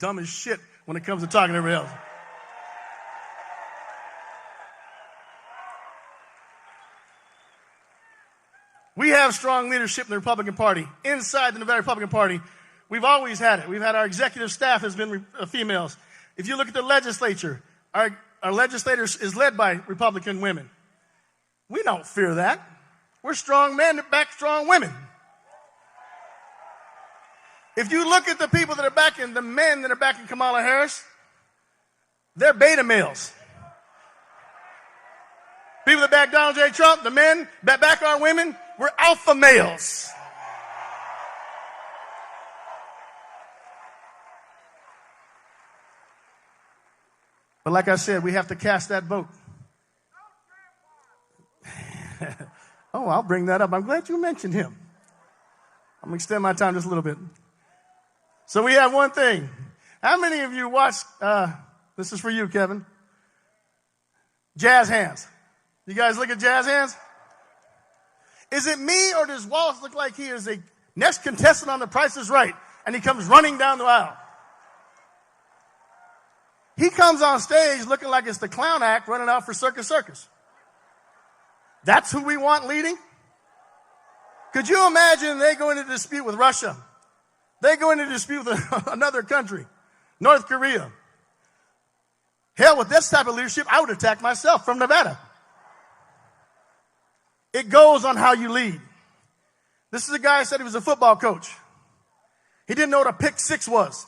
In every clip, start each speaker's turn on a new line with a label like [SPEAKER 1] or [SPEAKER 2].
[SPEAKER 1] dumb as shit when it comes to talking to everybody else. We have strong leadership in the Republican Party. Inside the Nevada Republican Party, we've always had it. We've had our executive staff has been females. If you look at the legislature, our legislators is led by Republican women. We don't fear that. We're strong men that back strong women. If you look at the people that are backing, the men that are backing Kamala Harris, they're beta males. People that back Donald J. Trump, the men that back our women, we're alpha males. But like I said, we have to cast that vote. Oh, I'll bring that up. I'm glad you mentioned him. I'm going to extend my time just a little bit. So we have one thing. How many of you watched, this is for you, Kevin, Jazz Hands? You guys look at Jazz Hands? Is it me or does Wallace look like he is a next contestant on The Price is Right and he comes running down the aisle? He comes on stage looking like it's the clown act running out for Circus Circus. That's who we want leading? Could you imagine they go into dispute with Russia? They go into dispute with another country, North Korea. Hell, with this type of leadership, I would attack myself from Nevada. It goes on how you lead. This is a guy who said he was a football coach. He didn't know what a pick six was.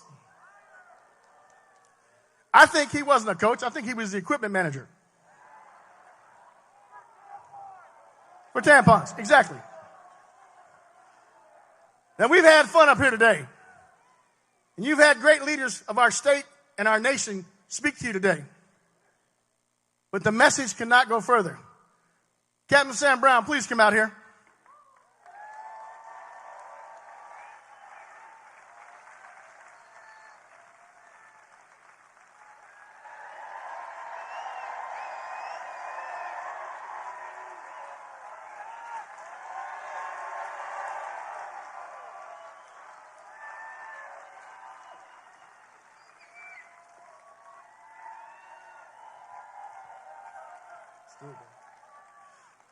[SPEAKER 1] I think he wasn't a coach. I think he was the equipment manager. For tampons, exactly. Now, we've had fun up here today. And you've had great leaders of our state and our nation speak to you today. But the message cannot go further. Captain Sam Brown, please come out here.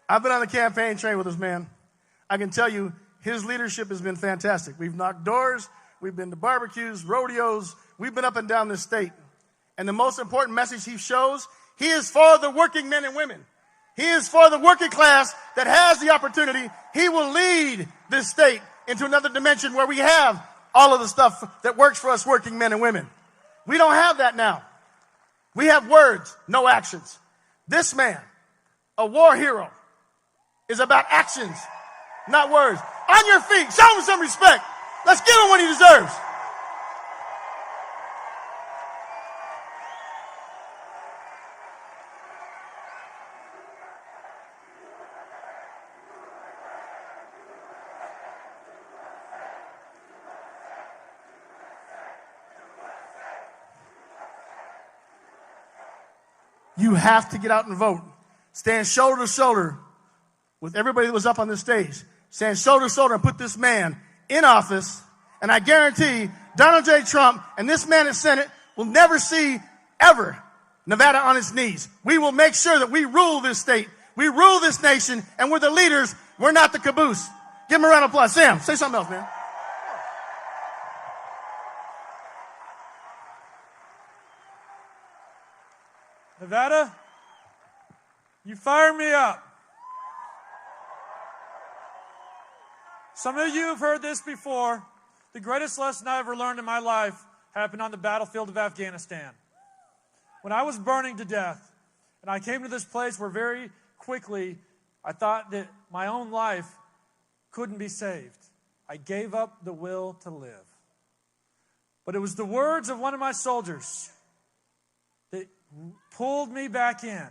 [SPEAKER 1] I've been on the campaign trail with this man. I can tell you his leadership has been fantastic. We've knocked doors. We've been to barbecues, rodeos. We've been up and down this state. And the most important message he shows, he is for the working men and women. He is for the working class that has the opportunity. He will lead this state into another dimension where we have all of the stuff that works for us working men and women. We don't have that now. We have words, no actions. This man, a war hero, is about actions, not words. On your feet, show him some respect. Let's give him what he deserves. You have to get out and vote. Stand shoulder to shoulder with everybody that was up on this stage. Stand shoulder to shoulder and put this man in office. And I guarantee Donald J. Trump and this man in Senate will never see, ever, Nevada on its knees. We will make sure that we rule this state. We rule this nation, and we're the leaders. We're not the caboose. Give him a round of applause. Sam, say something else, man.
[SPEAKER 2] Nevada, you fired me up. Some of you have heard this before. The greatest lesson I ever learned in my life happened on the battlefield of Afghanistan. When I was burning to death, and I came to this place where very quickly I thought that my own life couldn't be saved. I gave up the will to live. But it was the words of one of my soldiers that pulled me back in.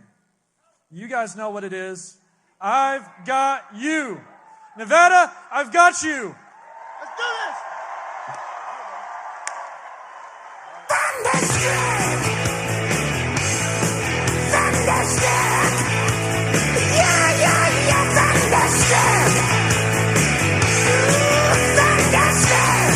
[SPEAKER 2] You guys know what it is. I've got you. Nevada, I've got you.
[SPEAKER 1] Let's do this.
[SPEAKER 3] Thunderstruck! Thunderstruck! Yeah, thunderstruck! Ooh, thunderstruck!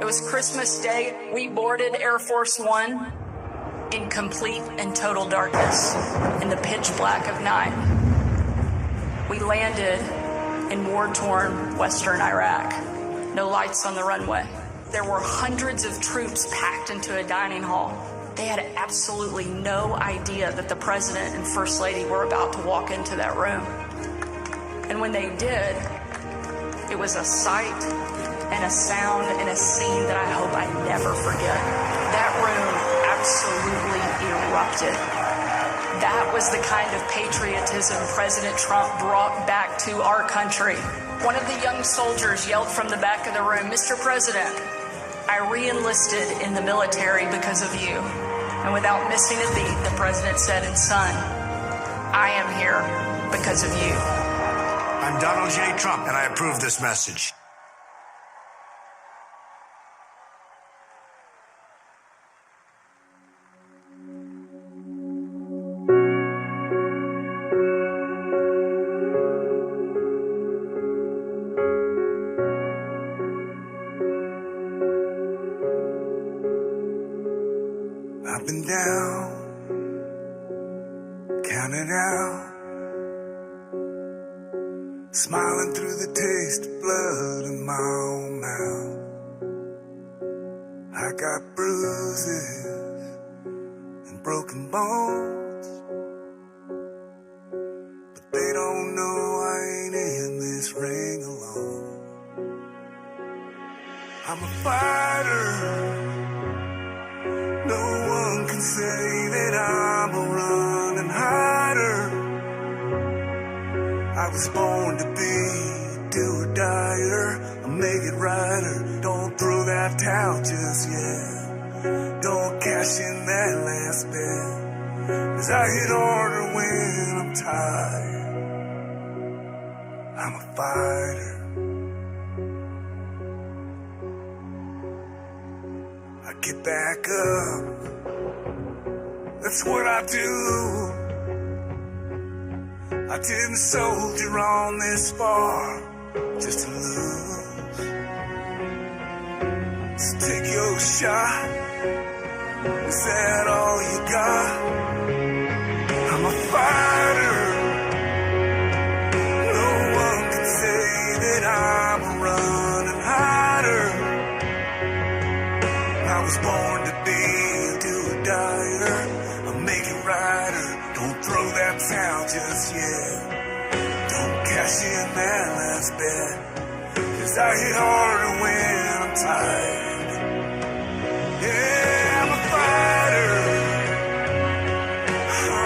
[SPEAKER 4] was Christmas Day. We boarded Air Force One in complete and total darkness, in the pitch black of night. We landed in war-torn western Iraq. No lights on the runway. There were hundreds of troops packed into a dining hall. They had absolutely no idea that the president and first lady were about to walk into that room. And when they did, it was a sight and a sound and a scene that I hope I never forget. That room absolutely erupted. That was the kind of patriotism President Trump brought back to our country. One of the young soldiers yelled from the back of the room, "Mr. President, I re-enlisted in the military because of you." And without missing a beat, the president said, "And son, I am here because of you."
[SPEAKER 5] I'm Donald J. Trump, and I approve this message.
[SPEAKER 3] I've been down, counted out, smiling through the taste of blood in my own mouth. I got bruises and broken bones, but they don't know I ain't in this ring alone. I'm a fighter. No one can say that I'm a running hider. I was born to be a do-or-dyer, a make-it-righter. Don't throw that towel just yet. Don't cash in that last bet, 'cause I hit harder when I'm tired. I'm a fighter. I get back up, that's what I do. I didn't soldier on this far just to lose. So take your shot, is that all you got? I'm a fighter. No one can say that I'm a running hider. I was born to be a do-or-dyer, a make-it-righter. Don't throw that towel just yet. Don't cash in that last bet, 'cause I hit harder when I'm tired. Yeah, I'm a fighter. Oh,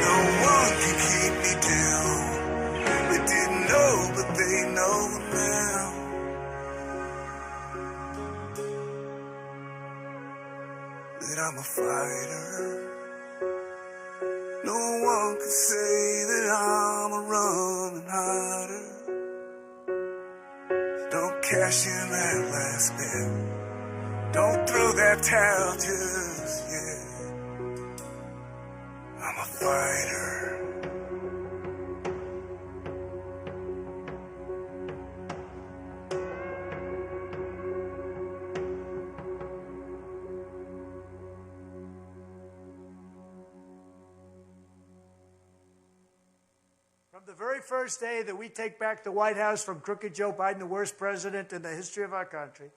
[SPEAKER 3] no one can keep me down. They didn't know, but they know now. That I'm a fighter. No one can say that I'm a running hider. Don't cash in that last bet. Don't throw that towel just yet. I'm a fighter.
[SPEAKER 6] From the very first day that we take back the White House from crooked Joe Biden, the worst president in the history of our country,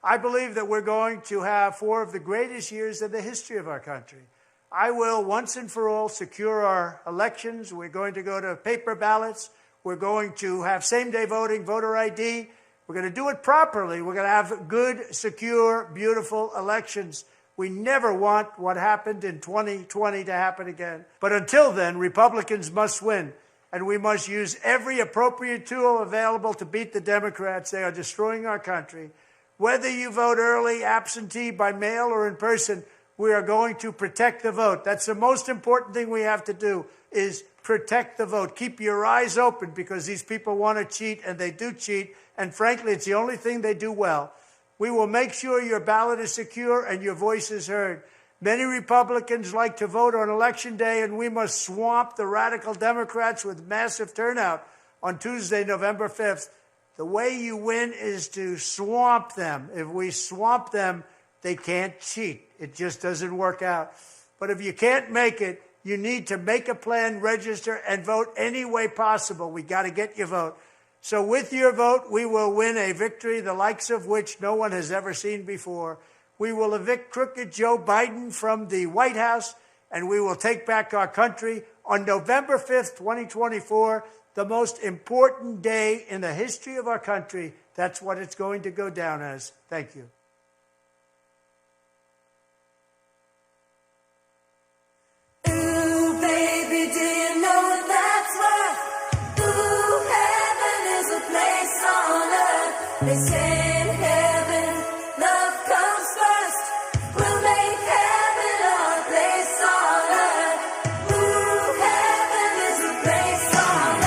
[SPEAKER 6] I believe that we're going to have 4 of the greatest years in the history of our country. I will once and for all secure our elections. We're going to go to paper ballots. We're going to have same-day voting, voter ID. We're going to do it properly. We're going to have good, secure, beautiful elections. We never want what happened in 2020 to happen again. But until then, Republicans must win. And we must use every appropriate tool available to beat the Democrats. They are destroying our country. Whether you vote early, absentee, by mail, or in person, we are going to protect the vote. That's the most important thing we have to do, is protect the vote. Keep your eyes open, because these people want to cheat, and they do cheat. And frankly, it's the only thing they do well. We will make sure your ballot is secure and your voice is heard. Many Republicans like to vote on Election Day, and we must swamp the radical Democrats with massive turnout on Tuesday, November 5th. The way you win is to swamp them. If we swamp them, they can't cheat. It just doesn't work out. But if you can't make it, you need to make a plan, register, and vote any way possible. We got to get your vote. So with your vote, we will win a victory the likes of which no one has ever seen before. We will evict crooked Joe Biden from the White House, and we will take back our country on November 5th, 2024, the most important day in the history of our country. That's what it's going to go down as. Thank you.
[SPEAKER 7] Ooh, baby, do you know what that's worth? Ooh, heaven is a place on earth. They say in heaven, love comes first. We'll make heaven our place on earth. Ooh, heaven is a place on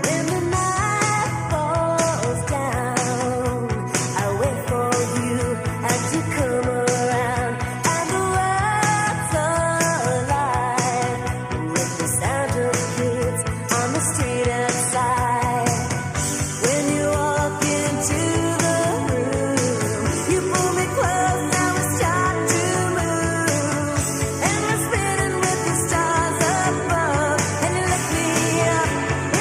[SPEAKER 7] When the night falls down, I wait for you as you come around, and the world's alive with the sound of kids on the street outside. When you walk into the room, you pull me close, now we start to move, and we're spinning with the stars above, and you lift me up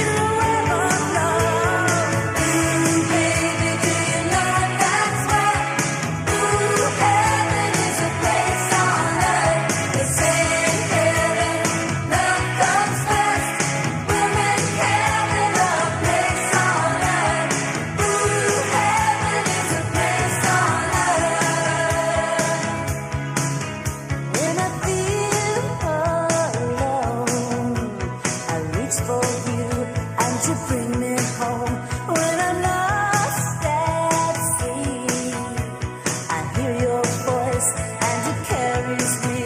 [SPEAKER 7] in a web of love. Ooh, baby, do you know what that's worth? Ooh, heaven is a place on earth. They say in heaven, love comes first. We'll make heaven a place on earth. Ooh, heaven is a place on earth. When I feel alone, I reach for you and you bring me home. When I'm lost at sea, I hear your voice and it carries me.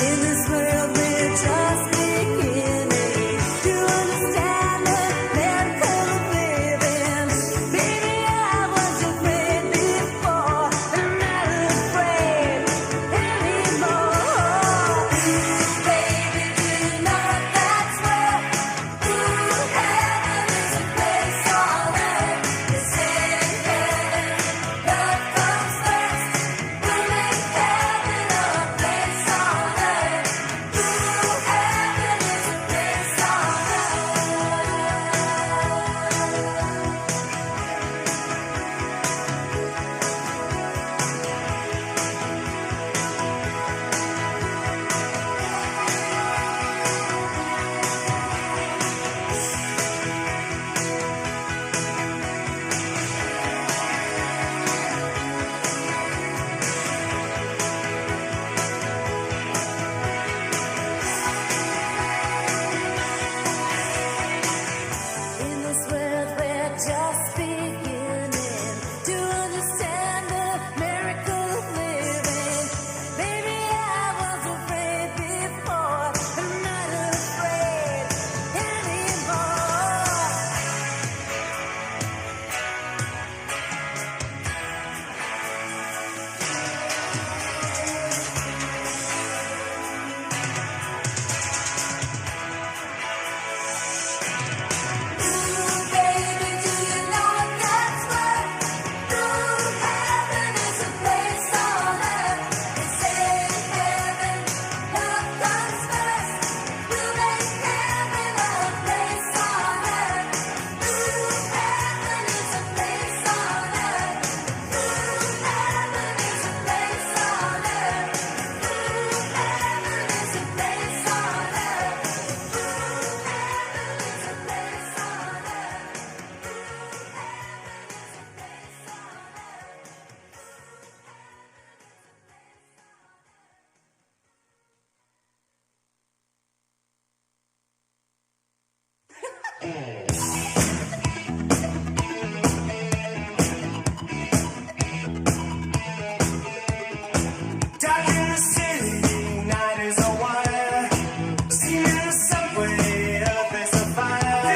[SPEAKER 7] In this world we're just beginning to understand the miracle of living. Baby, I was afraid before, I'm not afraid anymore. Baby, do you know what that's worth? Ooh, heaven is a place on earth. They say in heaven, love comes first. We'll make heaven a place on earth. Ooh, heaven is a place on In this world we're just beginning to understand the miracle of living. Baby, I was afraid before, I'm not afraid anymore. Ooh, baby, do you know what that's worth? Ooh, heaven is a place on earth. They say in heaven, love comes first. We'll make heaven a place on earth. Ooh, heaven is a place on earth. Ooh, heaven is a place on earth. Ooh, heaven is a place on earth.
[SPEAKER 3] Dark in the city, night is a wire. Steam in the subway, earth is a fire.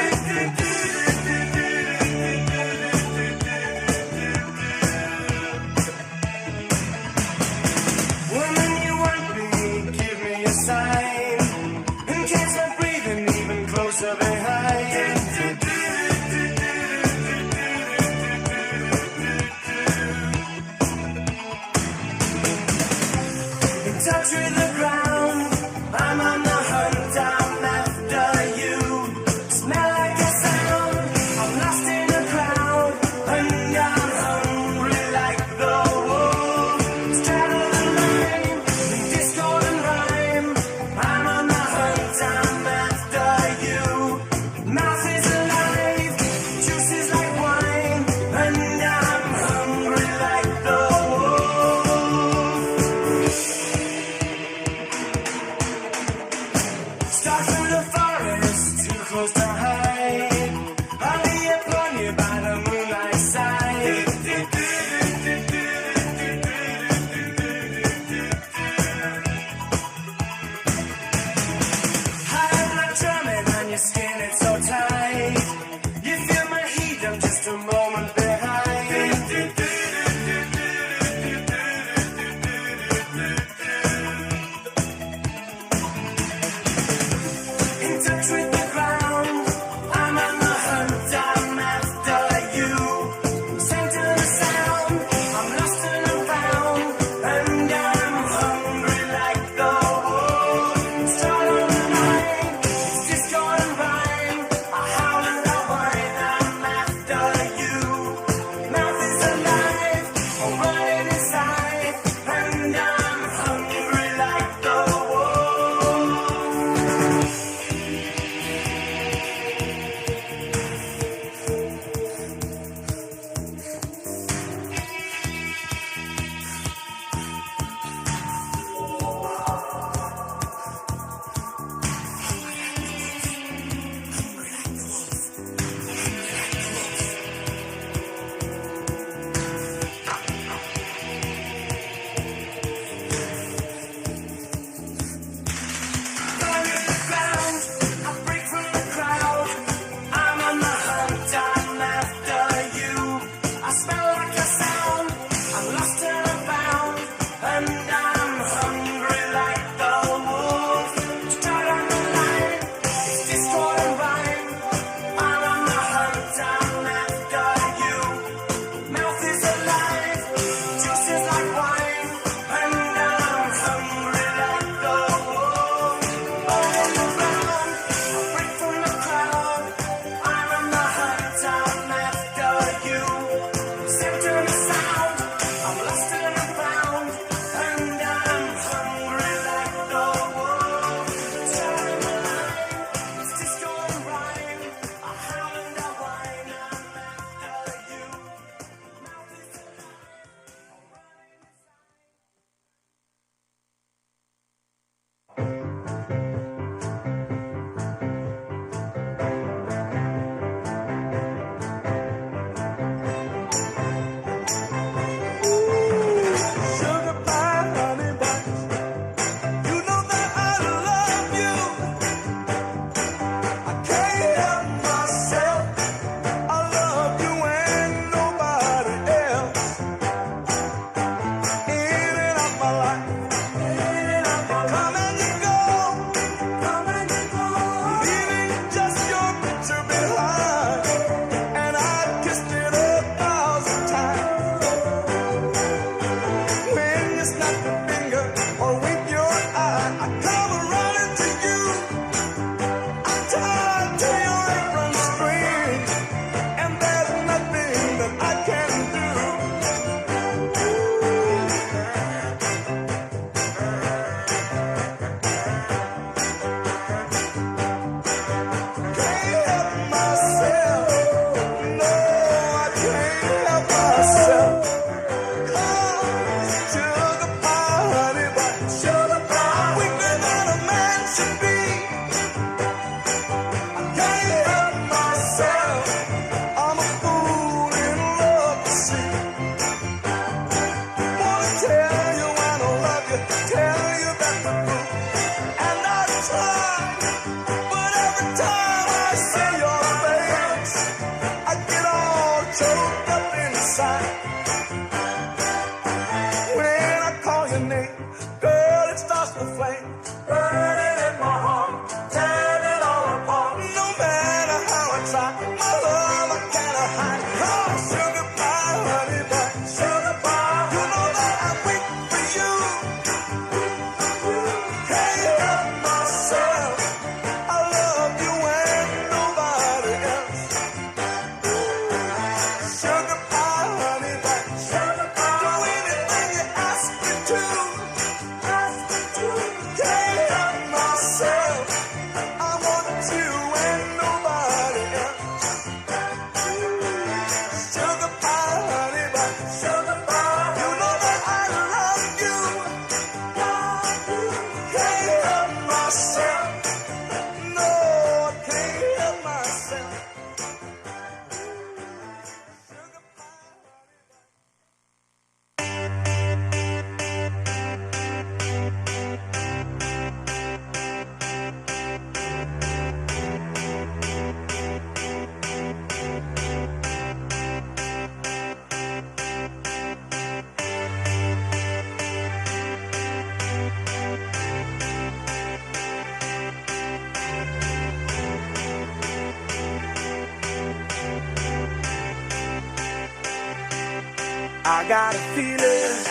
[SPEAKER 3] got a feeling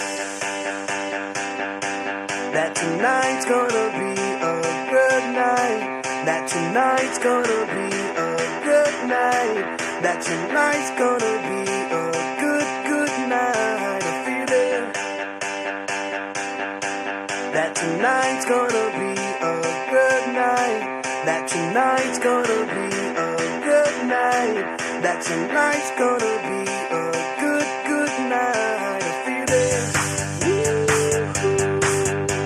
[SPEAKER 3] that tonight's gonna be a good night. That tonight's gonna be a good night. That tonight's gonna be a good, good night. A feeling that tonight's gonna be a good night. That tonight's gonna be a good night. That tonight's gonna be a good, good night. A feeling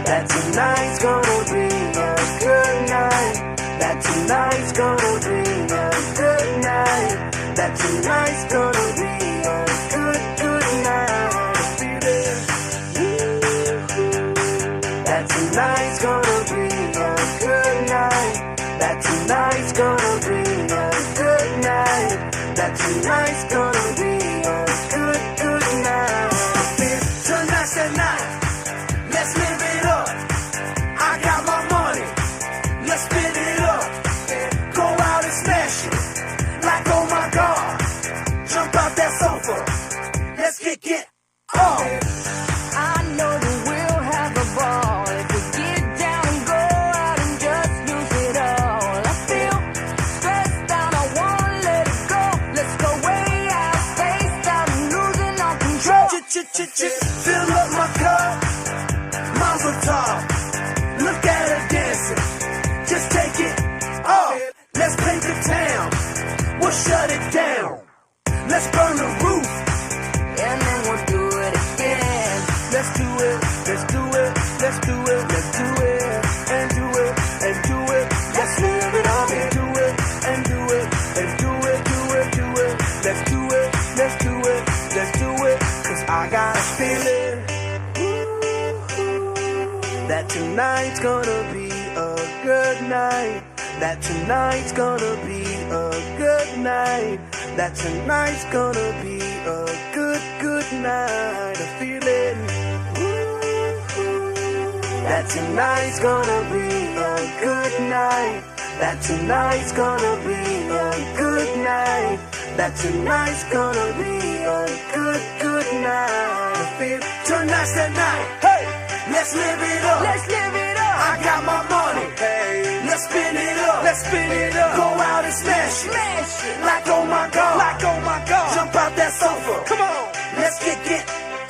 [SPEAKER 3] that tonight's gonna be a good night. That tonight's gonna be a good night. That tonight's gonna be a good, good night. A feeling that tonight's gonna be a good night. That tonight's gonna be a good night. That tonight's gonna be a good, good night. Tonight's the night. Let's live it up. I got my money. Let's spin it up. Go out and smash it. Like, oh my God. Jump out that sofa. Let's kick it off.
[SPEAKER 7] I know that we'll have a ball if we get down and go out and just lose it all. I feel stressed out, I wanna let it go. Let's go way out, spaced out and losing all control.
[SPEAKER 3] Fill up my cup. Mazel tov. Look at her dancing. Just take it off. Let's paint the town. We'll shut it down. Let's burn the roof.
[SPEAKER 7] And then we'll do it again.
[SPEAKER 3] Let's do it. Let's do it. Let's do it. Let's do it. And do it. And do it. Let's live it up and do it. And do it. And do it. Do it. Do it. Let's do it. Let's do it. Let's do it. 'Cause I got a feeling that tonight's gonna be a good night. That tonight's gonna be a good night. That tonight's gonna be a good, good night. A feeling that tonight's gonna be a good night. That tonight's gonna be a good night. That tonight's gonna be a good, good night. A feeling tonight's the night. Hey, let's live it up.
[SPEAKER 7] Let's live it up.
[SPEAKER 3] I got my money. Hey, let's spin it up. Let's spin it up. Go out and smash it.
[SPEAKER 7] Smash it.
[SPEAKER 3] Like, oh my God. Like, oh my God. Jump out that sofa. Come on. Let's kick it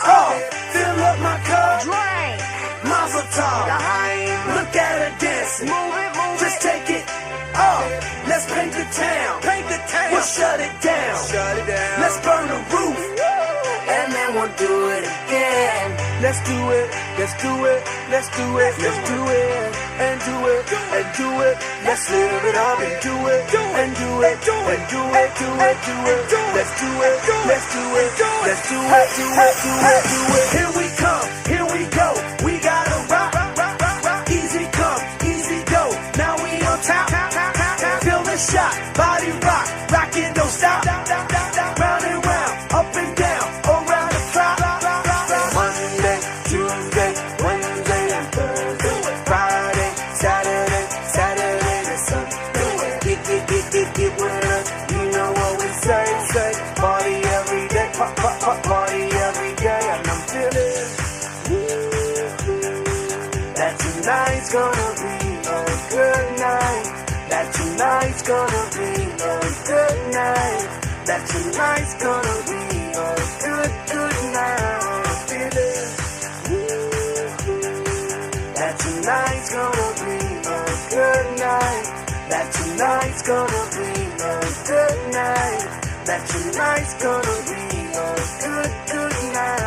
[SPEAKER 3] off. Fill up my cup.
[SPEAKER 7] Drink.
[SPEAKER 3] Mazel tov. Look at her dancing.
[SPEAKER 7] Move it, move
[SPEAKER 3] Just
[SPEAKER 7] it.
[SPEAKER 3] take it off. Let's paint the town. Paint the town. We'll shut it down. Shut it down. Let's burn the roof.
[SPEAKER 7] And then we'll do it again.
[SPEAKER 3] Let's do it. Let's do it. Let's do it. Let's do it. And do it. And do it. Let's live it up and do it. And do it. And do it. Do it. Do it. Let's do it. Let's do it. Let's do it. Do it. Do it. Do it. Here we come. Here we go. We gotta rock. Easy come. Easy go. Now we on top. Feel the shot. Body rock. Rockin', don't stop. Round and round. Up and down. Around the clock. Monday, Tuesday, Wednesday, and Thursday. Friday, Saturday, Saturday to Sunday. Get with us. You know what we say. Party every day. Party every day. And I'm feeling that tonight's gonna be a good night. That tonight's gonna be a good night. That tonight's gonna be a good, good night. Feeling that tonight's gonna be a good night. That tonight's gonna be a good night. That tonight's gonna be a good, good night.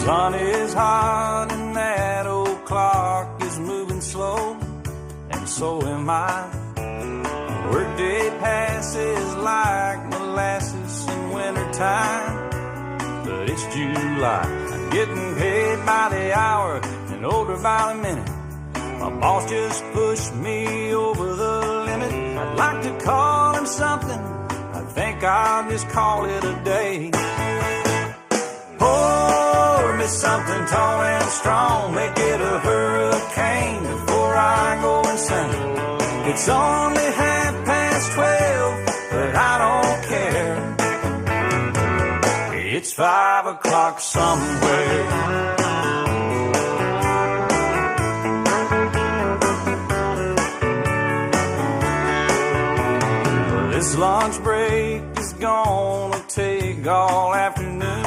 [SPEAKER 8] Sun is hot and that old clock is moving slow, and so am I. Workday passes like molasses in wintertime, but it's July. I'm getting paid by the hour and older by the minute. My boss just pushed me over the limit. I'd like to call him something. I think I'll just call it a day. Oh, me something tall and strong, make it a hurricane before I go insane. It's only 12:30, but I don't care. It's 5 o'clock somewhere. This lunch break is gonna take all afternoon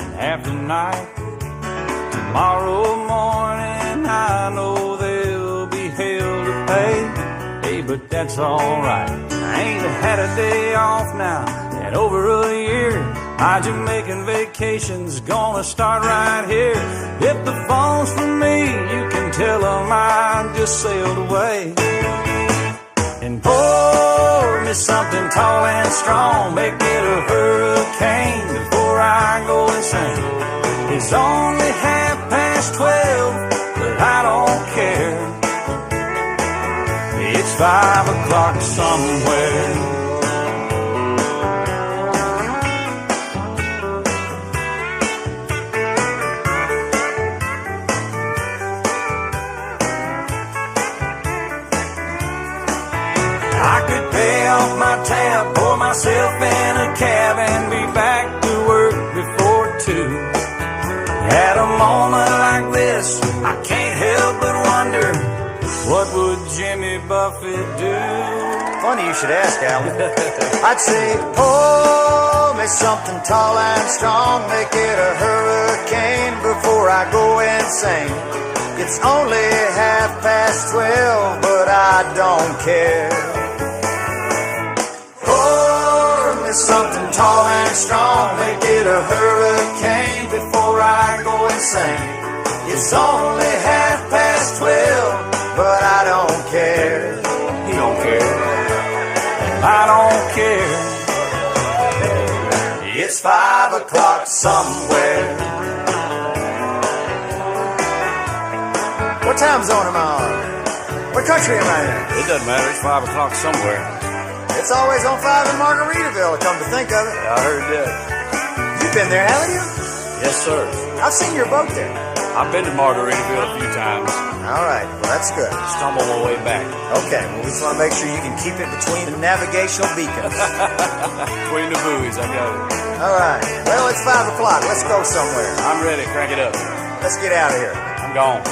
[SPEAKER 8] and half the night. Tomorrow morning I know there'll be hell to pay. Hey, but that's alright. I ain't had a day off now in over a year. My Jamaican vacation's gonna start right here. If the phone's for me, you can tell them I just sailed away. And pour me something tall and strong, make it a hurricane before I go insane. It's only 12:30, but I don't care. It's 5 o'clock somewhere. I could pay off my tab, pour myself in a cab, and be back to work before 2. At a moment like this, I can't help but wonder, what would Jimmy Buffett do?
[SPEAKER 9] Funny you should ask, Alan. I'd say, pour me something tall and strong, make it a hurricane before I go insane. It's only 12:30, but I don't care. Pour me something tall and strong, make it a hurricane before I go insane. It's only 12:30, but I don't care.
[SPEAKER 8] He don't care. I don't care.
[SPEAKER 9] It's 5 o'clock somewhere. What time zone am I on? What country am I in?
[SPEAKER 8] It doesn't matter. It's 5 o'clock somewhere.
[SPEAKER 9] It's always on 5 in Margaritaville, come to think of it.
[SPEAKER 8] I heard that.
[SPEAKER 9] You've been there, haven't you?
[SPEAKER 8] Yes, sir.
[SPEAKER 9] I've seen your boat there.
[SPEAKER 8] I've been to Margaritaville a few times.
[SPEAKER 9] All right, well, that's good.
[SPEAKER 8] Stumbled my way back.
[SPEAKER 9] Okay, well, we just want to make sure you can keep it between the navigational beacons.
[SPEAKER 8] Between the buoys, I got it.
[SPEAKER 9] All right, well, it's 5 o'clock. Let's go somewhere.
[SPEAKER 8] I'm ready. Crank it up.
[SPEAKER 9] Let's get out of here.
[SPEAKER 8] I'm gone.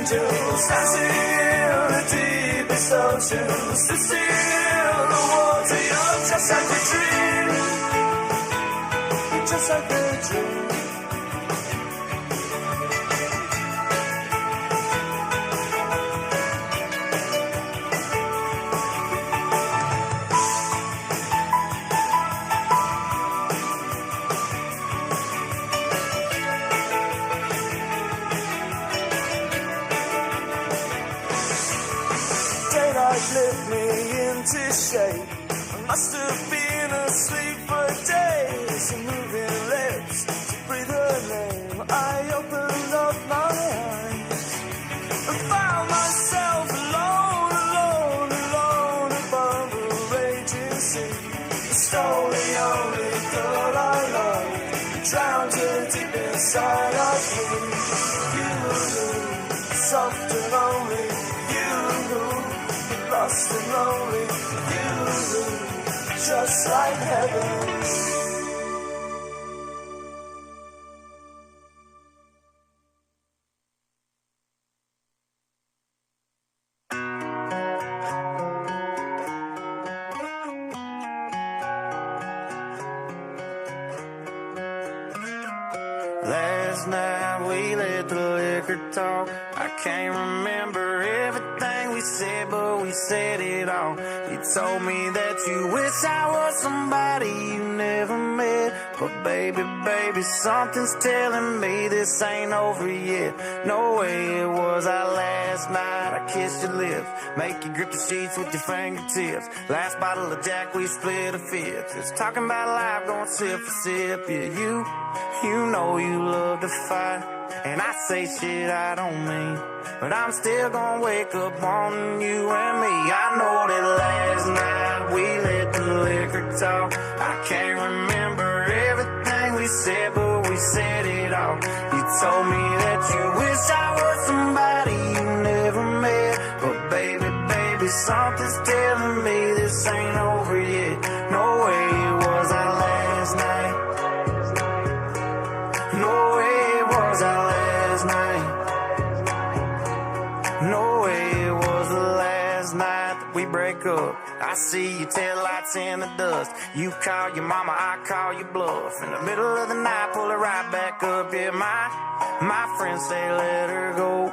[SPEAKER 3] angels, dancing in the deepest oceans, to still the water young, just like a dream, just like a dream. Lift me into shape. I must have been asleep for days. Moving lips to breathe her name. I opened up my eyes and found myself alone, alone, alone above the raging sea. The story only girl I loved drowned her deep inside of me. You knew, soft and lonely. Lost and lonely, you, just like heaven. Last night we let the liquor talk. I can't remember everything we said, but we said it all. You told me that you wish I was somebody you never met. But baby, baby, something's telling me this ain't over yet. No way it was our last night. I kissed your lips, make you grip the sheets with your fingertips. Last bottle of Jack, we split a fifth. Just talking about life, going sip for sip. Yeah, you know you love to fight, and I say shit I don't mean, but I'm still gonna wake up wanting you and me. I know that last night we let the liquor talk. I can't remember everything we said, but we said it all. You told me that you wish I was somebody you never met. But baby, baby, something's telling me this ain't over yet. No way it was our last night. No way it was our last night. No way it was the last night that we break up. I see your taillights in the dust. You call your mama, I call your bluff. In the middle of the night, pull her right back up. Yeah, my friends say let her go.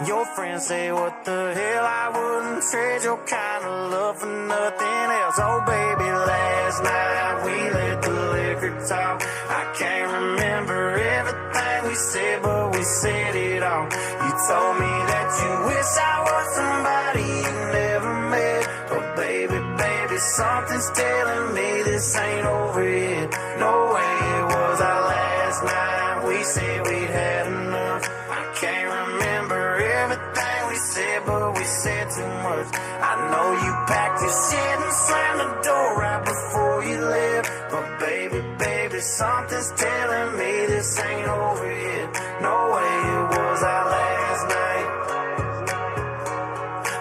[SPEAKER 3] Your friends say what the hell, I wouldn't trade your kind of love for nothing else. Oh baby, last night we let the liquor talk. I can't remember everything we said, but we said it all. You told me that you wish I was somebody you never met. But baby, baby, something's telling me this ain't over yet. No way it was our last night. We said we'd had enough. I can't remember everything we said, but we said too much. I know you packed your shit and slammed the door right before you left. But baby, baby, something's telling me this ain't over yet. No way it was our last night.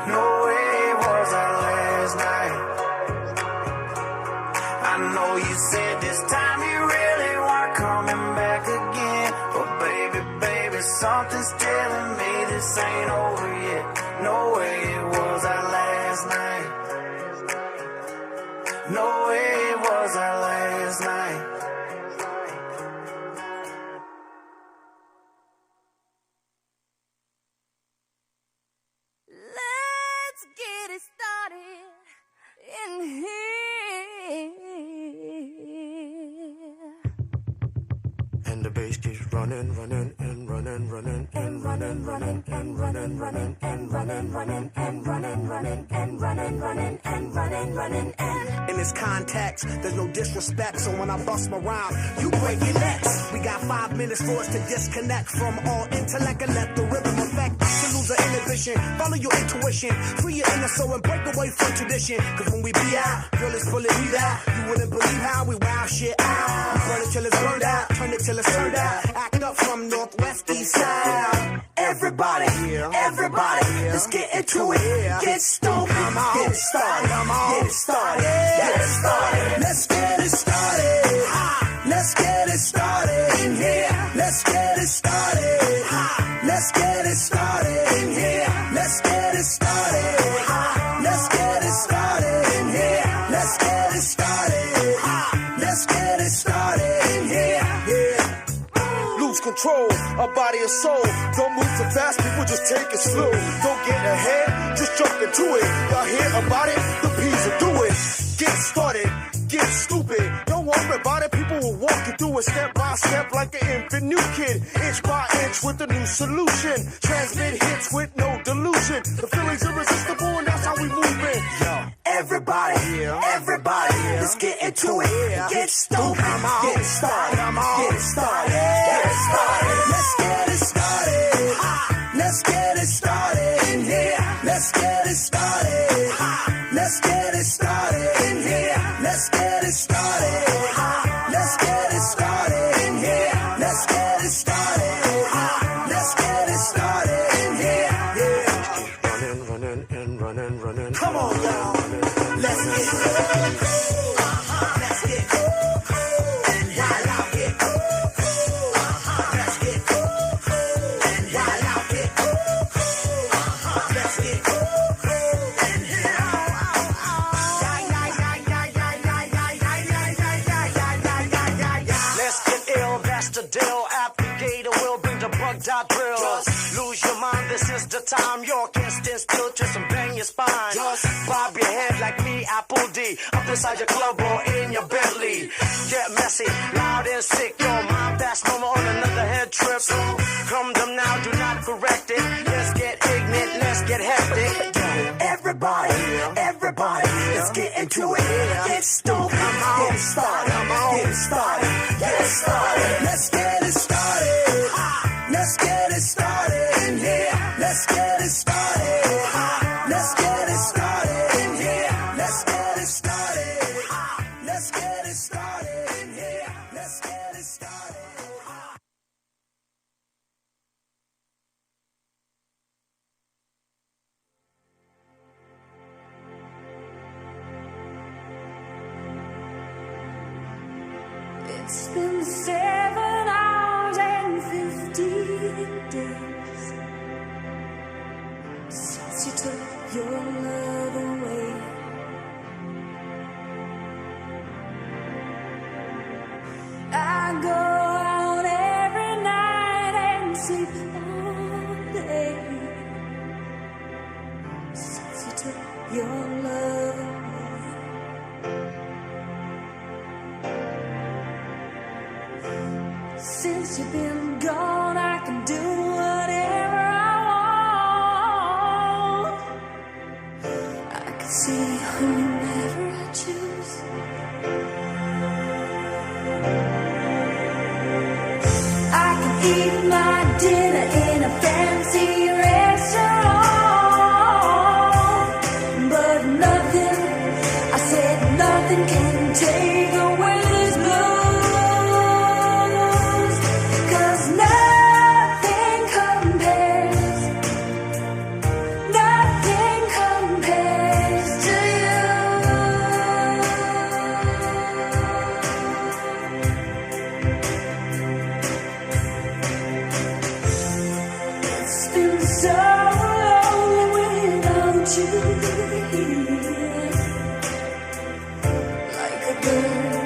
[SPEAKER 3] No way it was our last night. I know you said this time you really weren't coming back again. But baby, baby, something's telling me this ain't over yet. No way it was our last night. No way it was our last night.
[SPEAKER 7] Let's get it started in here.
[SPEAKER 3] And the bass keeps running, running, and running, running, and running, running, and running, running, and running, running, and running, running, and running, running, and running, running, and.
[SPEAKER 10] In this context, there's no disrespect, so when I bust my rhyme, you break your necks. We got 5 minutes for us to disconnect from all intellect and let the rhythm affect. To lose our inhibition, follow your intuition, free your inner soul and break away from tradition. Cause when we be out, girl, it's fully weed out. You wouldn't believe how we wow shit out. We burn it till it's burned out, turn it till it's turned out. Act up from Northwest East Side.
[SPEAKER 3] Everybody, everybody, let's get into it. Get stoked, get it started, get it started, get it started.
[SPEAKER 10] Let's get it started. Let's get it started in here. Let's get it started. Let's get it started in here. control a body and soul. Don't move too fast, people just take it slow. Don't get ahead, just jump into it. Y'all hear about it? The P's will do it. Get started, get stupid. Don't worry about it, people will walk you through it step by step like an infant new kid. Inch by inch with a new solution. Transmit hits with no delusion. The feeling's irresistible and that's how we move it. Yo, everybody, let's get into it. Get stupid, get started, get it started, get it started. Let's get it started. Let's get it started in here. Let's get it started. Let's get it started in here. Let's get it started. Let's get it started in here. Let's get it started. Let's get it started in here. Yeah. Running and running. Come on, y'all. Let's get it. Let's get it. And while I get it. Let's get it. And while I get it. Let's get it.
[SPEAKER 9] The deal, applicator will bring the bugged out drill. Just lose your mind, this is the time. You can't stand still, twist and bang your spine. Just bob your head like me, Apple D. Up inside your club or in your Bentley. Get messy, loud and sick. Your mind fast moment on another head trip. So come them now, do not correct it. Let's get ignorant, let's get hectic. Everybody, let's get into it. Get stupid, get started, get started, get started. Let's get it started. Let's get it started in here. Let's get it started. Let's get it started in here. Let's get it started. Let's get it started in here. Let's get it started.
[SPEAKER 7] It's been 7 hours and 15 days since you took your love away. I go out every night and sleep all day since you took your love away. Since you've been gone, I can do whatever I want. I can see whomever I choose. I can eat my dinner in a fancy restaurant, but nothing, I said nothing can take away this blues. Like a bird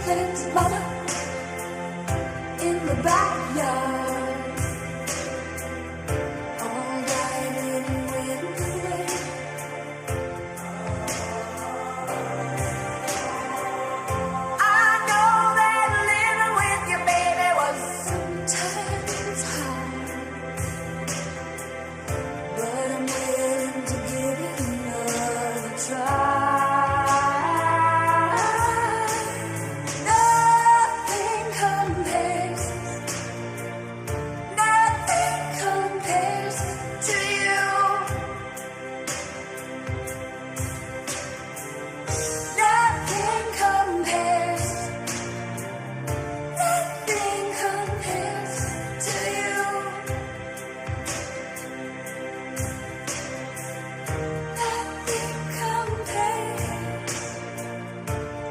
[SPEAKER 7] Nothing's mother in the backyard. All right in winter. I know that living with your baby was sometimes hard, but I'm willing to give it another try. Nothing compares to you. Nothing compares to you.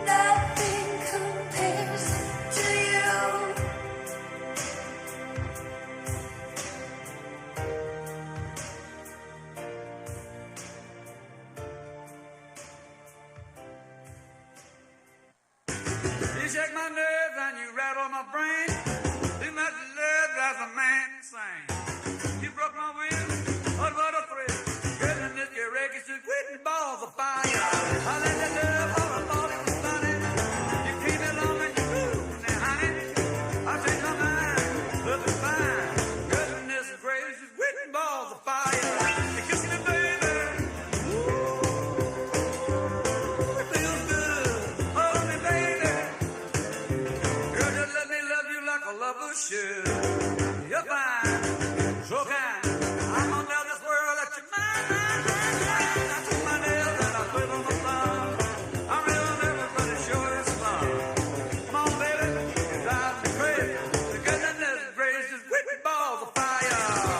[SPEAKER 7] Nothing compares to you.
[SPEAKER 8] You shake my nerves and you rattle my brain. Too much love drives a man insane. You broke my will, but what a thrill. Girl, in this your records just quitting balls of fire. I let you love all I thought it was funny. You came along and you moved now, honey. I changed my mind, love is fine. Goodness gracious, quitting balls of fire. You kiss me, baby. It feels good. Hold me, baby. Girl, just let me love you like a lover should. You're fine, so kind. I'm gonna tell this world that you're mine. I took my nails and I put on my thumb. I'm real nervous, but it sure is fun. Come on, baby, you drive me crazy. The goodness gracious, whipping balls of fire.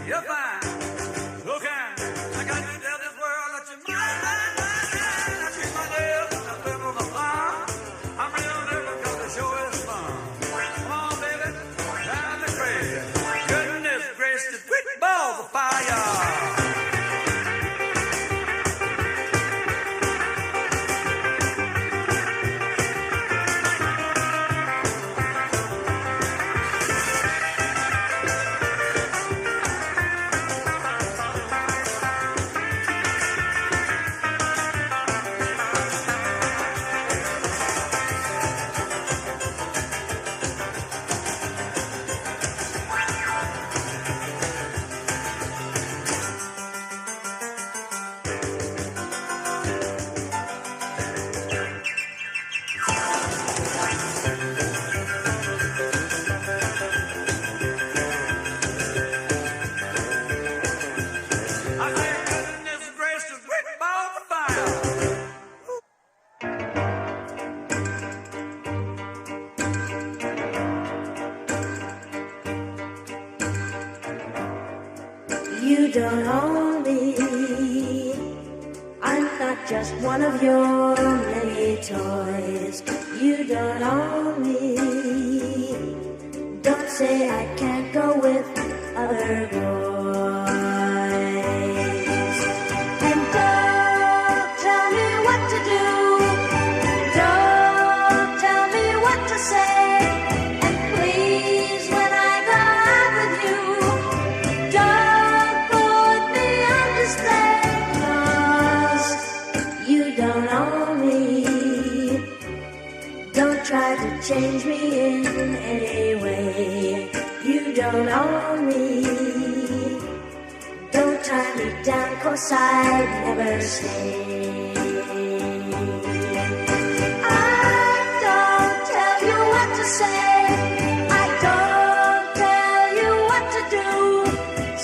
[SPEAKER 8] You're fine, so kind. I got to tell this world that you're mine. I treat my nails and I flip on the farm. I'm real nervous because the show is fun. Come on, baby, drive me crazy. Goodness gracious, quick balls of fire.
[SPEAKER 7] You don't own me. I'm not just one of your many toys. You don't own me. Don't say I can't go with other boys. And don't tell me what to do. Don't tell me what to say. And please, when I go out with you, don't put me on display. 'Cause you don't own me. Don't try to change me in any way. You don't own me. Don't tie me down, 'cause I'd never stay. I don't tell you what to say. I don't tell you what to do.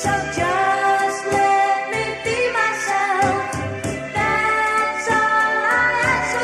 [SPEAKER 7] So just let me be myself. That's all I ask of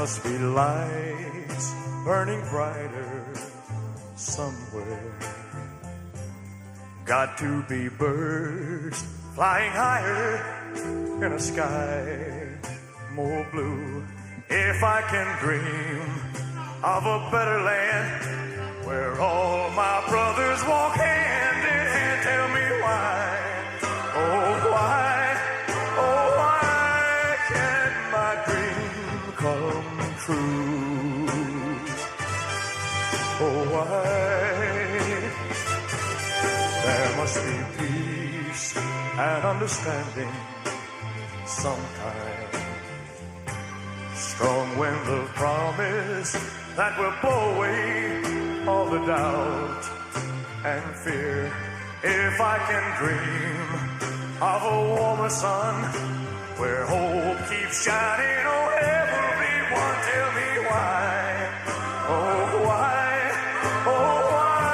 [SPEAKER 9] must be lights burning brighter somewhere. Got to be birds flying higher in a sky more blue. If I can dream of a better land where all my brothers walk hand in hand, tell me why, oh why, oh why can't my dream come true? Oh why? There must be peace and understanding sometime. Strong wind of promise that will blow away all the doubt and fear. If I can dream of a warmer sun where hope keeps shining, oh everyone, tell me why, oh why, oh why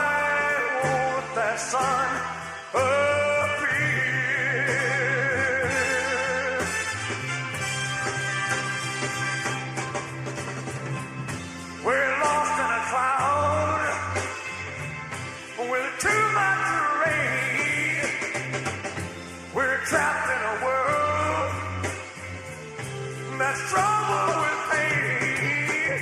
[SPEAKER 9] won't that sun appear? We're lost in a cloud with too much rain. We're trapped in a world that's troubled with pain.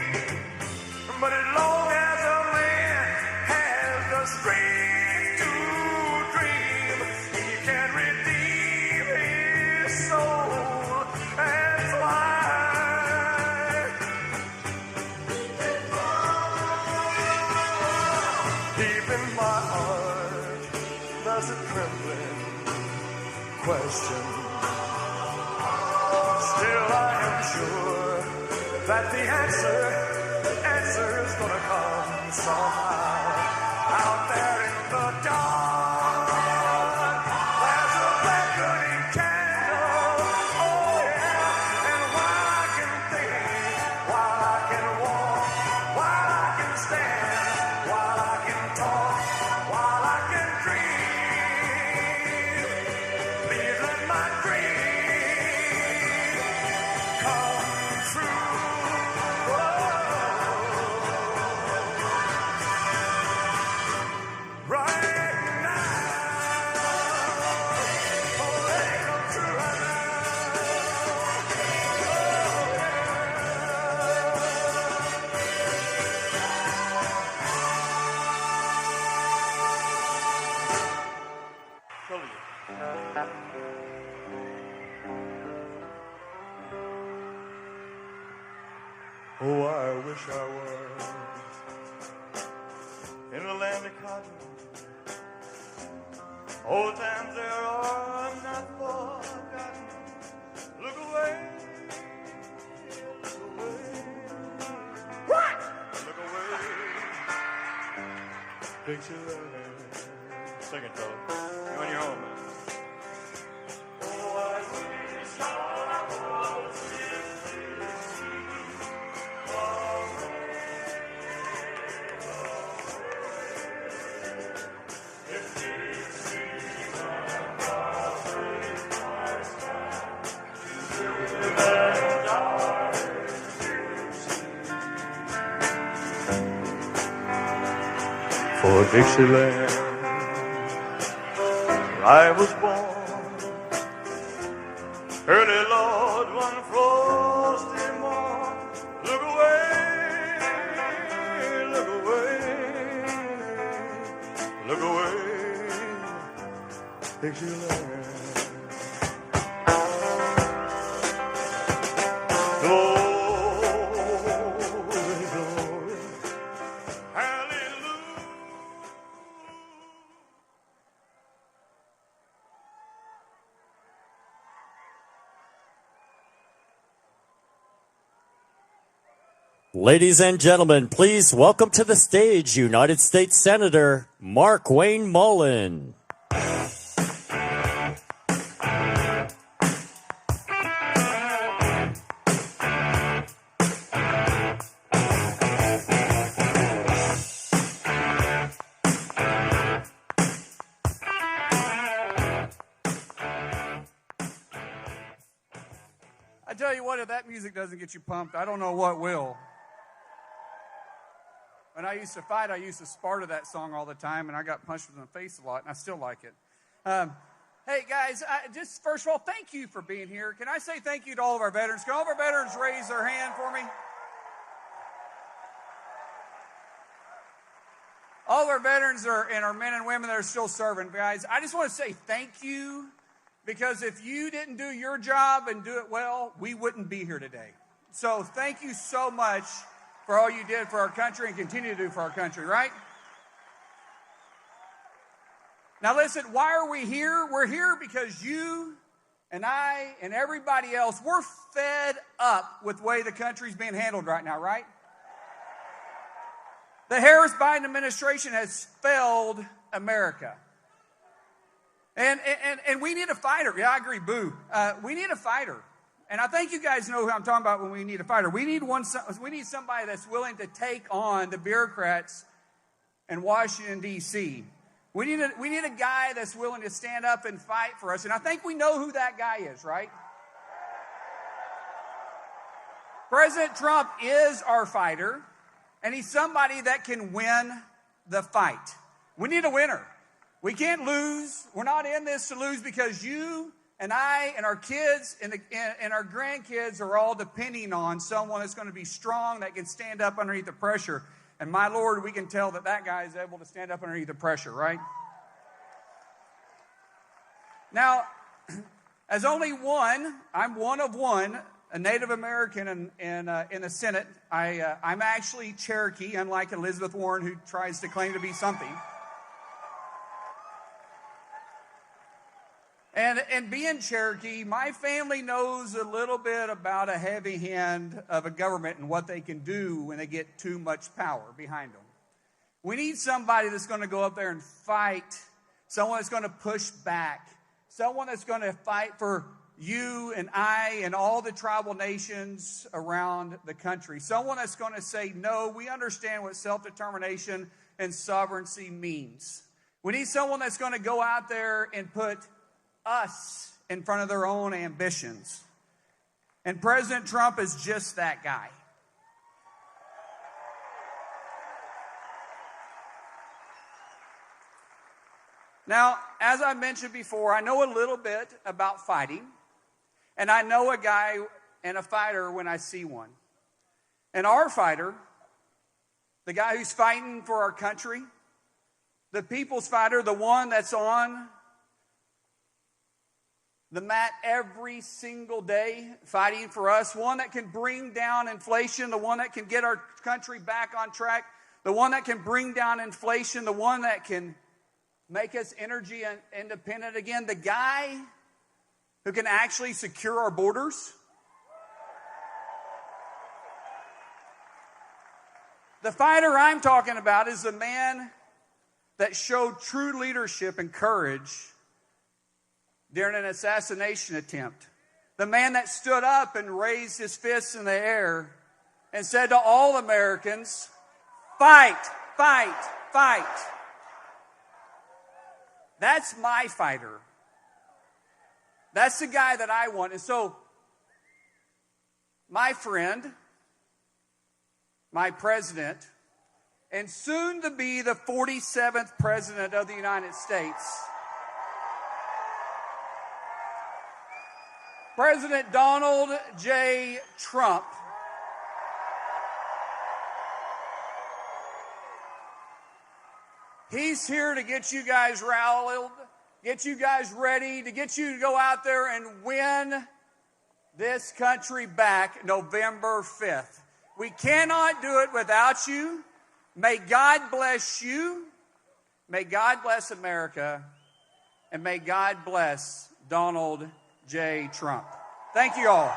[SPEAKER 9] But as long as a man has the strength to dream, he can redeem his soul and fly. Deep in my heart, there's a trembling question. Still, I am sure that the answer is gonna come somehow. Out there in the dark, there's a beckoning candle. Oh yeah, and while I can think, while I can walk, while I can stand, while I can talk, while I can dream, please let my dream come true. Right now, oh, let it come true right now. Oh, I wish I was in the land of cotton. Old times there are not forgotten. Look away, look away. What? Look away. Dixieland. Sing it, fella. You're on your own, man. Oh, I wish I was for Dixieland, where I was born. Early Lord, one frosty morn. Look away, look away, look away, Dixieland.
[SPEAKER 11] Ladies and gentlemen, please welcome to the stage United States Senator Mark Wayne Mullen.
[SPEAKER 2] I tell you what,
[SPEAKER 12] what? If that music doesn't get you pumped, I don't know what will. When I used to fight, I used to spar to that song all the time, and I got punched in the face a lot, and I still like it. Hey, guys, just first of all, thank you for being here. Can I say thank you to all of our veterans? Can all of our veterans raise their hand for me? All of our veterans and our men and women that are still serving, guys, I just want to say thank you, because if you didn't do your job and do it well, we wouldn't be here today. So thank you so much for all you did for our country and continue to do for our country, right? Now listen, why are we here? We're here because you and I and everybody else, we're fed up with the way the country's being handled right now, right? The Harris-Biden administration has failed America. And we need a fighter. Yeah, I agree, boo. We need a fighter. And I think you guys know who I'm talking about when we need a fighter. We need somebody that's willing to take on the bureaucrats in Washington, D.C. We need a guy that's willing to stand up and fight for us. And I think we know who that guy is, right? President Trump is our fighter, and he's somebody that can win the fight. We need a winner. We can't lose. We're not in this to lose, because you and I and our kids and our grandkids are all depending on someone that's going to be strong, that can stand up underneath the pressure. And my Lord, we can tell that that guy is able to stand up underneath the pressure, right? Now, as only one, I'm one of one, a Native American in the Senate. I'm actually Cherokee, unlike Elizabeth Warren, who tries to claim to be something. And being Cherokee, my family knows a little bit about a heavy hand of a government and what they can do when they get too much power behind them. We need somebody that's going to go up there and fight, someone that's going to push back, someone that's going to fight for you and I and all the tribal nations around the country, someone that's going to say, no, we understand what self-determination and sovereignty means. We need someone that's going to go out there and put us in front of their own ambitions. And President Trump is just that guy. Now, as I mentioned before, I know a little bit about fighting, and I know a guy and a fighter when I see one. And our fighter, the guy who's fighting for our country, the people's fighter, the one that's on the mat every single day fighting for us, one that can bring down inflation, the one that can get our country back on track, the one that can bring down inflation, the one that can make us energy independent again, the guy who can actually secure our borders. The fighter I'm talking about is the man that showed true leadership and courage during an assassination attempt. The man that stood up and raised his fists in the air and said to all Americans, fight, fight, fight. That's my fighter. That's the guy that I want. And so, my friend, my president, and soon to be the 47th president of the United States, President Donald J. Trump, he's here to get you guys rallied, get you guys ready, to get you to go out there and win this country back November 5th. We cannot do it without you. May God bless you. May God bless America. And may God bless Donald J. Trump. Thank you all.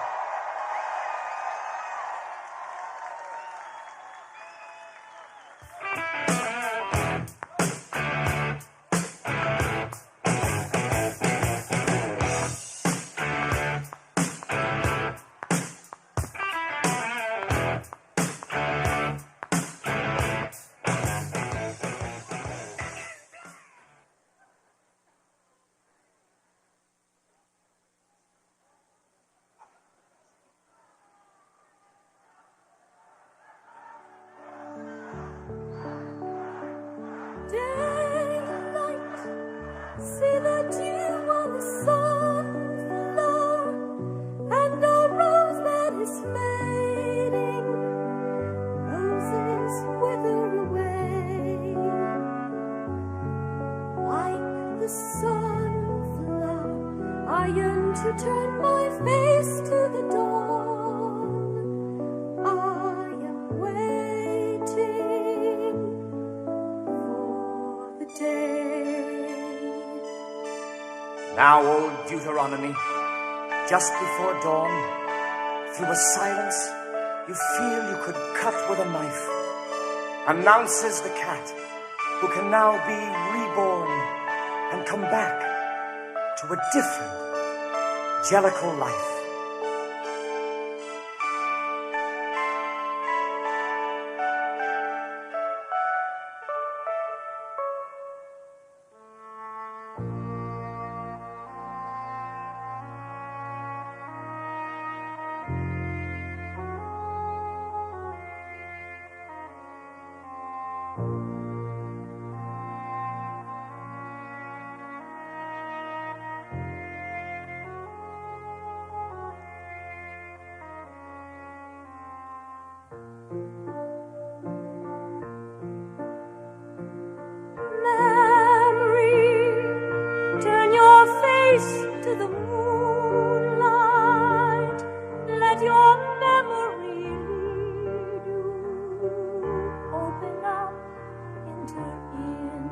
[SPEAKER 7] turn my face to the dawn. I am waiting for the day.
[SPEAKER 9] Now, old Deuteronomy, just before dawn, through a silence you feel you could cut with a knife, announces the cat who can now be reborn and come back to a different Jellicle life.
[SPEAKER 7] To the moonlight, let your memory lead you. Open up, enter in.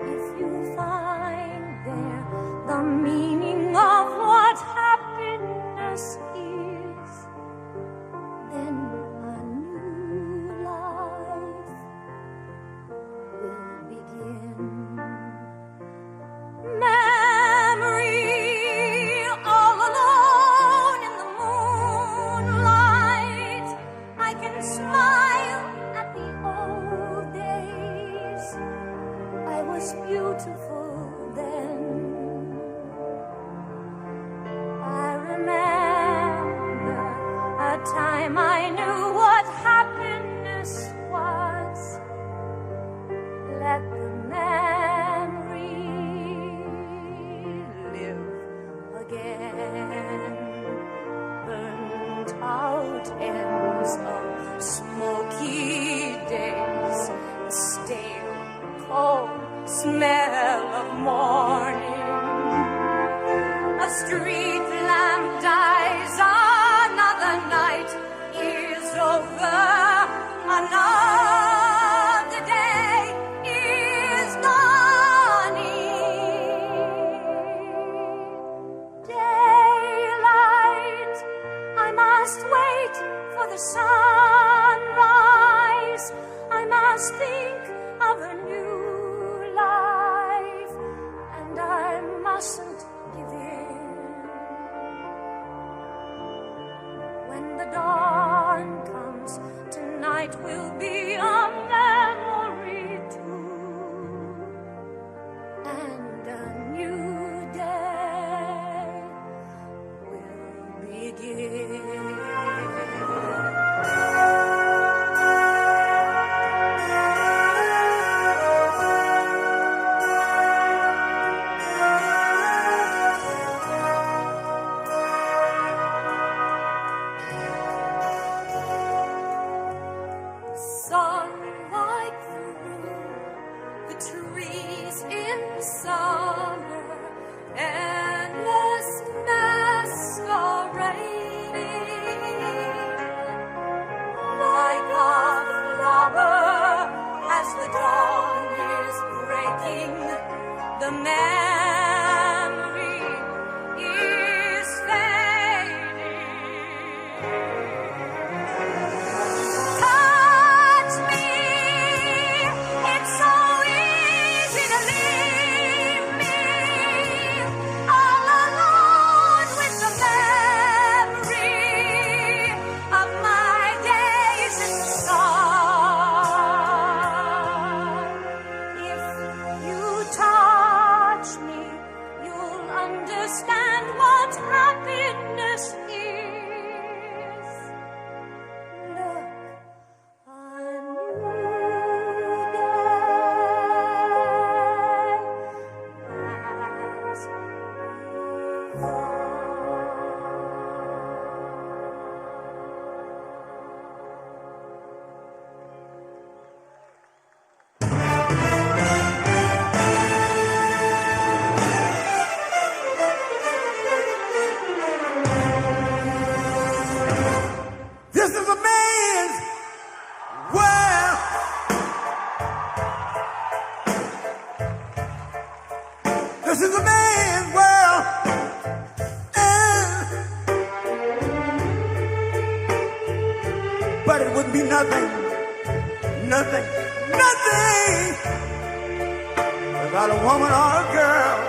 [SPEAKER 7] If you find there the meaning of what happiness is, then a new life will begin. Memory, all alone in the moonlight, I can smile at the old days. I was beautiful then. I remember a time I knew what happiness was. Let the memory again. Burnt out ends of smoky days, the stale, cold smell of morning. A street lamp dies, another night is over, another day is dawning. Daylight, I must wait for the sunrise. I must think of a new life, and I mustn't give in. When the dawn comes, tonight will be a memory too, and a new day will begin. Sunlight through the trees in summer, endless masquerading, like a flower as the dawn is breaking. The memory is fading. Touch me, it's so easy to leave me all alone with the memory of my days in the sun. If you touch me,
[SPEAKER 10] But it would be nothing, nothing, nothing without a woman or a girl.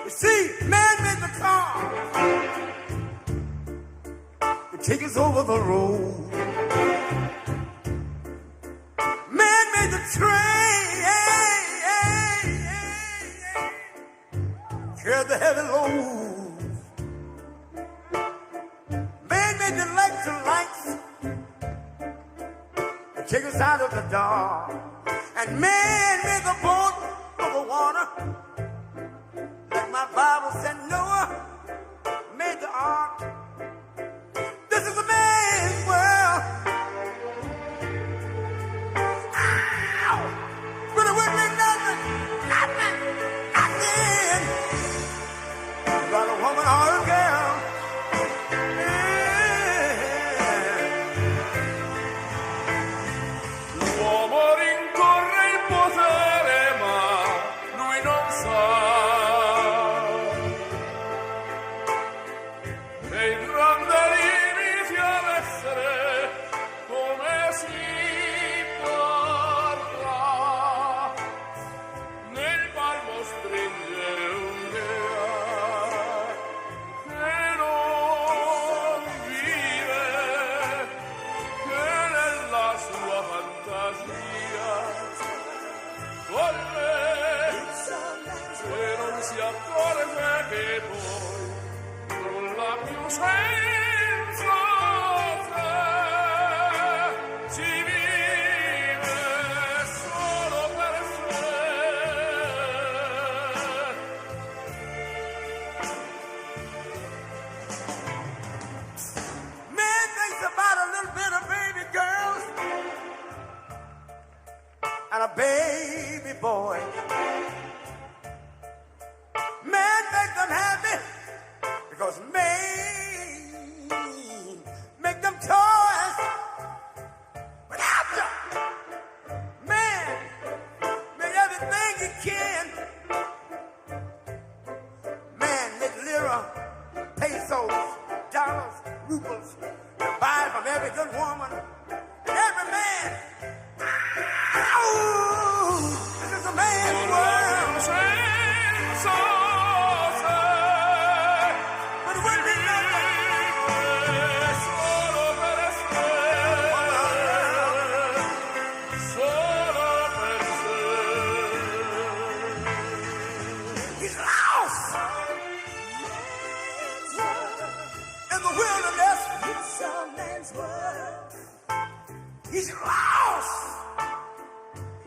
[SPEAKER 10] You see, man made the car. It takes us over the road. Man made the train. Carry the heavy load. Man made the lights to take us out of the dark. And man made the boat of the water. Like my Bible said, Noah made the ark. This is a man's world. Ow! But it wouldn't be nothing. About a woman or a girl.
[SPEAKER 13] L'uomo rincorre il potere, ma lui non sa che il grande limite all'essere come si porta nel palmo stringere un'idea che non vive che nella sua fantasia corre e non si accorge che poi non l'ha più senza te si vive solo per sé.
[SPEAKER 10] Man thinks about a little bit of baby girls and a baby boy. Man make them happy because man make them toys. But after man make everything he can. Man make lira, pesos, dollars, rubles, and buy from every good woman and every man. Ow! This is a man's world. But it would be He's lost in the wilderness. It's a man's world. He's lost.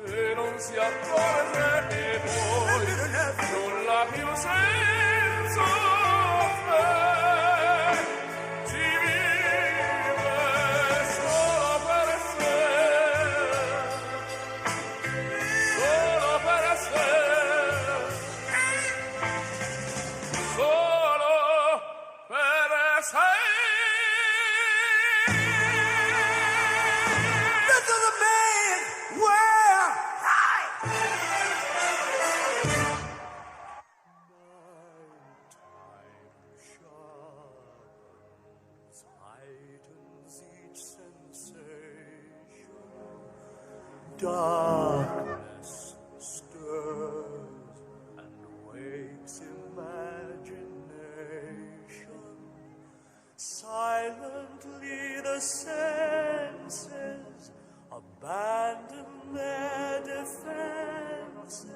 [SPEAKER 13] E non si accorge che poi non l'ha più senso ci vive solo per sé solo per sé solo per sé.
[SPEAKER 10] This is a man's world.
[SPEAKER 9] Heightens each sensation. Darkness stirs and wakes imagination. Silently the senses abandon their defenses.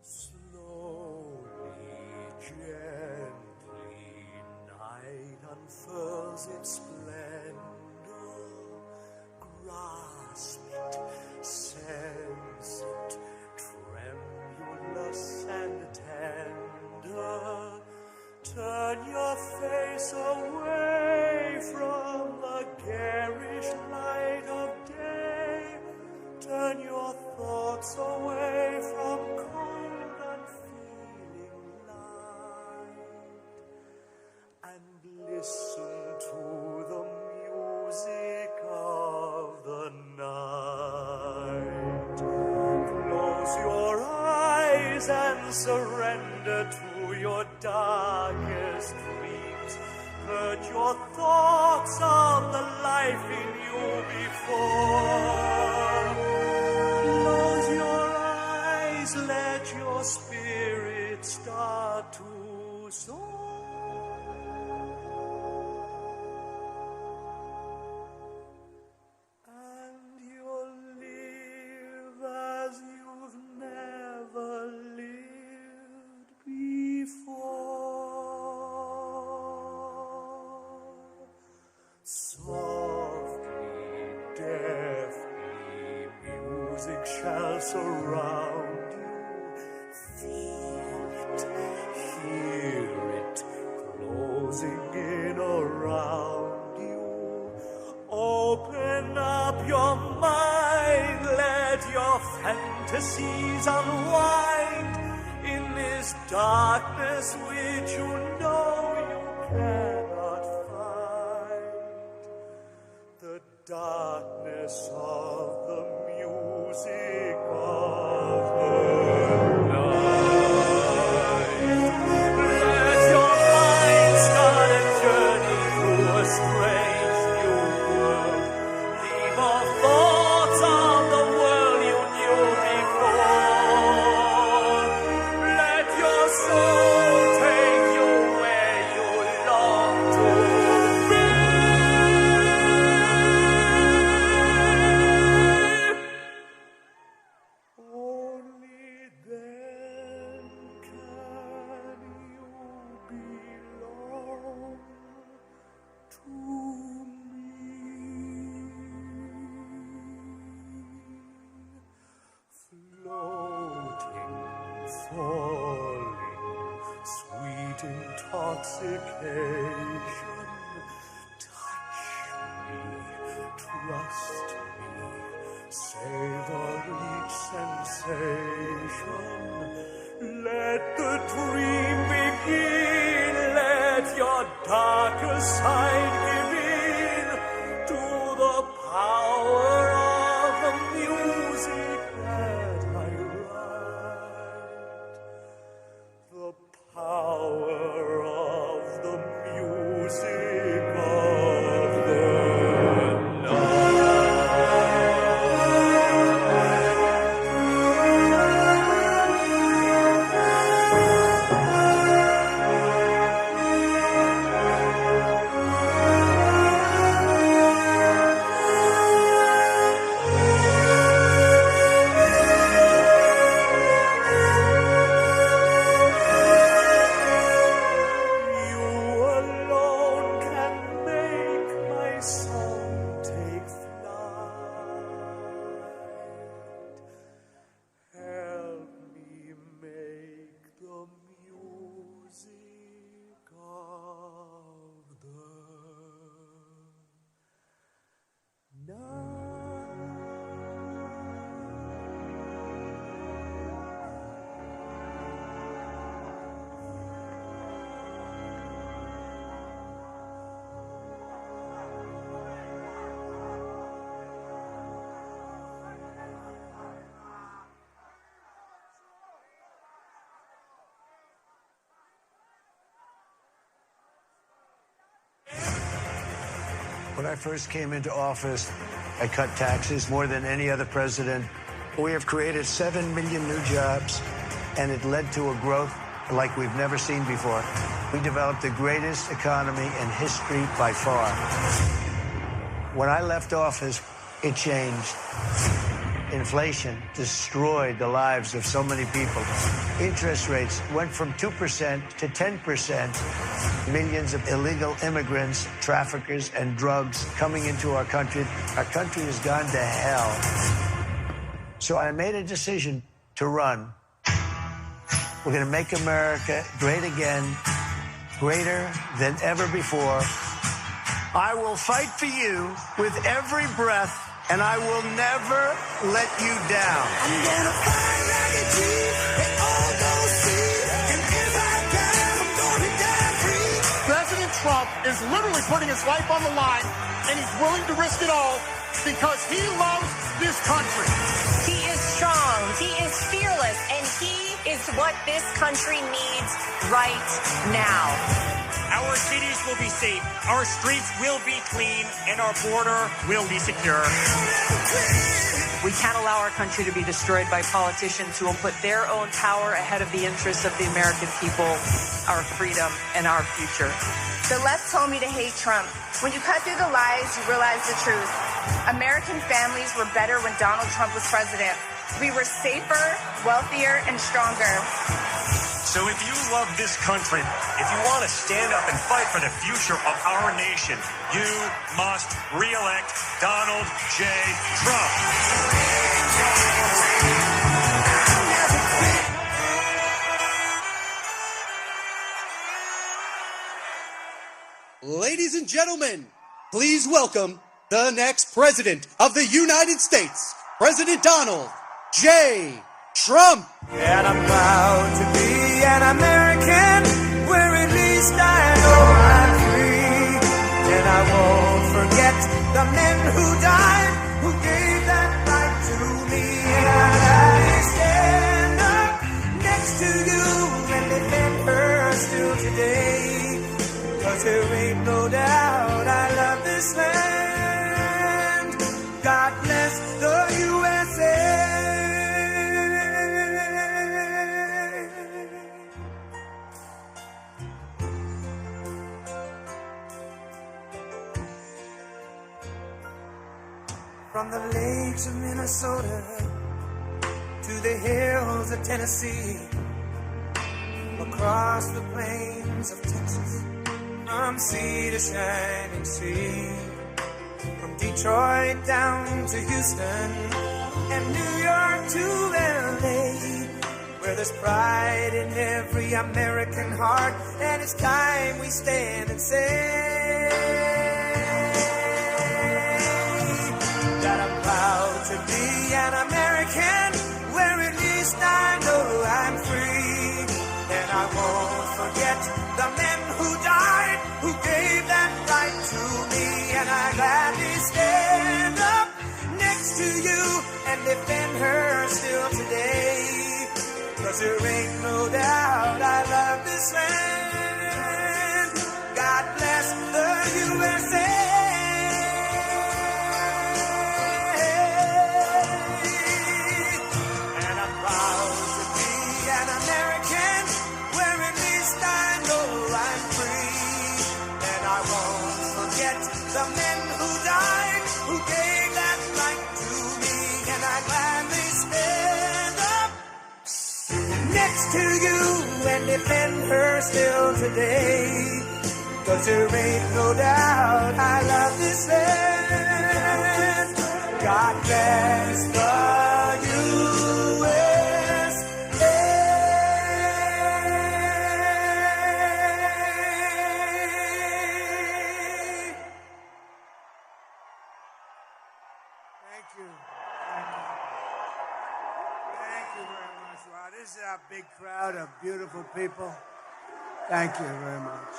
[SPEAKER 9] Slowly, gently, night unfurls its splendor. Grasp it, sense it, tremulous and tender. Turn your face away from the garish light of day. Turn your thoughts away from cold unfeeling light and listen eyes and surrender to your darkest dreams. Purge your thoughts of the life in you before. Close your eyes, let your spirit start to soar. Surround you, feel it, hear it, closing in around you. Open up your mind, let your fantasies unwind in this darkness which you know you cannot find. The darkness of the music of the night. Let your mind start a journey through a strange new world. Leave all thoughts of the world you knew before. Let your soul take you where you long to be. Intoxication, touch me, trust me, savor each sensation. Let the dream begin, let your darker side give in to the power of the music that I write. The power of the music of the
[SPEAKER 5] When I first came into office, I cut taxes more than any other president. We have created 7 million new jobs, and it led to a growth like we've never seen before. We developed the greatest economy in history by far. When I left office, it changed. Inflation destroyed the lives of so many people. Interest rates went from 2% to 10%. Millions of illegal immigrants, traffickers, and drugs coming into our country. Our country has gone to hell. So I made a decision to run. We're going to make America great again, greater than ever before. I will fight for you with every breath, and I will never let you down.
[SPEAKER 10] I'm gonna fight like a G and all those see. And if I die, I'm gonna die free.
[SPEAKER 14] President Trump is literally putting his life on the line, and he's willing to risk it all because he loves this country.
[SPEAKER 15] He is strong, he is fearless, and he is what this country needs right now.
[SPEAKER 16] Our cities will be safe, our streets will be clean, and our border will be secure.
[SPEAKER 17] We can't allow our country to be destroyed by politicians who will put their own power ahead of the interests of the American people, our freedom, and our future.
[SPEAKER 18] The left told me to hate Trump. When you cut through the lies, you realize the truth. American families were better when Donald Trump was president. We were safer, wealthier, and stronger.
[SPEAKER 16] So if you love this country, if you want to stand up and fight for the future of our nation, you must re-elect Donald J. Trump.
[SPEAKER 19] Ladies and gentlemen, please welcome the next president of the United States, President Donald J. Trump.
[SPEAKER 3] And I'm proud to be an American, where at least I know I'm free. And I won't forget the men who died, who gave that right to me. And I stand up next to you and defend her still today. 'Cause there ain't no doubt I love this land. God bless the USA. From the lakes of Minnesota to the hills of Tennessee, across the plains of Texas, from sea to shining sea, from Detroit down to Houston and New York to LA, where there's pride in every American heart, and it's time we stand and say that I'm proud to be an American, where at least I know I'm free. And I won't forget the men who died, who gave that right to me. And I gladly stand up next to you and defend her still today. 'Cause there ain't no doubt I love this land. God bless the USA. The men who died, who gave that right to me, and I gladly stand up next to you and defend her still today. 'Cause there ain't no doubt I love this land. God bless the
[SPEAKER 6] This is a big crowd of beautiful people. Thank you very much.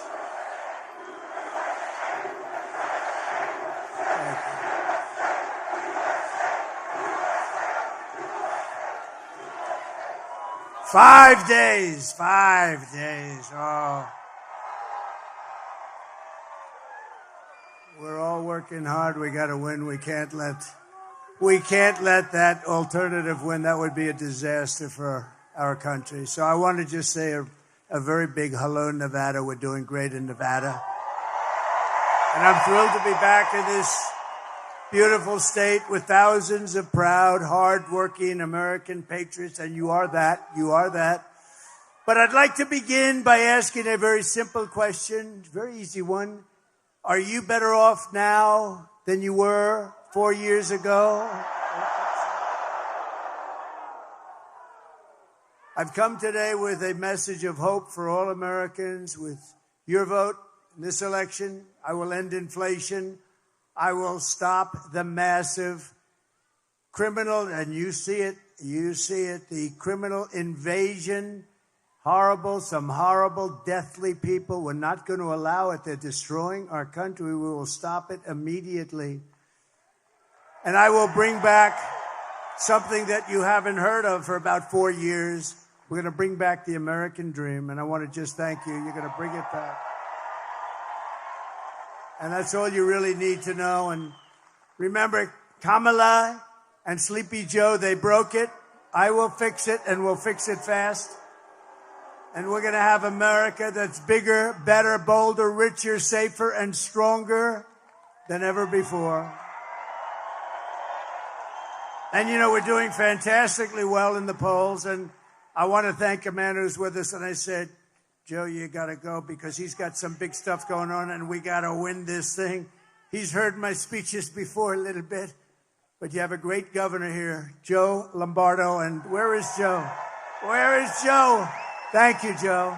[SPEAKER 6] Thank you. 5 days, 5 days. Oh. We're all working hard. We got to win. We can't let that alternative win. That would be a disaster for our country. So I want to just say a very big hello, Nevada. We're doing great in Nevada. And I'm thrilled to be back in this beautiful state with thousands of proud, hard-working American patriots, and you are that. You are that. But I'd like to begin by asking a very simple question, very easy one. Are you better off now than you were 4 years ago? I've come today with a message of hope for all Americans. With your vote in this election, I will end inflation. I will stop the massive criminal, and you see it, the criminal invasion. Some horrible, deathly people. We're not going to allow it. They're destroying our country. We will stop it immediately. And I will bring back something that you haven't heard of for about 4 years. We're going to bring back the American dream, and I want to just thank you. You're going to bring it back. And that's all you really need to know. And remember, Kamala and Sleepy Joe, they broke it. I will fix it, and we'll fix it fast. And we're going to have America that's bigger, better, bolder, richer, safer, and stronger than ever before. And, you know, we're doing fantastically well in the polls. And I want to thank a man who's with us. And I said, Joe, you got to go because he's got some big stuff going on, and we got to win this thing. He's heard my speeches before a little bit. But you have a great governor here, Joe Lombardo. And where is Joe? Where is Joe? Thank you, Joe.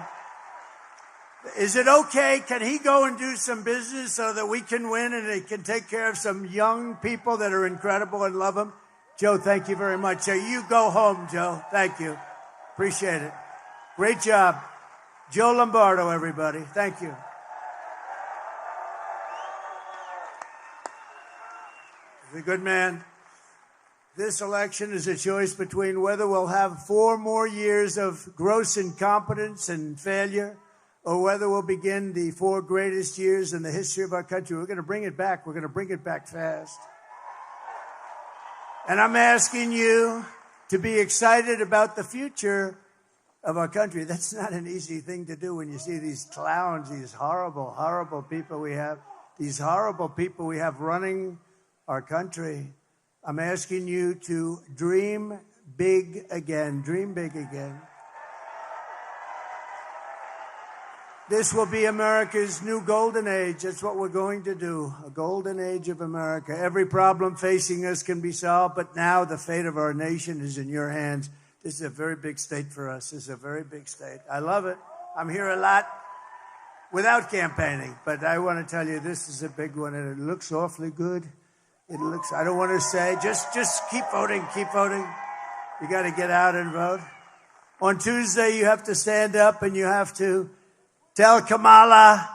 [SPEAKER 6] Is it okay? Can he go and do some business so that we can win and he can take care of some young people that are incredible and love him? Joe, thank you very much. So you go home, Joe. Thank you. Appreciate it. Great job. Joe Lombardo, everybody. Thank you. He's a good man. This election is a choice between whether we'll have 4 more years of gross incompetence and failure or whether we'll begin the 4 greatest years in the history of our country. We're going to bring it back. We're going to bring it back fast. And I'm asking you to be excited about the future of our country. That's not an easy thing to do when you see these clowns, these horrible, horrible people we have, these horrible people we have running our country. I'm asking you to dream big again. Dream big again. This will be America's new golden age. That's what we're going to do. A golden age of America. Every problem facing us can be solved, but now the fate of our nation is in your hands. This is a very big state for us. This is a very big state. I love it. I'm here a lot without campaigning, but I want to tell you this is a big one, and it looks awfully good. It looks, I don't want to say, just keep voting, keep voting. You got to get out and vote. On Tuesday, you have to stand up and you have to tell Kamala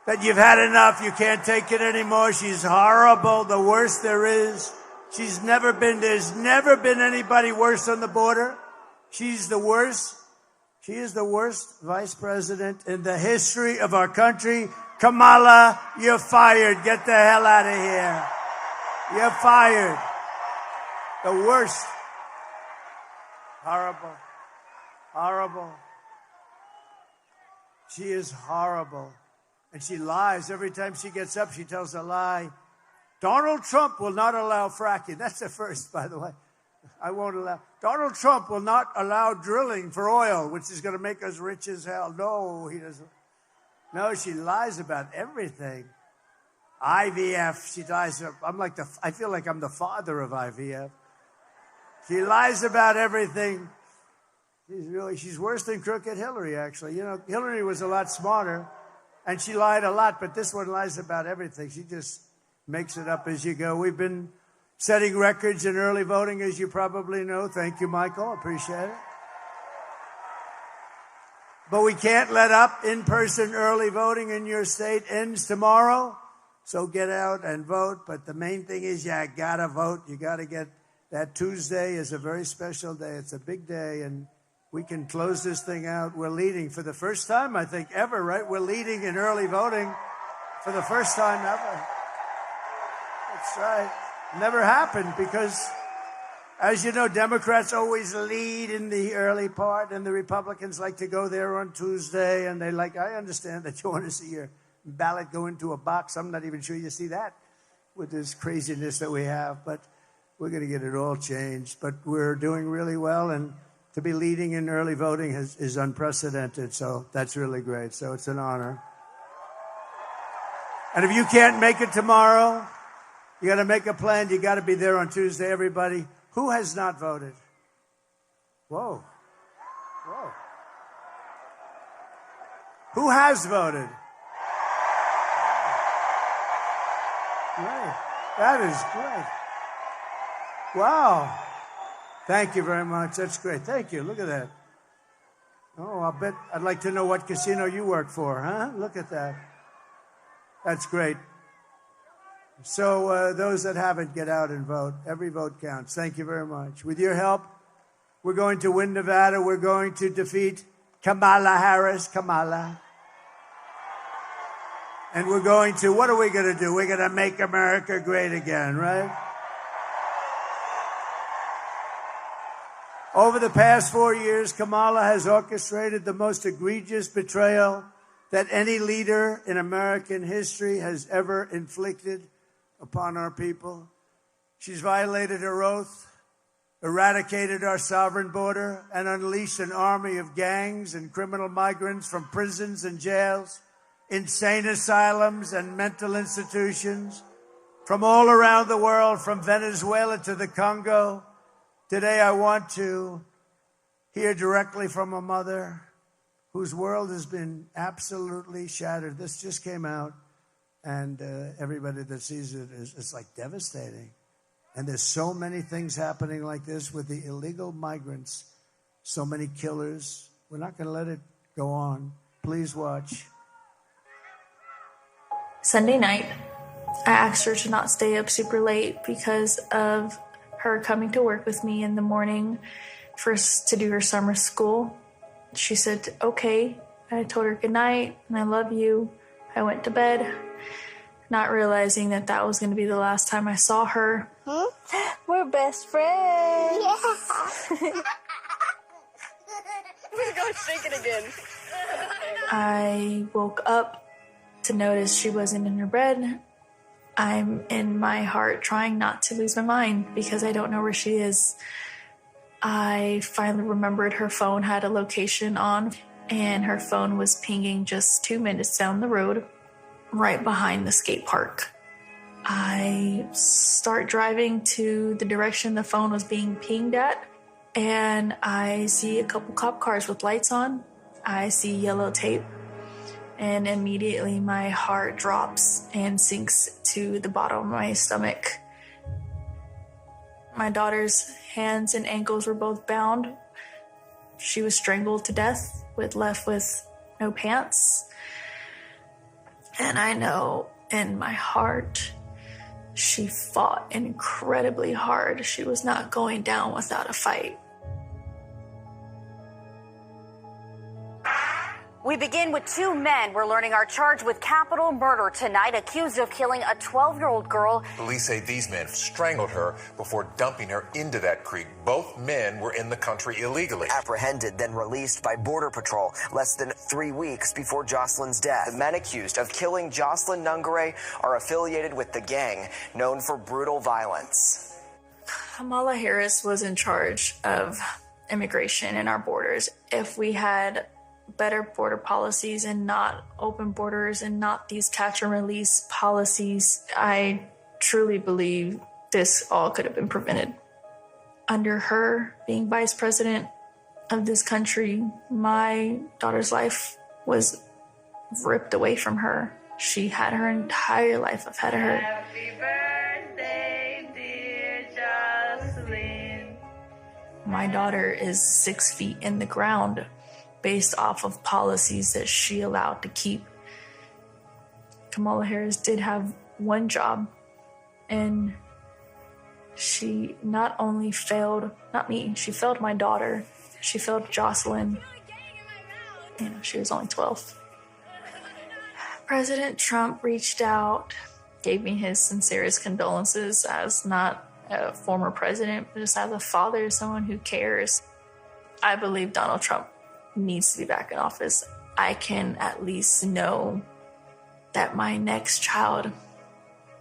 [SPEAKER 6] that you've had enough. You can't take it anymore. She's horrible, the worst there is. There's never been anybody worse on the border. She's the worst. She is the worst vice president in the history of our country. Kamala, you're fired. Get the hell out of here. You're fired. The worst. Horrible. Horrible. She is horrible. And she lies. Every time she gets up, she tells a lie. Donald Trump will not allow fracking. That's the first, by the way. I won't allow. Donald Trump will not allow drilling for oil, which is going to make us rich as hell. No, he doesn't. No, she lies about everything. IVF, she lies. I feel like I'm the father of IVF. She lies about everything. She's worse than Crooked Hillary, actually. You know, Hillary was a lot smarter, and she lied a lot, but this one lies about everything. She just makes it up as you go. We've been setting records in early voting, as you probably know. Thank you, Michael. Appreciate it. But we can't let up. In-person early voting in your state ends tomorrow. So get out and vote. But the main thing is you got to vote. You got to get that. Tuesday is a very special day. It's a big day, and we can close this thing out. We're leading for the first time, I think, ever, right? We're leading in early voting for the first time ever. That's right. Never happened because, as you know, Democrats always lead in the early part, and the Republicans like to go there on Tuesday, and I understand that you want to see your ballot go into a box. I'm not even sure you see that with this craziness that we have, but we're going to get it all changed. But we're doing really well, and to be leading in early voting is unprecedented, so that's really great. So it's an honor. And if you can't make it tomorrow, you got to make a plan. You got to be there on Tuesday, everybody. Who has not voted? Whoa. Whoa. Who has voted? Great. That is great. Wow. Thank you very much. That's great. Thank you. Look at that. Oh, I'd like to know what casino you work for, huh? Look at that. That's great. So those that haven't, get out and vote. Every vote counts. Thank you very much. With your help, We're going to win Nevada. We're going to defeat Kamala Harris. Kamala. And we're going to, what are we going to do? We're going to make America great again, right? Over the past 4 years, Kamala has orchestrated the most egregious betrayal that any leader in American history has ever inflicted upon our people. She's violated her oath, eradicated our sovereign border, and unleashed an army of gangs and criminal migrants from prisons and jails, insane asylums and mental institutions, from all around the world, from Venezuela to the Congo. Today I want to hear directly from a mother whose world has been absolutely shattered. This just came out, and everybody that sees it is like devastating. And there's so many things happening like this with the illegal migrants, so many killers. We're not going to let it go on. Please watch.
[SPEAKER 20] Sunday night, I asked her to not stay up super late because of her coming to work with me in the morning to do her summer school. She said, okay. I told her good night and I love you. I went to bed, not realizing that that was going to be the last time I saw her.
[SPEAKER 7] We're best friends. Yeah.
[SPEAKER 15] We're going to shake it again.
[SPEAKER 20] I woke up to notice she wasn't in her bed. I'm in my heart trying not to lose my mind because I don't know where she is. I finally remembered her phone had a location on, and her phone was pinging just 2 minutes down the road, right behind the skate park. I start driving to the direction the phone was being pinged at, and I see a couple cop cars with lights on. I see yellow tape, and immediately my heart drops and sinks to the bottom of my stomach. My daughter's hands and ankles were both bound. She was strangled to death, left with no pants. And I know in my heart, she fought incredibly hard. She was not going down without a fight.
[SPEAKER 15] We begin with two men we're learning are charged with capital murder tonight, accused of killing a 12-year-old girl.
[SPEAKER 21] Police say these men strangled her before dumping her into that creek. Both men were in the country illegally.
[SPEAKER 22] Apprehended, then released by Border Patrol less than 3 weeks before Jocelyn's death. The men accused of killing Jocelyn Nungare are affiliated with the gang known for brutal violence.
[SPEAKER 20] Kamala Harris was in charge of immigration and our borders. If we had better border policies and not open borders and not these catch and release policies, I truly believe this all could have been prevented. Under her being vice president of this country, my daughter's life was ripped away from her. She had her entire life ahead of her.
[SPEAKER 7] Happy birthday, dear Jocelyn.
[SPEAKER 20] My daughter is 6 feet in the ground based off of policies that she allowed to keep. Kamala Harris did have one job, and she not only failed, not me, she failed my daughter, she failed Jocelyn. She was only 12. President Trump reached out, gave me his sincerest condolences as not a former president, but just as a father, someone who cares. I believe Donald Trump needs to be back in office. I can at least know that my next child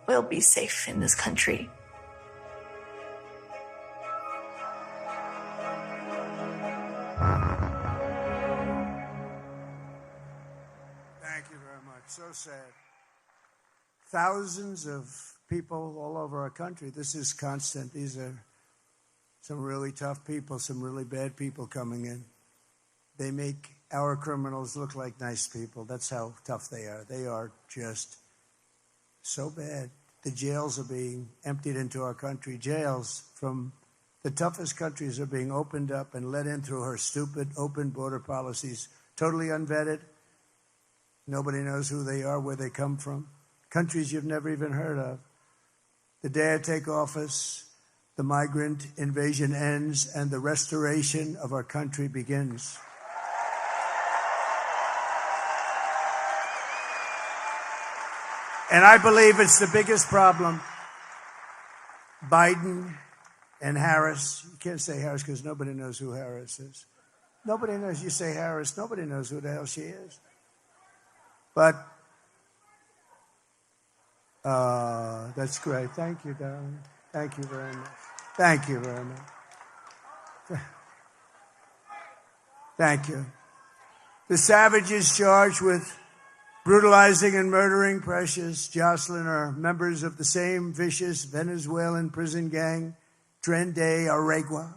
[SPEAKER 20] will be safe in this country.
[SPEAKER 6] Thank you very much. So sad. Thousands of people all over our country. This is constant. These are some really tough people, some really bad people coming in. They make our criminals look like nice people. That's how tough they are. They are just so bad. The jails are being emptied into our country. Jails from the toughest countries are being opened up and let in through her stupid open border policies. Totally unvetted. Nobody knows who they are, where they come from. Countries you've never even heard of. The day I take office, the migrant invasion ends and the restoration of our country begins. And I believe it's the biggest problem. Biden and Harris. You can't say Harris because nobody knows who Harris is. Nobody knows. You say Harris, nobody knows who the hell she is. But that's great. Thank you, darling. Thank you very much. Thank you very much. Thank you. The savages charged with brutalizing and murdering Precious Jocelyn are members of the same vicious Venezuelan prison gang, Tren de Aragua.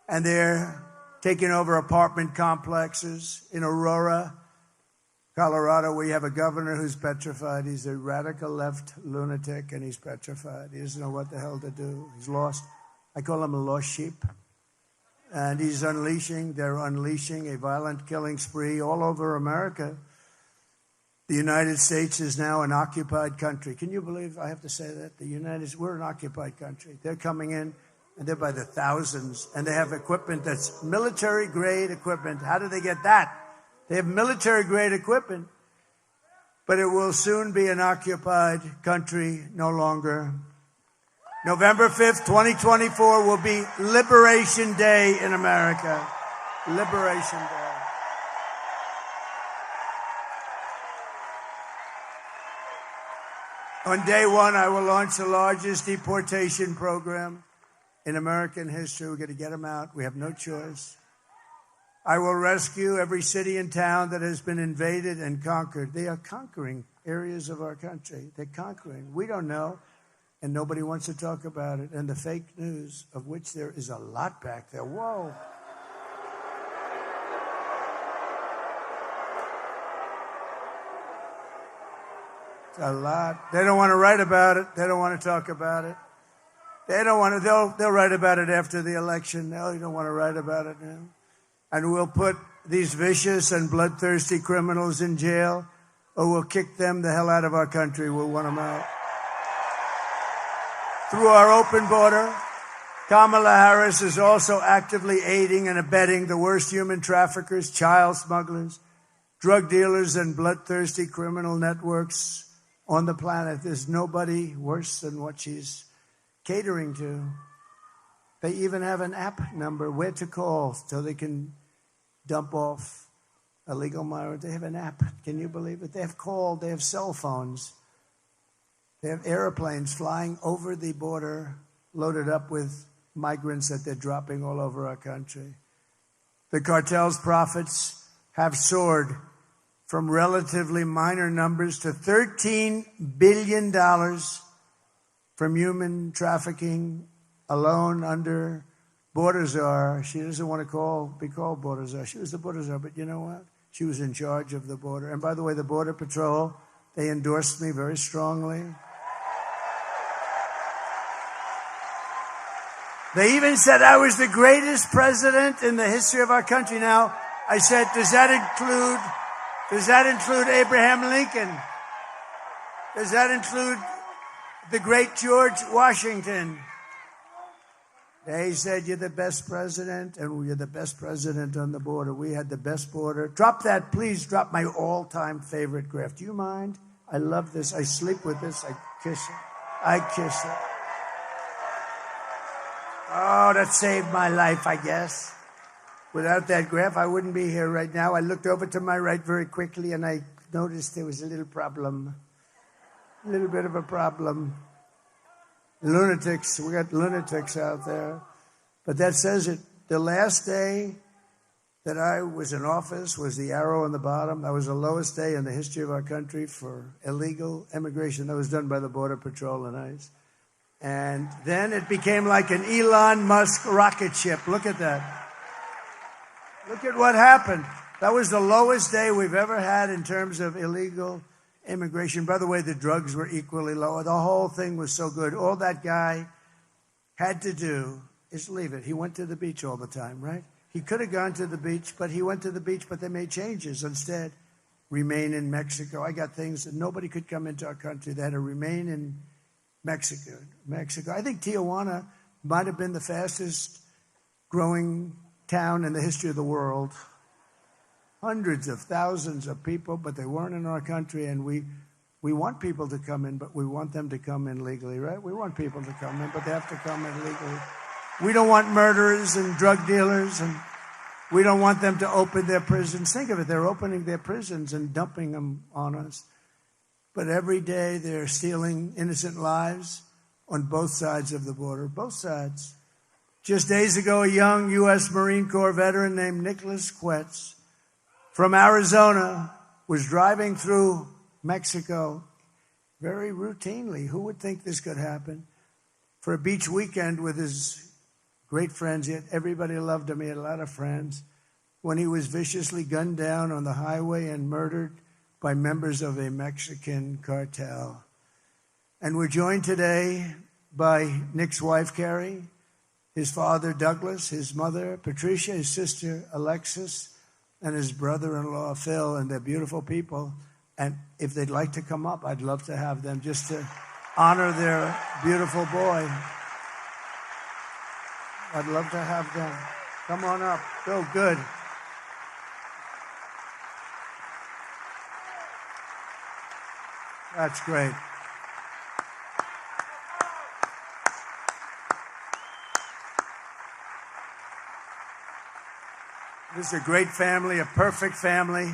[SPEAKER 6] And they're taking over apartment complexes in Aurora, Colorado, where you have a governor who's petrified. He's a radical left lunatic, and he's petrified. He doesn't know what the hell to do. He's lost. I call him a lost sheep. And they're unleashing a violent killing spree all over America. The United States is now an occupied country. Can you believe I have to say that? We're an occupied country. They're coming in, and they're by the thousands, and they have equipment that's military-grade equipment. How do they get that? They have military-grade equipment, but it will soon be an occupied country no longer. November 5th, 2024 will be Liberation Day in America. Liberation Day. On day one, I will launch the largest deportation program in American history. We're going to get them out. We have no choice. I will rescue every city and town that has been invaded and conquered. They are conquering areas of our country. They're conquering. We don't know, and nobody wants to talk about it. And the fake news, of which there is a lot back there. Whoa. A lot. They don't want to write about it. They don't want to talk about it. They don't want to. They'll write about it after the election. They don't want to write about it now. And we'll put these vicious and bloodthirsty criminals in jail, or we'll kick them the hell out of our country. We'll want them out. Through our open border, Kamala Harris is also actively aiding and abetting the worst human traffickers, child smugglers, drug dealers, and bloodthirsty criminal networks on the planet. There's nobody worse than what she's catering to. They even have an app number where to call so they can dump off illegal migrants. They have an app. Can you believe it? They have cell phones. They have airplanes flying over the border loaded up with migrants that they're dropping all over our country. The cartel's profits have soared from relatively minor numbers to $13 billion from human trafficking alone under border czar. She doesn't want to be called border czar. She was the border czar, but you know what? She was in charge of the border. And by the way, the Border Patrol, they endorsed me very strongly. They even said I was the greatest president in the history of our country. Now, I said, does that include Abraham Lincoln? Does that include the great George Washington? They said, you're the best president, and you're the best president on the border. We had the best border. Drop that, please. Drop my all-time favorite graph. Do you mind? I love this. I sleep with this. I kiss it. I kiss it. Oh, that saved my life, I guess. Without that graph, I wouldn't be here right now. I looked over to my right very quickly, and I noticed there was a little problem. A little bit of a problem. Lunatics. We got lunatics out there. But that says it. The last day that I was in office was the arrow on the bottom. That was the lowest day in the history of our country for illegal immigration. That was done by the Border Patrol and ICE. And then it became like an Elon Musk rocket ship. Look at that. Look at what happened. That was the lowest day we've ever had in terms of illegal immigration. By the way, the drugs were equally low. The whole thing was so good. All that guy had to do is leave it. He went to the beach all the time, right? He could have gone to the beach, but he went to the beach, but they made changes. Instead, remain in Mexico. I got things that nobody could come into our country. They had to remain in Mexico. I think Tijuana might have been the fastest growing town in the history of the world. Hundreds of thousands of people, but they weren't in our country, and we want people to come in, but we want them to come in legally, right? We want people to come in, but they have to come in legally. We don't want murderers and drug dealers, and we don't want them to open their prisons. Think of it, they're opening their prisons and dumping them on us. But every day they're stealing innocent lives on both sides of the border, both sides. Just days ago, a young U.S. Marine Corps veteran named Nicholas Quetz from Arizona was driving through Mexico very routinely. Who would think this could happen? For a beach weekend with his great friends. Everybody loved him. He had a lot of friends. When he was viciously gunned down on the highway and murdered by members of a Mexican cartel. And we're joined today by Nick's wife, Carrie, his father, Douglas, his mother, Patricia, his sister, Alexis, and his brother-in-law, Phil, and they're beautiful people. And if they'd like to come up, I'd love to have them just to honor their beautiful boy. I'd love to have them. Come on up. Phil, good. That's great. This is a great family, a perfect family,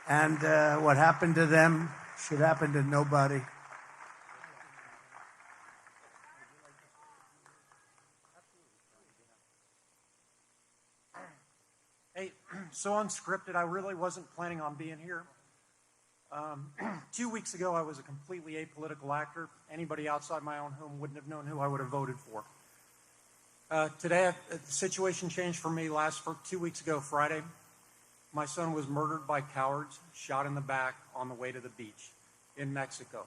[SPEAKER 6] and what happened to them should happen to nobody.
[SPEAKER 1] Hey, so unscripted, I really wasn't planning on being here. 2 weeks ago, I was a completely apolitical actor. Anybody outside my own home wouldn't have known who I would have voted for. Today, the situation changed for me 2 weeks ago, Friday. My son was murdered by cowards, shot in the back on the way to the beach in Mexico.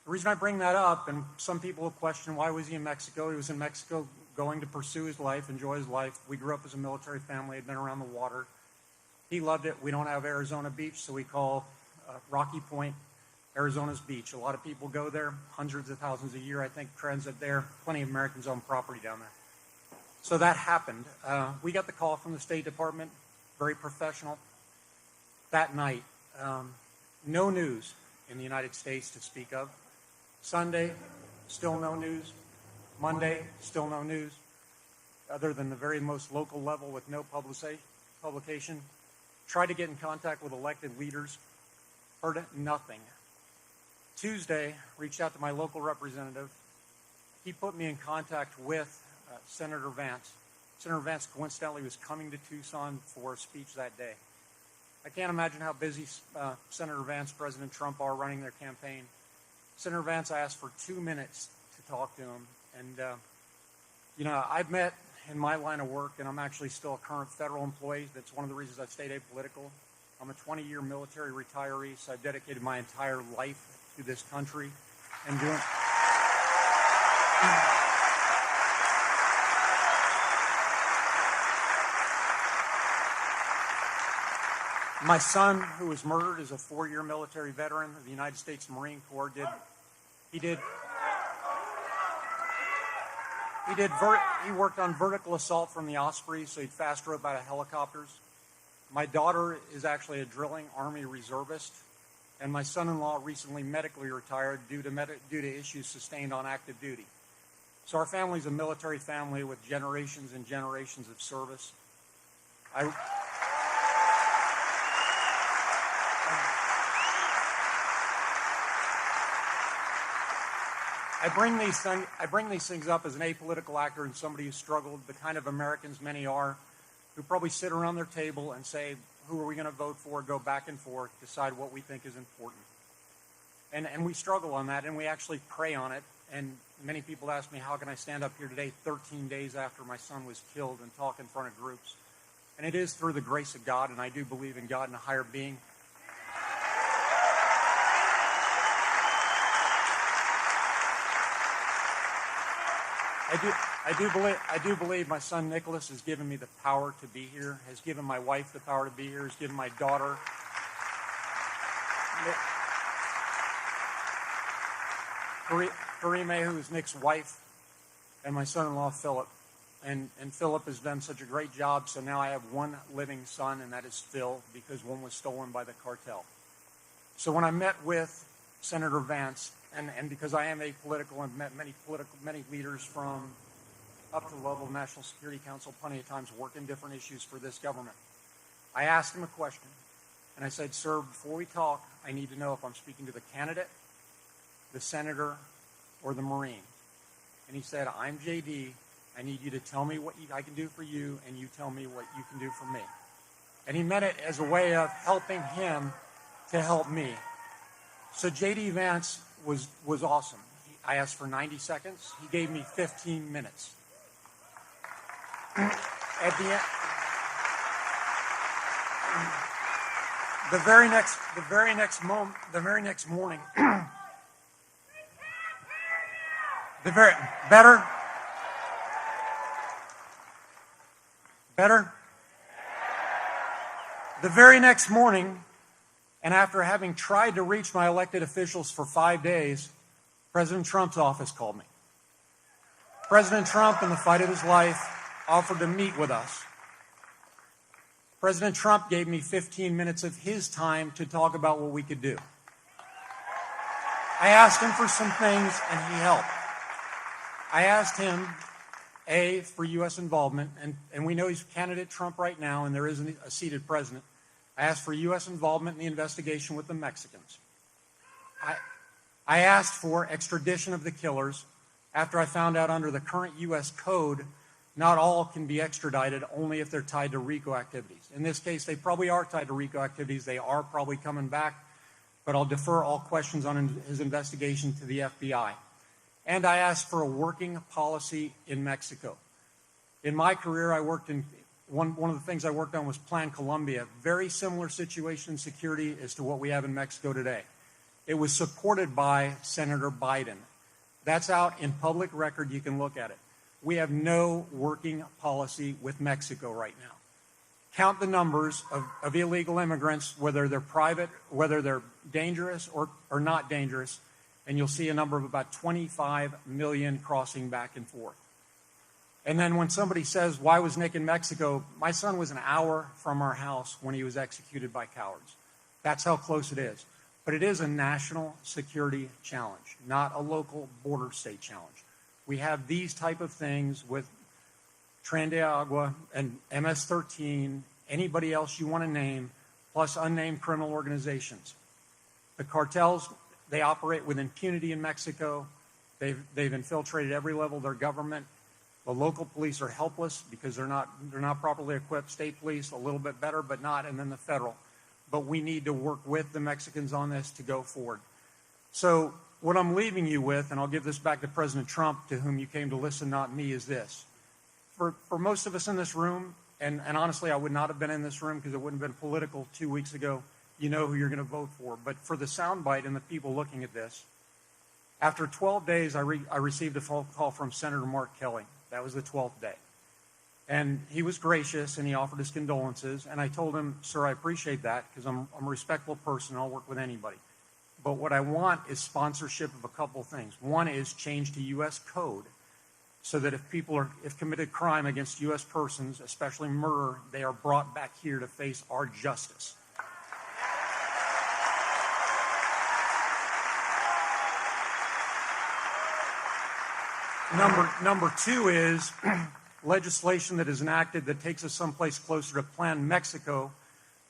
[SPEAKER 1] The reason I bring that up, and some people will question, why was he in Mexico? He was in Mexico going to pursue his life, enjoy his life. We grew up as a military family, had been around the water. He loved it. We don't have Arizona Beach, so we call Rocky Point Arizona's beach. A lot of people go there, hundreds of thousands a year, I think, transit there. Plenty of Americans own property down there. So that happened. We got the call from the State Department, very professional. That night, no news in the United States to speak of. Sunday, still no news. Monday, still no news, other than the very most local level with no publication. Tried to get in contact with elected leaders, heard nothing. Tuesday, reached out to my local representative. He put me in contact with Senator Vance. Senator Vance coincidentally was coming to Tucson for a speech that day. I can't imagine how busy Senator Vance, President Trump are running their campaign. Senator Vance asked for 2 minutes to talk to him. And, I've met in my line of work, and I'm actually still a current federal employee. That's one of the reasons I've stayed apolitical. I'm a 20-year military retiree, so I've dedicated my entire life to this country and doing... My son, who was murdered, is a 4-year military veteran of the United States Marine Corps. He worked on vertical assault from the Ospreys, so he'd fast rope out of helicopters. My daughter is actually a drilling Army reservist, and my son-in-law recently medically retired due to issues sustained on active duty. So our family's a military family with generations and generations of service. I bring these things up as an apolitical actor and somebody who struggled, the kind of Americans many are, who probably sit around their table and say, who are we going to vote for, go back and forth, decide what we think is important. And we struggle on that, and we actually pray on it. And many people ask me, how can I stand up here today 13 days after my son was killed and talk in front of groups? And it is through the grace of God, and I do believe in God and a higher being. I do believe my son Nicholas has given me the power to be here, has given my wife the power to be here, has given my daughter. Karime, who is Nick's wife, and my son-in-law, Philip. And Philip has done such a great job, so now I have one living son, and that is Phil, because one was stolen by the cartel. So when I met with Senator Vance, and because I am apolitical and met many leaders from up to the level of National Security Council plenty of times, working different issues for this government, I asked him a question, and I said, sir, before we talk, I need to know if I'm speaking to the candidate, the senator, or the Marine. And he said, I'm JD. I need you to tell me what I can do for you, and you tell me what you can do for me. And he meant it as a way of helping him to help me. So J.D. Vance was awesome. I asked for 90 seconds. He gave me 15 minutes. At the end, the very next morning, Better? The very next morning, and after having tried to reach my elected officials for 5 days, President Trump's office called me. President Trump, in the fight of his life, offered to meet with us. President Trump gave me 15 minutes of his time to talk about what we could do. I asked him for some things, and he helped. I asked him, A, for U.S. involvement, and we know he's candidate Trump right now, and there isn't a seated president. I asked for U.S. involvement in the investigation with the Mexicans. I asked for extradition of the killers after I found out under the current U.S. code, not all can be extradited, only if they're tied to RICO activities. In this case, they probably are tied to RICO activities. They are probably coming back, but I'll defer all questions on his investigation to the FBI. And I asked for a working policy in Mexico. In my career, I worked in, one of the things I worked on was Plan Colombia. Very similar situation in security as to what we have in Mexico today. It was supported by Senator Biden. That's out in public record. You can look at it. We have no working policy with Mexico right now. Count the numbers of illegal immigrants, whether they're private, whether they're dangerous or not dangerous, and you'll see a number of about 25 million crossing back and forth. And then when somebody says, why was Nick in Mexico? My son was an hour from our house when he was executed by cowards. That's how close it is. But it is a national security challenge, not a local border state challenge. We have these type of things with Tren de Agua and MS-13, anybody else you want to name, plus unnamed criminal organizations. The cartels, they operate with impunity in Mexico. They've infiltrated every level of their government. The local police are helpless because they're not properly equipped. State police a little bit better, but not, and then the federal. But we need to work with the Mexicans on this to go forward. So what I'm leaving you with, and I'll give this back to President Trump, to whom you came to listen, not me, is this. For most of us in this room, and honestly, I would not have been in this room because it wouldn't have been political 2 weeks ago. You know who you're going to vote for. But for the soundbite and the people looking at this, after 12 days, I received a phone call from Senator Mark Kelly. That was the 12th day. And he was gracious, and he offered his condolences. And I told him, sir, I appreciate that because I'm a respectful person. I'll work with anybody. But what I want is sponsorship of a couple things. One is change to U.S. code so that if people have committed crime against U.S. persons, especially murder, they are brought back here to face our justice. Number two is legislation that is enacted that takes us someplace closer to Plan Mexico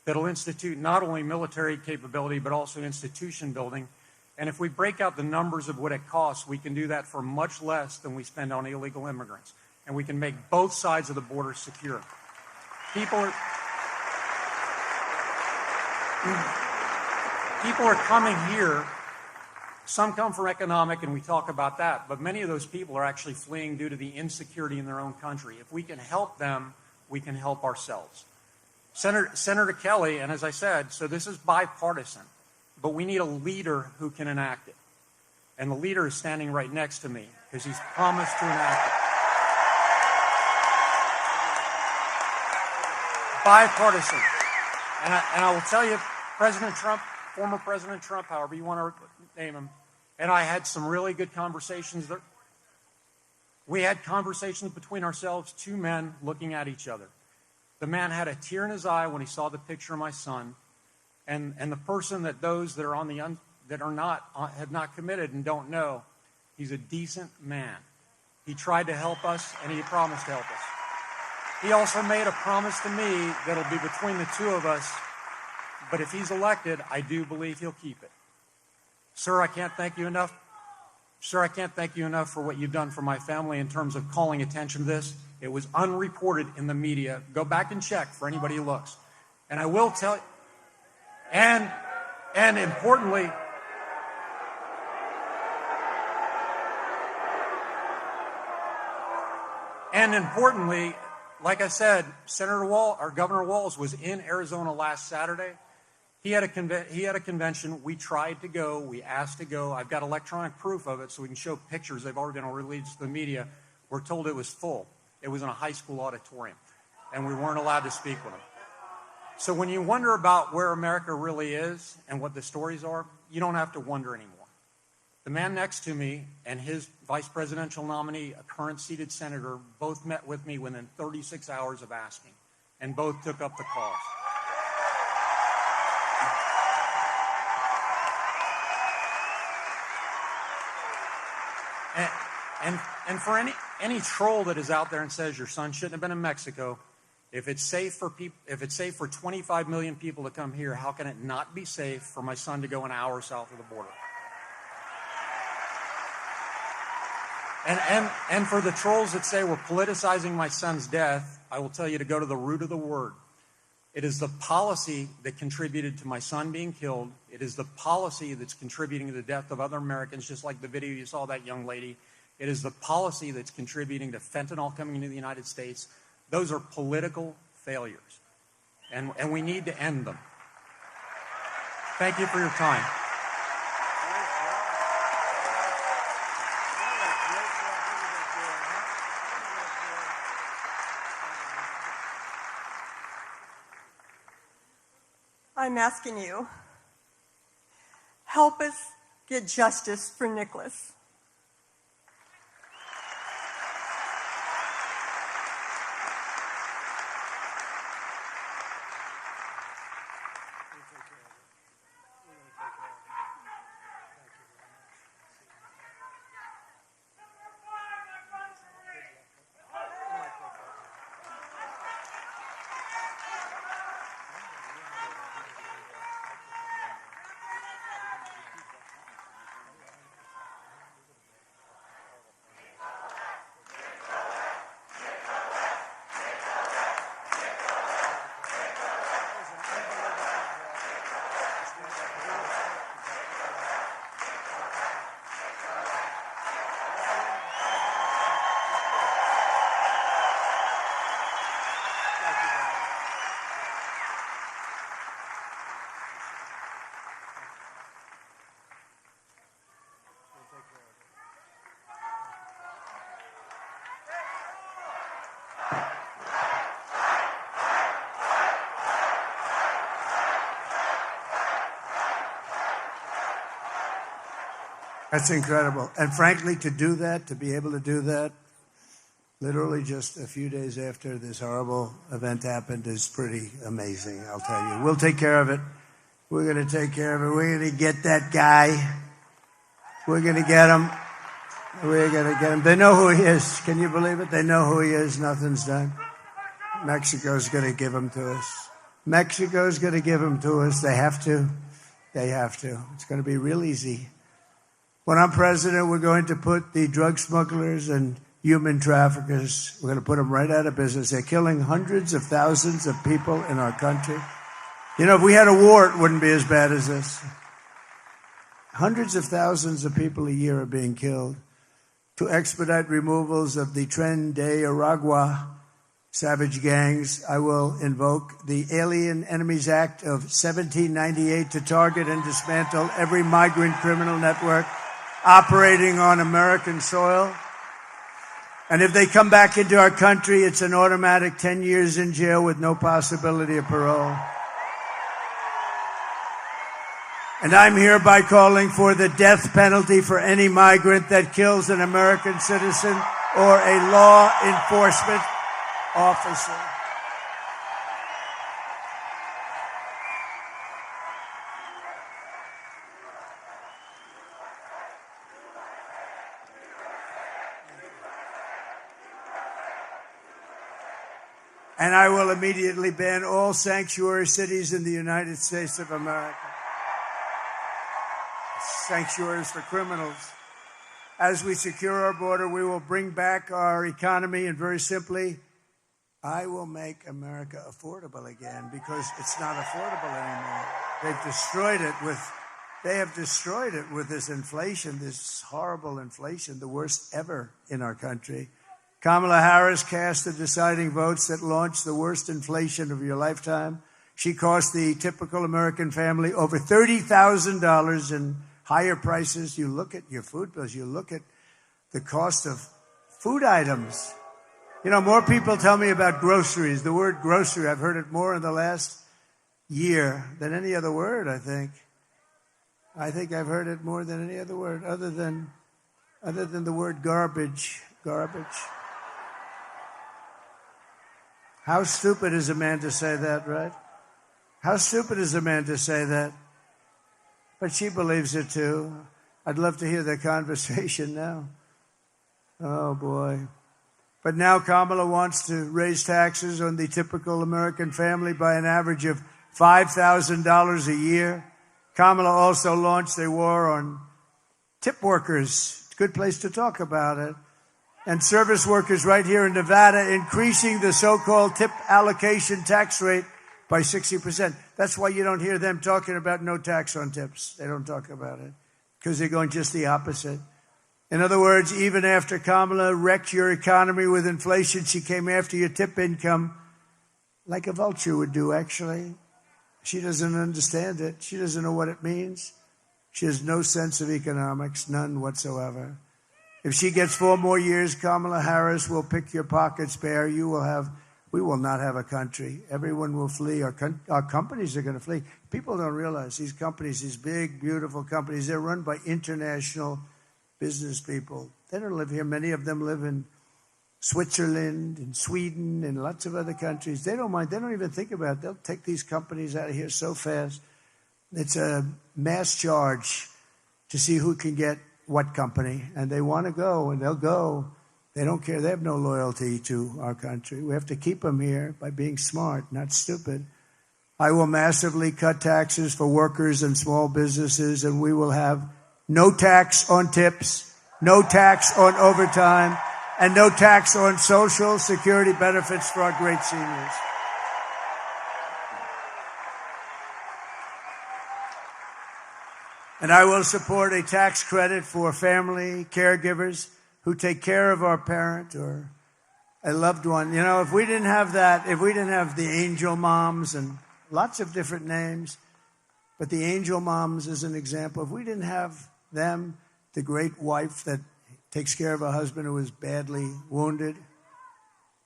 [SPEAKER 1] that'll institute not only military capability but also institution building. And if we break out the numbers of what it costs, we can do that for much less than we spend on illegal immigrants. And we can make both sides of the border secure. People are coming here. Some come for economic, and we talk about that, but many of those people are actually fleeing due to the insecurity in their own country. If we can help them, we can help ourselves. Senator Kelly, and as I said, so this is bipartisan, but we need a leader who can enact it. And the leader is standing right next to me because he's promised to enact it. Bipartisan. And I will tell you, President Trump, former President Trump, however you want to name him, and I had some really good conversations. We had conversations between ourselves, two men looking at each other. The man had a tear in his eye when he saw the picture of my son, and the person that those that are on the that are not have not committed and don't know, he's a decent man. He tried to help us, and he promised to help us. He also made a promise to me that'll be between the two of us, but if he's elected, I do believe he'll keep it. Sir, I can't thank you enough. Sir, I can't thank you enough for what you've done for my family in terms of calling attention to this. It was unreported in the media. Go back and check for anybody who looks. And I will tell you, and importantly, like I said, Governor Walz was in Arizona last Saturday. He had a convention. We tried to go. We asked to go. I've got electronic proof of it, so we can show pictures. They've already been released to the media. We're told it was full. It was in a high school auditorium, and we weren't allowed to speak with him. So when you wonder about where America really is and what the stories are, you don't have to wonder anymore. The man next to me and his vice presidential nominee, a current seated senator, both met with me within 36 hours of asking, and both took up the cause. And for any troll that is out there and says your son shouldn't have been in Mexico, if it's safe for 25 million people to come here, how can it not be safe for my son to go an hour south of the border? And for the trolls that say we're politicizing my son's death, I will tell you to go to the root of the word. It is the policy that contributed to my son being killed. It is the policy that's contributing to the death of other Americans, just like the video you saw of that young lady. It is the policy that's contributing to fentanyl coming into the United States. Those are political failures, and we need to end them. Thank you for your time.
[SPEAKER 4] I'm asking you, help us get justice for Nicholas.
[SPEAKER 6] That's incredible. And frankly, to do that, to be able to do that, literally just a few days after this horrible event happened is pretty amazing, I'll tell you. We'll take care of it. We're going to take care of it. We're going to get that guy. We're going to get him. We're going to get him. They know who he is. Can you believe it? They know who he is. Nothing's done. Mexico's going to give him to us. Mexico's going to give him to us. They have to. They have to. It's going to be real easy. When I'm president, we're going to put the drug smugglers and human traffickers, we're going to put them right out of business. They're killing hundreds of thousands of people in our country. You know, if we had a war, it wouldn't be as bad as this. Hundreds of thousands of people a year are being killed. To expedite removals of the Tren de Aragua savage gangs, I will invoke the Alien Enemies Act of 1798 to target and dismantle every migrant criminal network operating on American soil. And if they come back into our country, it's an automatic 10 years in jail with no possibility of parole. And I'm hereby calling for the death penalty for any migrant that kills an American citizen or a law enforcement officer. And I will immediately ban all sanctuary cities in the United States of America. Sanctuaries for criminals. As we secure our border, we will bring back our economy, and very simply, I will make America affordable again, because it's not affordable anymore. They have destroyed it with this inflation, this horrible inflation, the worst ever in our country. Kamala Harris cast the deciding votes that launched the worst inflation of your lifetime. She cost the typical American family over $30,000 in higher prices. You look at your food bills, you look at the cost of food items. You know, more people tell me about groceries. The word grocery, I've heard it more in the last year than any other word, I think. I think I've heard it more than any other word, other than the word garbage. Garbage. How stupid is a man to say that, right? How stupid is a man to say that? But she believes it too. I'd love to hear the conversation now. Oh, boy. But now Kamala wants to raise taxes on the typical American family by an average of $5,000 a year. Kamala also launched a war on tip workers. It's a good place to talk about it. And service workers right here in Nevada, increasing the so-called tip allocation tax rate by 60%. That's why you don't hear them talking about no tax on tips. They don't talk about it because they're going just the opposite. In other words, even after Kamala wrecked your economy with inflation, she came after your tip income like a vulture would do, actually. She doesn't understand it. She doesn't know what it means. She has no sense of economics, none whatsoever. If she gets 4 more years, Kamala Harris will pick your pockets bare. We will not have a country. Everyone will flee. Our companies are going to flee. People don't realize these companies, these big, beautiful companies, they're run by international business people. They don't live here. Many of them live in Switzerland and Sweden and lots of other countries. They don't mind. They don't even think about it. They'll take these companies out of here so fast. It's a mass charge to see who can get what company, and they want to go, and they'll go. They don't care. They have no loyalty to our country. We have to keep them here by being smart, not stupid. I will massively cut taxes for workers and small businesses, and we will have no tax on tips, no tax on overtime, and no tax on Social Security benefits for our great seniors. And I will support a tax credit for family caregivers who take care of our parent or a loved one. You know, if we didn't have that, if we didn't have the angel moms and lots of different names, but the angel moms is an example. If we didn't have them, the great wife that takes care of a husband who is badly wounded,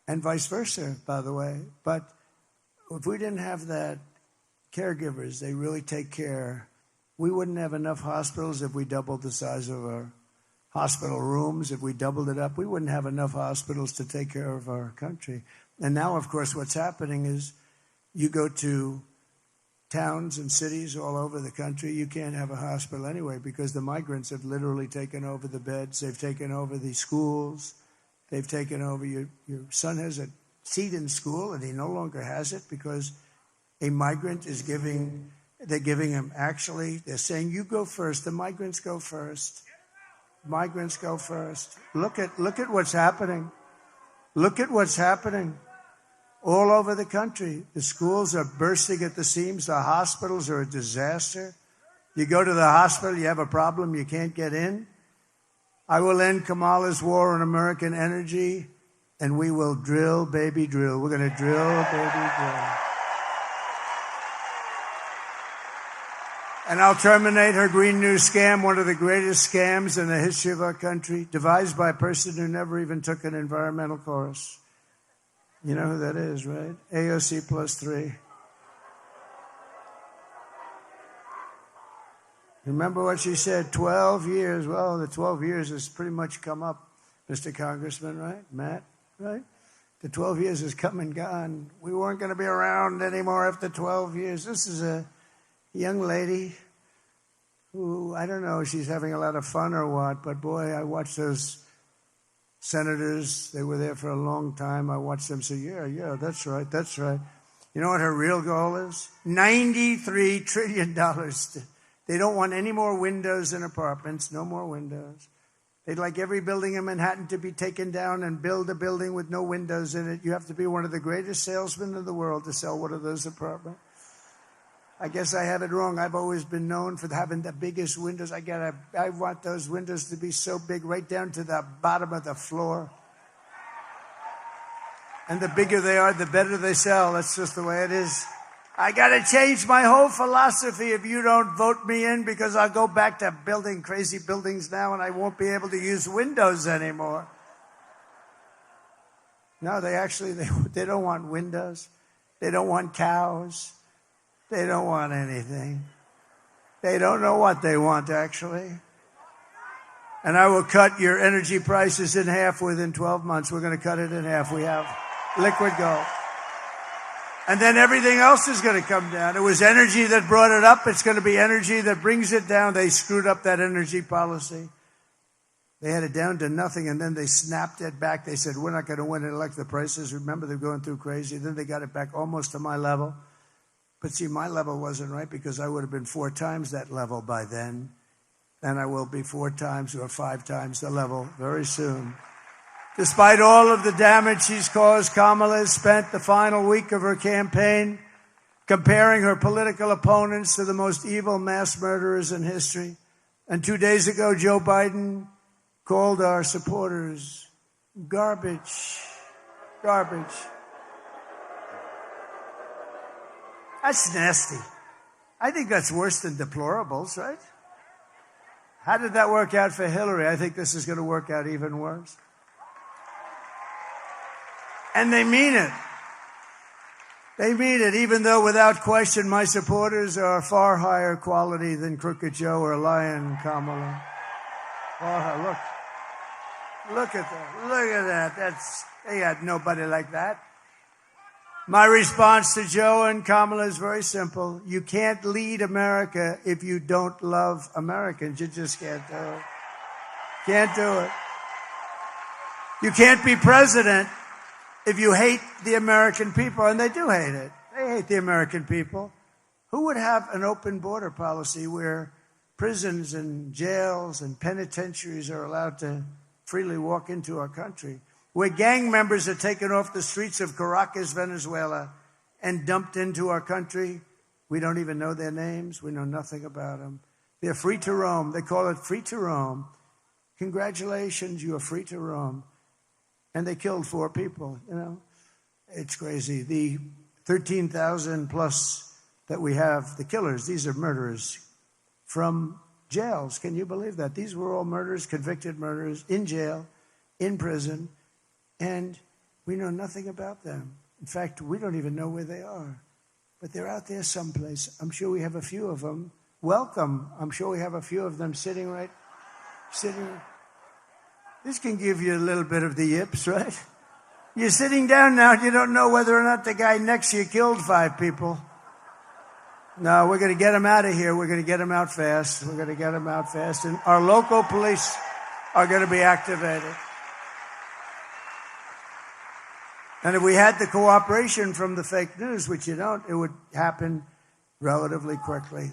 [SPEAKER 6] and vice versa, by the way. But if we didn't have that, caregivers, they really take care. We wouldn't have enough hospitals if we doubled the size of our hospital rooms. If we doubled it up, we wouldn't have enough hospitals to take care of our country. And now, of course, what's happening is you go to towns and cities all over the country, you can't have a hospital anyway because the migrants have literally taken over the beds. They've taken over the schools. They've taken over your son has a seat in school, and he no longer has it because a migrant is giving... They're giving him, actually, they're saying, you go first. The migrants go first. Migrants go first. Look at what's happening. Look at what's happening all over the country. The schools are bursting at the seams. The hospitals are a disaster. You go to the hospital, you have a problem, you can't get in. I will end Kamala's war on American energy, and we will drill, baby, drill. We're going to drill, baby, drill. And I'll terminate her Green New scam, one of the greatest scams in the history of our country, devised by a person who never even took an environmental course. You know who that is, right? AOC plus 3. Remember what she said, 12 years. Well, the 12 years has pretty much come up.
[SPEAKER 5] Mr. Congressman, right? Matt, right? The 12 years has come and gone. We weren't going to be around anymore after 12 years. This is a young lady who, I don't know if she's having a lot of fun or what, but boy, I watched those senators. They were there for a long time. I watched them say, yeah, that's right, that's right. You know what her real goal is? $93 trillion. They don't want any more windows in apartments, no more windows. They'd like every building in Manhattan to be taken down and build a building with no windows in it. You have to be one of the greatest salesmen in the world to sell one of those apartments. I guess I have it wrong. I've always been known for having the biggest windows. I want those windows to be so big, right down to the bottom of the floor. And the bigger they are, the better they sell. That's just the way it is. I got to change my whole philosophy if you don't vote me in, because I'll go back to building crazy buildings now and I won't be able to use windows anymore. No, they don't want windows. They don't want cows. They don't want anything. They don't know what they want, actually. And I will cut your energy prices in half within 12 months. We're going to cut it in half. We have liquid gold. And then everything else is going to come down. It was energy that brought it up. It's going to be energy that brings it down. They screwed up that energy policy. They had it down to nothing, and then they snapped it back. They said, we're not going to win and elect the prices. Remember, they're going through crazy. Then they got it back almost to my level. But see, my level wasn't right because I would have been 4 times that level by then. And I will be 4 times or 5 times the level very soon. Despite all of the damage she's caused, Kamala has spent the final week of her campaign comparing her political opponents to the most evil mass murderers in history. And 2 days ago, Joe Biden called our supporters garbage. Garbage. That's nasty. I think that's worse than deplorables, right? How did that work out for Hillary? I think this is going to work out even worse. And they mean it. They mean it, even though without question my supporters are far higher quality than Crooked Joe or Lion Kamala. Oh, look at that. Look at that. They had nobody like that. My response to Joe and Kamala is very simple. You can't lead America if you don't love Americans. You just can't do it. Can't do it. You can't be president if you hate the American people, and they do hate it. They hate the American people. Who would have an open border policy where prisons and jails and penitentiaries are allowed to freely walk into our country? Where gang members are taken off the streets of Caracas, Venezuela, and dumped into our country. We don't even know their names. We know nothing about them. They're free to roam. They call it free to roam. Congratulations, you are free to roam. And they killed 4 people, you know. It's crazy. The 13,000 plus that we have, the killers, these are murderers from jails. Can you believe that? These were all murderers, convicted murderers, in jail, in prison. And we know nothing about them. In fact, we don't even know where they are. But they're out there someplace. I'm sure we have a few of them. Welcome. I'm sure we have a few of them sitting. This can give you a little bit of the yips, right? You're sitting down now and you don't know whether or not the guy next to you killed 5 people. No, we're going to get him out of here. We're going to get him out fast. We're going to get him out fast. And our local police are going to be activated. And if we had the cooperation from the fake news, which you don't, it would happen relatively quickly.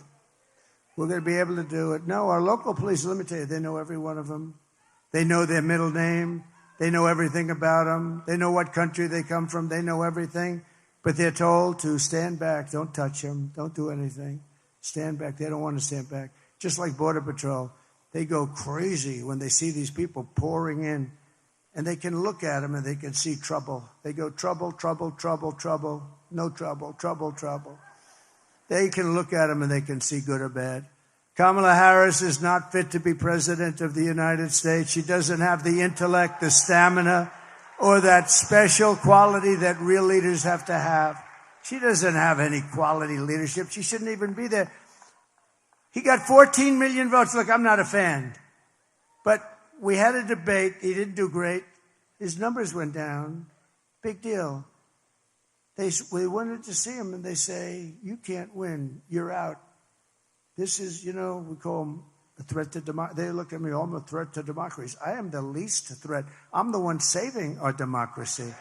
[SPEAKER 5] We're going to be able to do it. No, our local police, let me tell you, they know every one of them. They know their middle name. They know everything about them. They know what country they come from. They know everything. But they're told to stand back. Don't touch them. Don't do anything. Stand back. They don't want to stand back. Just like Border Patrol. They go crazy when they see these people pouring in. And they can look at them and they can see trouble. They go trouble, trouble, trouble, trouble, no trouble, trouble, trouble. They can look at them and they can see good or bad. Kamala Harris is not fit to be president of the United States. She doesn't have the intellect, the stamina, or that special quality that real leaders have to have. She doesn't have any quality leadership. She shouldn't even be there. He got 14 million votes. Look, I'm not a fan. But
[SPEAKER 6] we had a debate. He didn't do great. His numbers went down. Big deal. We wanted to see him, and they say, you can't win. You're out. This is, we call him a threat to democracy. They look at me, I'm a threat to democracy. I am the least threat. I'm the one saving our democracy.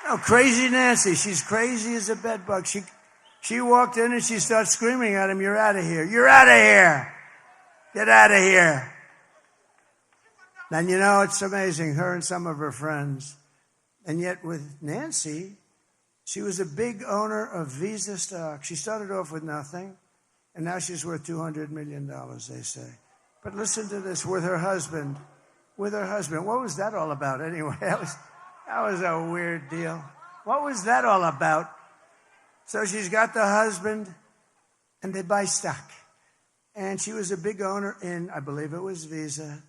[SPEAKER 6] Oh, crazy Nancy. She's crazy as a bedbug. She walked in and she starts screaming at him, you're out of here. You're out of here. Get out of here. And it's amazing, her and some of her friends. And yet with Nancy, she was a big owner of Visa stock. She started off with nothing, and now she's worth $200 million, they say. But listen to this, with her husband. What was that all about anyway? That was a weird deal. What was that all about? So she's got the husband, and they buy stock. And she was a big owner in, I believe it was Visa,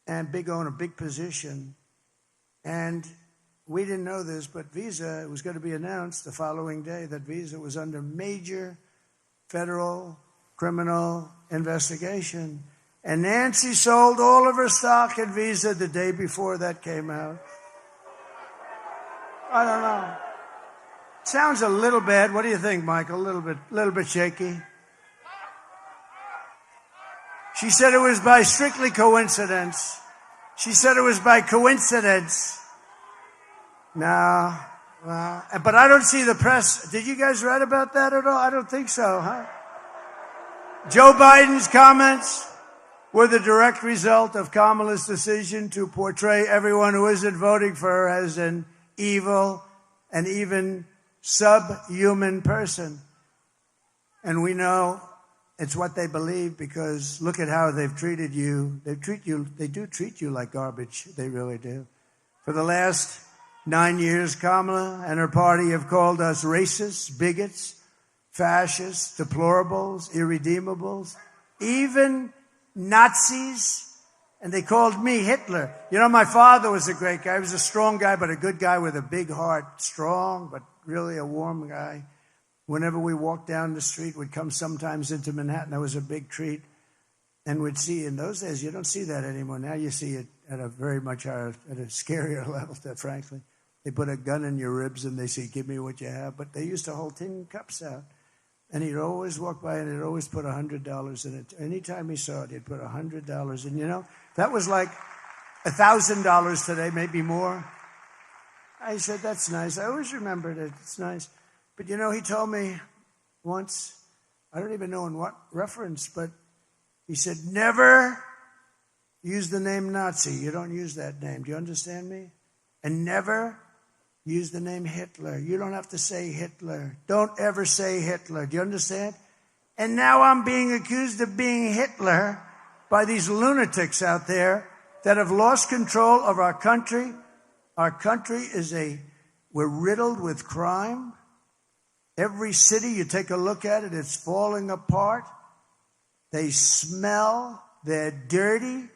[SPEAKER 6] and big owner, big position. And we didn't know this, but Visa, it was going to be announced the following day that Visa was under major federal criminal investigation. And Nancy sold all of her stock at Visa the day before that came out. I don't know. Sounds a little bad. What do you think, Michael? A little bit shaky. She said it was by strictly coincidence. She said it was by coincidence. No. Well, but I don't see the press. Did you guys write about that at all? I don't think so, huh? Joe Biden's comments were the direct result of Kamala's decision to portray everyone who isn't voting for her as an evil and even subhuman person. And we know it's what they believe because look at how they've treated you. They do treat you like garbage. They really do. For the last 9 years, Kamala and her party have called us racists, bigots, fascists, deplorables, irredeemables, even Nazis. And they called me Hitler. My father was a great guy. He was a strong guy, but a good guy with a big heart. Strong, but really a warm guy. Whenever we walked down the street, we'd come sometimes into Manhattan. That was a big treat. And we'd see, in those days, you don't see that anymore. Now you see it at a very much higher, at a scarier level, frankly. They put a gun in your ribs and they say, give me what you have. But they used to hold tin cups out. And he'd always walk by and he'd always put $100 in it. Anytime he saw it, he'd put $100 in. That was like $1,000 today, maybe more. I said, that's nice. I always remembered it. It's nice. But he told me once, I don't even know in what reference, but he said, never use the name Nazi. You don't use that name. Do you understand me? And never use the name Hitler. You don't have to say Hitler. Don't ever say Hitler. Do you understand? And now I'm being accused of being Hitler by these lunatics out there that have lost control of our country. Our country we're riddled with crime. Every city, you take a look at it, it's falling apart. They smell. They're dirty.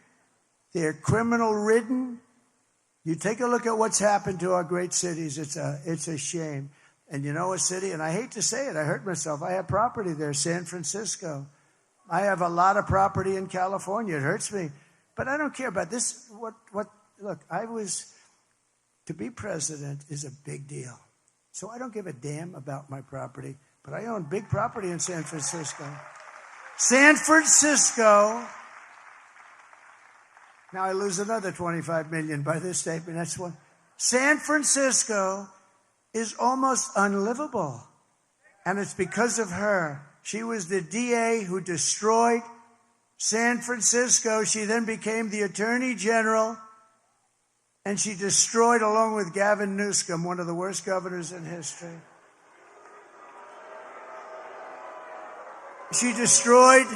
[SPEAKER 6] They're criminal-ridden. You take a look at what's happened to our great cities. It's a shame. And a city, and I hate to say it, I hurt myself. I have property there, San Francisco. I have a lot of property in California. It hurts me. But I don't care about this. Look, to be president is a big deal. So I don't give a damn about my property. But I own big property in San Francisco. San Francisco. Now I lose another $25 million by this statement. That's one. San Francisco is almost unlivable. And it's because of her. She was the DA who destroyed San Francisco. She then became the Attorney General. And she destroyed, along with Gavin Newsom, one of the worst governors in history. She destroyed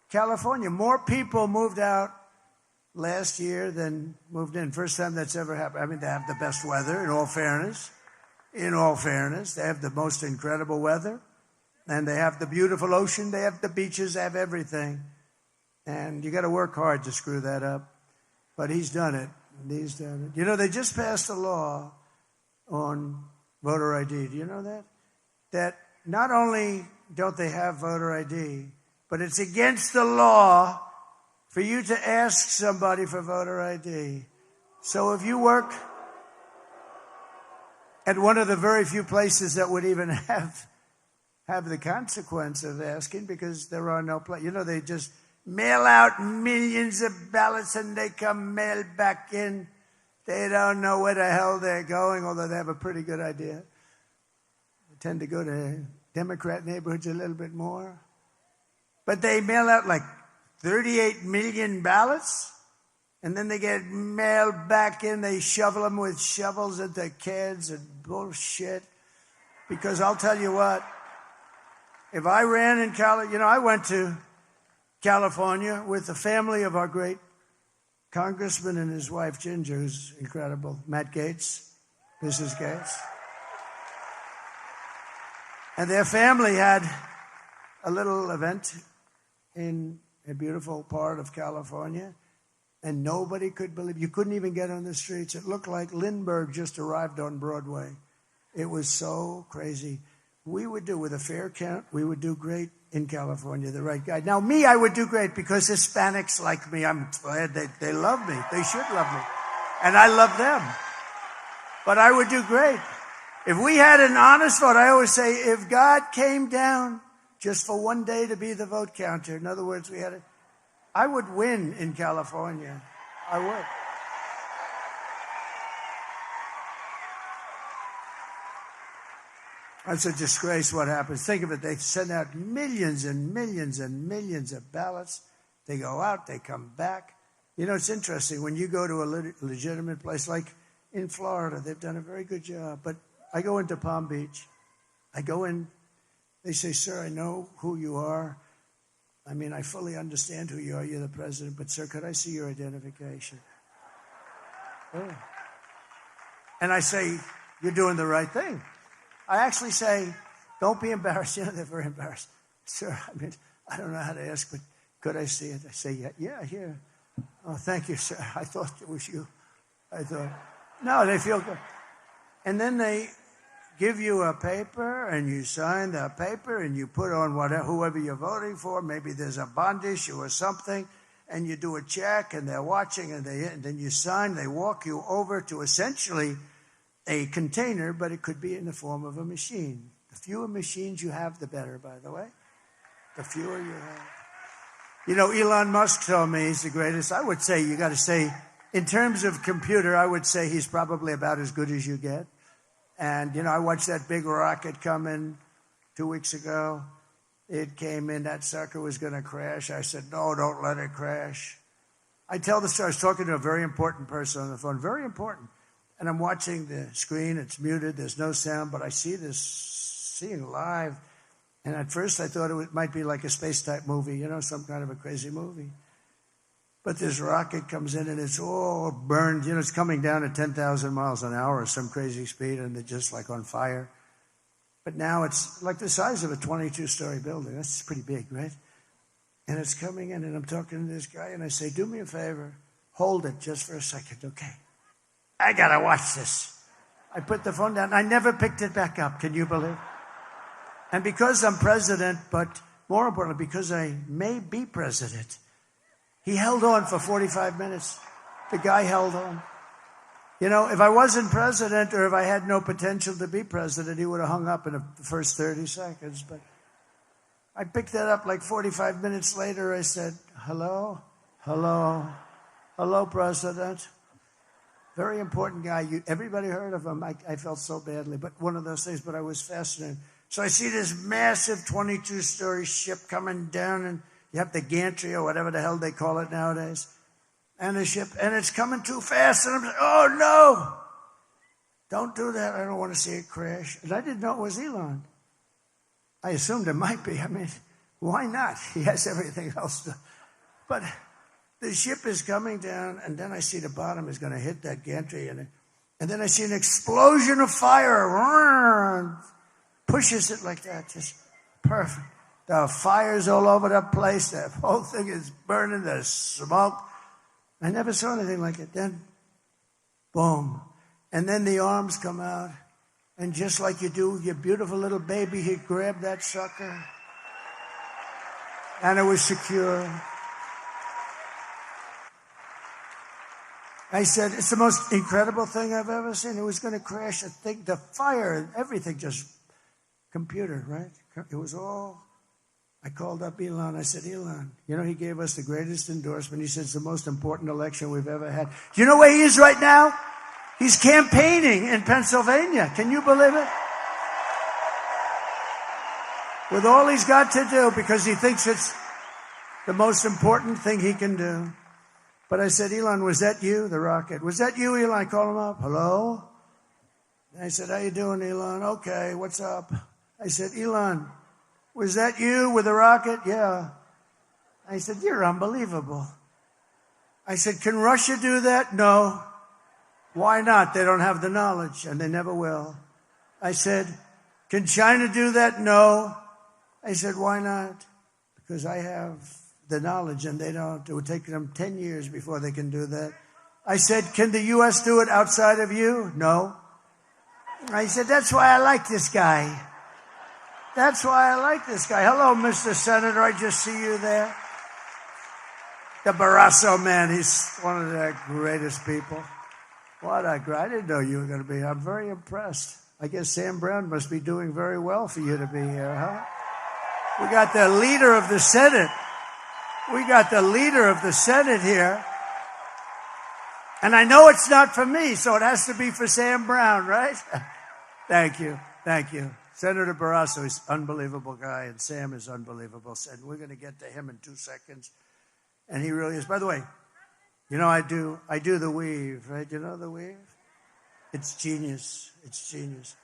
[SPEAKER 6] California. More people moved out last year than moved in. First time that's ever happened. I mean, they have the best weather, in all fairness. In all fairness, they have the most incredible weather. And they have the beautiful ocean. They have the beaches. They have everything. And you got to work hard to screw that up. But he's done it. He's done it. They just passed a law on voter ID. Do you know that? That not only don't they have voter ID, but it's against the law for you to ask somebody for voter ID. So if you work at one of the very few places that would even have the consequence of asking, because there are no places. You know, they just mail out millions of ballots and they come mailed back in. They don't know where the hell they're going, although they have a pretty good idea. They tend to go to Democrat neighborhoods a little bit more. But they mail out like 38 million ballots, and then they get mailed back in. They shovel them with shovels into kids and bullshit. Because I'll tell you what, if I ran in California, I went to California with the family of our great congressman and his wife, Ginger, who's incredible, Matt Gaetz, Mrs. Gaetz. And their family had a little event in a beautiful part of California, and nobody could believe. You couldn't even get on the streets. It looked like Lindbergh just arrived on Broadway. It was so crazy. We would do, with a fair count, we would do great in California, the right guy. Now, me, I would do great because Hispanics like me. I'm glad they love me. They should love me. And I love them. But I would do great. If we had an honest vote, I always say, if God came down just for one day to be the vote counter, in other words, I would win in California. I would. It's a disgrace what happens. Think of it. They send out millions and millions and millions of ballots. They go out, they come back. You know, it's interesting. When you go to a legitimate place, like in Florida, they've done a very good job. But I go into Palm Beach. I go in. They say, sir, I know who you are. I mean, I fully understand who you are. You're the president. But, sir, could I see your identification? Oh. And I say, you're doing the right thing. I actually say, don't be embarrassed. You know, they're very embarrassed. Sir, I mean, I don't know how to ask, but could I see it? I say, yeah, here. Oh, thank you, sir. I thought it was you. I thought, no, they feel good. And then they give you a paper, and you sign the paper, and you put on whoever you're voting for. Maybe there's a bond issue or something, and you do a check, and they're watching, and then you sign. They walk you over to essentially a container, but it could be in the form of a machine. The fewer machines you have, the better, by the way. The fewer you have. You know, Elon Musk told me he's the greatest. I would say, you got to say, in terms of computer, I would say he's probably about as good as you get. And, you know, I watched that big rocket come in 2 weeks ago. It came in, that sucker was going to crash. I said, no, don't let it crash. I tell the story. I was talking to a very important person on the phone, very important. And I'm watching the screen. It's muted. There's no sound, but I see this, seeing live. And at first I thought it might be like a space-type movie, you know, some kind of a crazy movie. But this rocket comes in and it's all burned. You know, it's coming down at 10,000 miles an hour or some crazy speed, and they're just like on fire. But now it's like the size of a 22-story building. That's pretty big, right? And it's coming in, and I'm talking to this guy, and I say, do me a favor. Hold it just for a second, okay? I got to watch this. I put the phone down. I never picked it back up. Can you believe? And because I'm president, but more importantly, because I may be president, he held on for 45 minutes. The guy held on. You know, if I wasn't president or if I had no potential to be president, he would have hung up in the first 30 seconds. But I picked that up like 45 minutes later. I said, hello, President. Very important guy. Everybody heard of him. I felt so badly, but one of those things, but I was fascinated. So I see this massive 22-story ship coming down, and you have the gantry or whatever the hell they call it nowadays, and the ship, and it's coming too fast, and I'm like, oh no, don't do that. I don't want to see it crash. And I didn't know it was Elon. I assumed it might be. I mean, why not? He has everything else. But the ship is coming down, and then I see the bottom is going to hit that gantry, and then I see an explosion of fire. Pushes it like that, just perfect. The fire's all over the place. The whole thing is burning. There's smoke. I never saw anything like it. Then, boom. And then the arms come out, And just like you do with your beautiful little baby, he grabbed that sucker. And it was secure. I said, it's the most incredible thing I've ever seen. It was going to crash. The fire, everything just computer, right? It was all. I called up Elon. I said, Elon, you know, he gave us the greatest endorsement. He said, it's the most important election we've ever had. Do you know where he is right now? He's campaigning in Pennsylvania. Can you believe it? With all he's got to do, because he thinks it's the most important thing he can do. But I said, Elon, was that you, the rocket? Was that you, Elon? I called him up. Hello? And I said, how you doing, Elon? Okay, what's up? I said, Elon, was that you with the rocket? Yeah. I said, you're unbelievable. I said, can Russia do that? No. Why not? They don't have the knowledge, and they never will. I said, can China do that? No. I said, why not? Because I have the knowledge, and they don't. It would take them 10 years before they can do that. I said, can the U.S. do it outside of you? No. I said, that's why I like this guy. That's why I like this guy. Hello, Mr. Senator. I just see you there. The Barrasso man, he's one of the greatest people. What a great, I didn't know you were going to be here. I'm very impressed. I guess Sam Brown must be doing very well for you to be here, huh? We got the leader of the Senate. We got the leader of the Senate here. And I know it's not for me, so it has to be for Sam Brown, right? Thank you. Thank you. Senator Barrasso is an unbelievable guy, and Sam is unbelievable. And we're going to get to him in 2 seconds. And he really is. By the way, you know, I do the weave, right? You know the weave? It's genius. It's genius.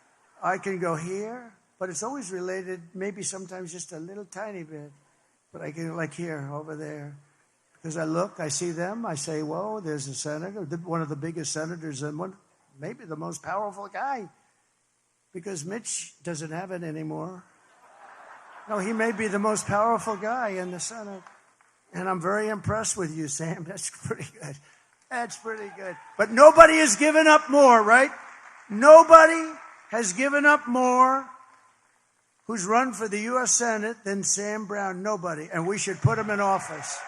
[SPEAKER 6] I can go here, but it's always related, maybe sometimes just a little tiny bit. But I can, like here, over there. Because I look, I see them, I say, whoa, there's a senator, one of the biggest senators, and one, maybe the most powerful guy. Because Mitch doesn't have it anymore. No, he may be the most powerful guy in the Senate. And I'm very impressed with you, Sam. That's pretty good. That's pretty good. But nobody has given up more, right? Nobody has given up more who's run for the U.S. Senate than Sam Brown. Nobody. And we should put him in office.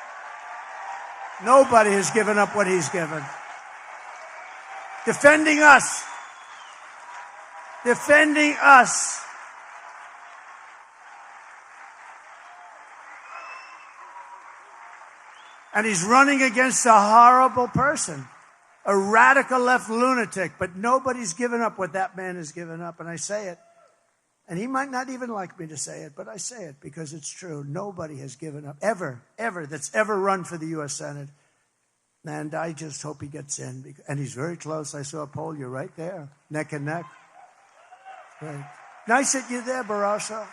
[SPEAKER 6] Nobody has given up what he's given. Defending us. Defending us. And he's running against a horrible person, a radical left lunatic. But nobody's given up what that man has given up. And I say it. And he might not even like me to say it, but I say it because it's true. Nobody has given up, ever, that's ever run for the U.S. Senate. And I just hope he gets in. And he's very close. I saw a poll. You're right there, neck and neck. Great. Nice that you're there, Barrasso.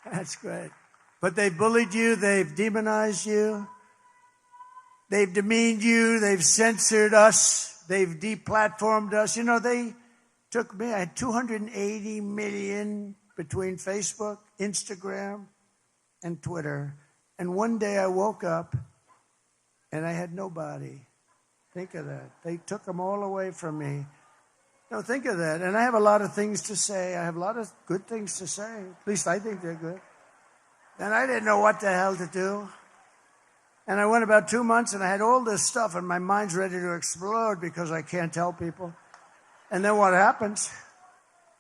[SPEAKER 6] That's great. But they've bullied you. They've demonized you. They've demeaned you. They've censored us. They've deplatformed us. You know, they took me. I had 280 million between Facebook, Instagram, and Twitter. And one day I woke up and I had nobody. Think of that. They took them all away from me. No, think of that. And I have a lot of things to say. I have a lot of good things to say. At least I think they're good. And I didn't know what the hell to do. And I went about 2 months and I had all this stuff and my mind's ready to explode because I can't tell people. And then what happens?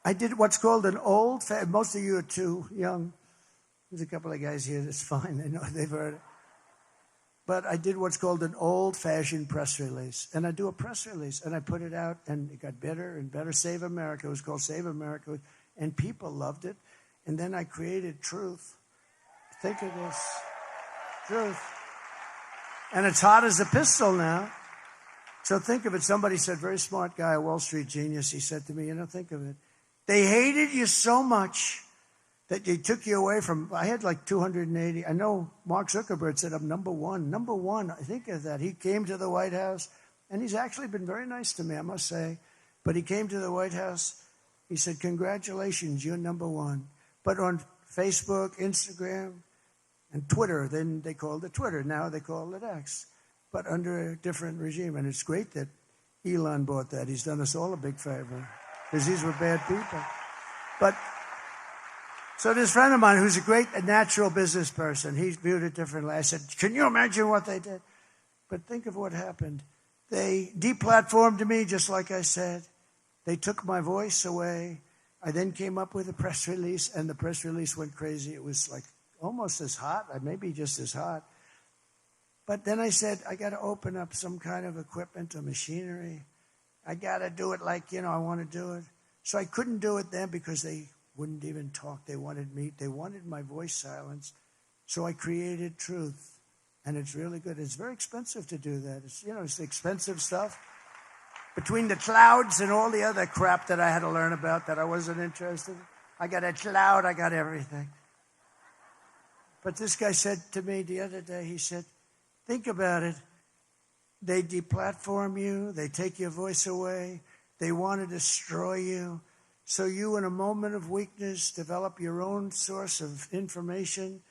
[SPEAKER 6] I did what's called an most of you are too young. There's a couple of guys here that's fine. They know, they've heard it. But I did what's called an old-fashioned press release. And I do a press release and I put it out and it got better and better. Save America. It was called Save America. And people loved it. And then I created Truth. Think of this. Truth. And it's hot as a pistol now. So think of it. Somebody said, very smart guy, a Wall Street genius. He said to me, you know, think of it. They hated you so much that they took you away from, I had like 280. I know Mark Zuckerberg said I'm number one. Number one. I think of that. He came to the White House, and he's actually been very nice to me, I must say. But he came to the White House. He said, congratulations, you're number one. But on Facebook, Instagram, and Twitter, then they called it Twitter. Now they call it X. But under a different regime. And it's great that Elon bought that. He's done us all a big favor. because these were bad people. But so this friend of mine, who's a natural business person, he viewed it differently. I said, can you imagine what they did? But think of what happened. They deplatformed me, just like I said. They took my voice away. I then came up with a press release, and the press release went crazy. It was like almost as hot, maybe just as hot. But then I said, I got to open up some kind of equipment or machinery. I got to do it like, I want to do it. So I couldn't do it then because they wouldn't even talk. They wanted my voice silenced. So I created Truth. And it's really good. It's very expensive to do that. It's expensive stuff. Between the clouds and all the other crap that I had to learn about that I wasn't interested in. I got a cloud, I got everything. But this guy said to me the other day, he said, think about it. They deplatform you. They take your voice away. They want to destroy you. So you, in a moment of weakness, develop your own source of information,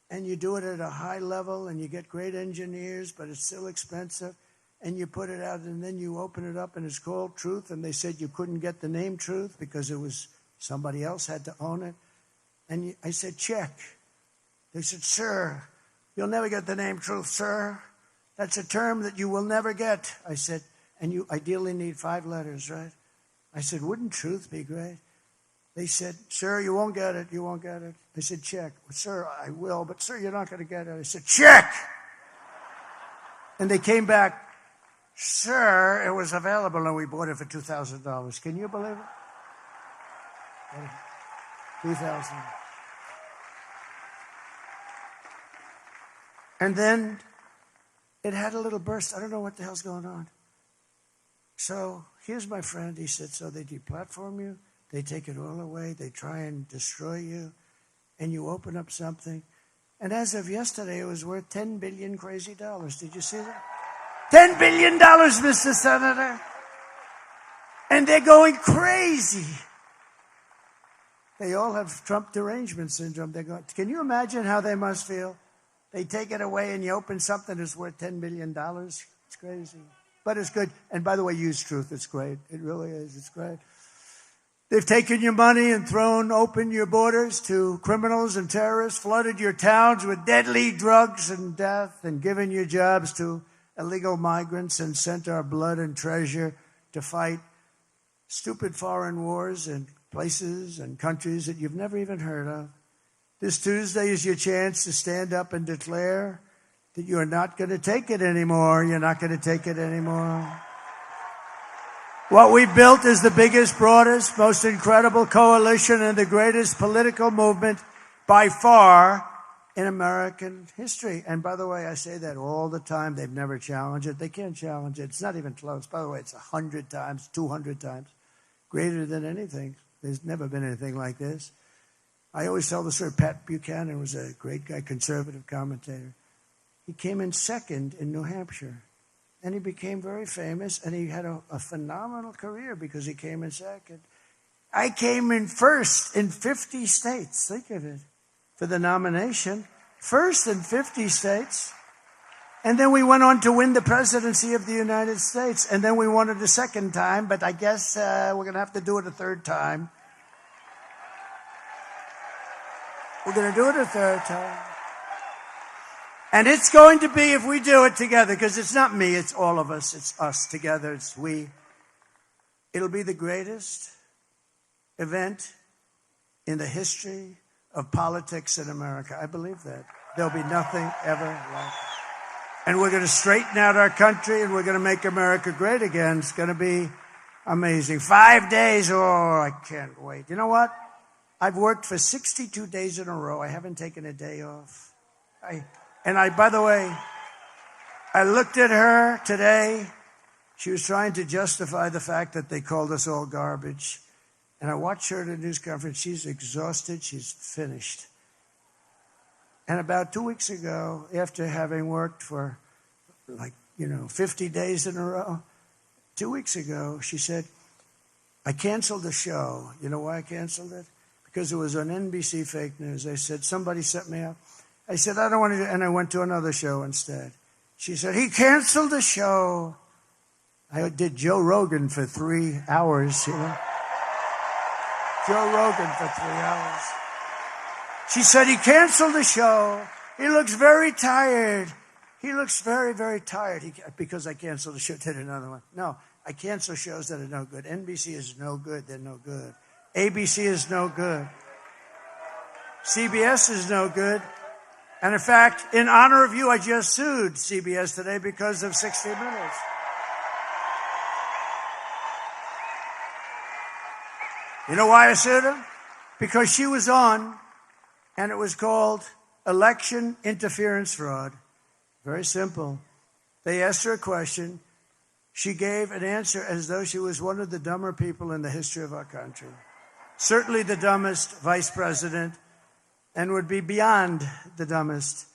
[SPEAKER 6] and you do it at a high level, and you get great engineers, but it's still expensive, and you put it out, and then you open it up, and it's called Truth, and they said you couldn't get the name Truth because it was somebody else had to own it. And I said, check. They said, sir, you'll never get the name Truth, sir. That's a term that you will never get. I said, and you ideally need 5 letters, right? I said, wouldn't Truth be great? They said, sir, you won't get it. You won't get it. I said, check. Well, sir, I will, but sir, you're not going to get it. I said, check. And they came back, sir, it was available, and we bought it for $2,000. Can you believe it? $2,000. And then it had a little burst. I don't know what the hell's going on. So here's my friend. He said, so they deplatform you. They take it all away. They try and destroy you. And you open up something. And as of yesterday, it was worth $10 billion crazy dollars. Did you see that? $10 billion, Mr. Senator. And they're going crazy. They all have Trump derangement syndrome. They're going, can you imagine how they must feel? They take it away and you open something that's worth $10 billion. It's crazy. But it's good. And by the way, use Truth. It's great. It really is. It's great. They've taken your money and thrown open your borders to criminals and terrorists, flooded your towns with deadly drugs and death, and given your jobs to illegal migrants, and sent our blood and treasure to fight stupid foreign wars in places and countries that you've never even heard of. This Tuesday is your chance to stand up and declare that you're not going to take it anymore. You're not going to take it anymore. What we've built is the biggest, broadest, most incredible coalition and the greatest political movement by far in American history. And by the way, I say that all the time. They've never challenged it. They can't challenge it. It's not even close. By the way, it's 100 times, 200 times greater than anything. There's never been anything like this. I always tell the story. Pat Buchanan was a great guy, conservative commentator. He came in second in New Hampshire. And he became very famous, and he had a phenomenal career because he came in second. I came in first in 50 states. Think of it. For the nomination. First in 50 states. And then we went on to win the presidency of the United States. And then we won it a second time, but I guess we're going to have to do it a third time. We're going to do it a third time. And it's going to be, if we do it together, because it's not me, it's all of us. It's us together. It's we. It'll be the greatest event in the history of politics in America. I believe that. There'll be nothing ever like it. And we're going to straighten out our country, and we're going to make America great again. It's going to be amazing. 5 days. Oh, I can't wait. You know what? I've worked for 62 days in a row. I haven't taken a day off. By the way, I looked at her today. She was trying to justify the fact that they called us all garbage. And I watched her at a news conference. She's exhausted. She's finished. And about 2 weeks ago, after having worked for 50 days in a row, 2 weeks ago, she said, I canceled the show. You know why I canceled it? Because it was on NBC fake news. They said, somebody set me up. I said, I don't want to do it. And I went to another show instead. She said, he canceled the show. I did Joe Rogan for 3 hours, Joe Rogan for 3 hours. She said he canceled the show. He looks very tired. He looks very, very tired. Because I canceled the show, did another one. No, I cancel shows that are no good. NBC is no good. They're no good. ABC is no good. CBS is no good. And in fact, in honor of you, I just sued CBS today because of 60 Minutes. You know why I sued her? Because she was on, and it was called election interference fraud. Very simple. They asked her a question. She gave an answer as though she was one of the dumber people in the history of our country. Certainly the dumbest vice president, and would be beyond the dumbest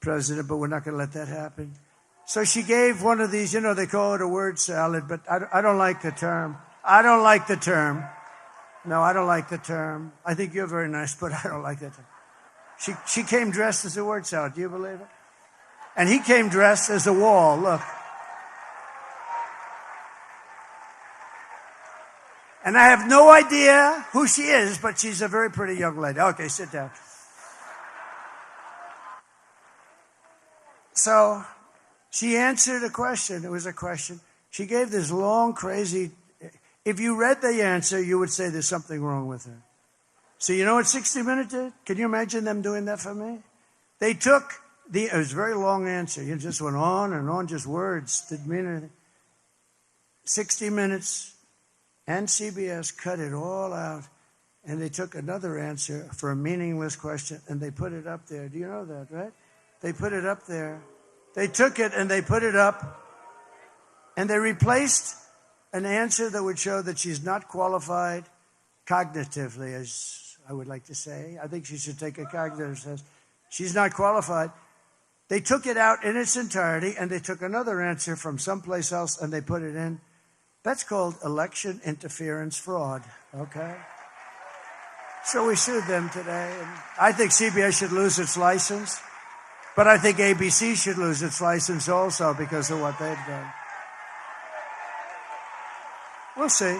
[SPEAKER 6] president, but we're not going to let that happen. So she gave one of these, they call it a word salad, but I don't like the term. I don't like the term. No, I don't like the term. I think you're very nice, but I don't like that term. She came dressed as a word salad. Do you believe it? And he came dressed as a wall. Look. And I have no idea who she is, but she's a very pretty young lady. Okay, sit down. So she answered a question. It was a question. She gave this long, crazy... If you read the answer, you would say there's something wrong with her. So you know what 60 Minutes did? Can you imagine them doing that for me? They took it was a very long answer. You just went on and on, just words. Didn't mean anything. 60 Minutes and CBS cut it all out, and they took another answer for a meaningless question, and they put it up there. Do you know that, right? They put it up there. They took it and they put it up, and they replaced an answer that would show that she's not qualified cognitively, as I would like to say. I think she should take a cognitive test. She's not qualified. They took it out in its entirety, and they took another answer from someplace else, and they put it in. That's called election interference fraud, okay? So we sued them today. And I think CBS should lose its license, but I think ABC should lose its license also because of what they've done. We'll see.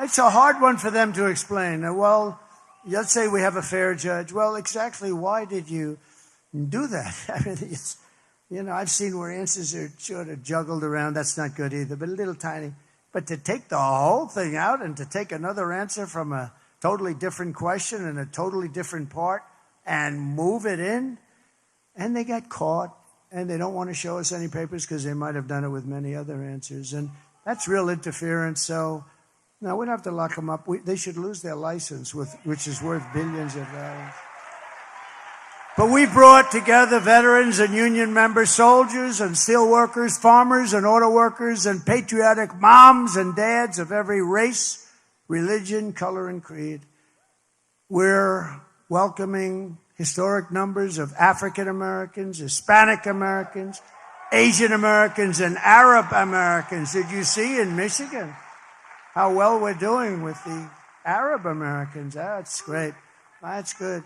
[SPEAKER 6] It's a hard one for them to explain. Well, let's say we have a fair judge. Well, exactly why did you do that? I mean, I've seen where answers are sort of juggled around. That's not good either, but a little tiny. But to take the whole thing out and to take another answer from a totally different question and a totally different part and move it in, and they got caught, and they don't want to show us any papers because they might have done it with many other answers. And that's real interference. So, no, we don't have to lock them up. They should lose their license, which is worth billions of dollars. But we brought together veterans and union members, soldiers and steel workers, farmers and auto workers, and patriotic moms and dads of every race, religion, color, and creed. We're welcoming historic numbers of African Americans, Hispanic Americans, Asian Americans, and Arab Americans. Did you see in Michigan how well we're doing with the Arab Americans? That's great. That's good.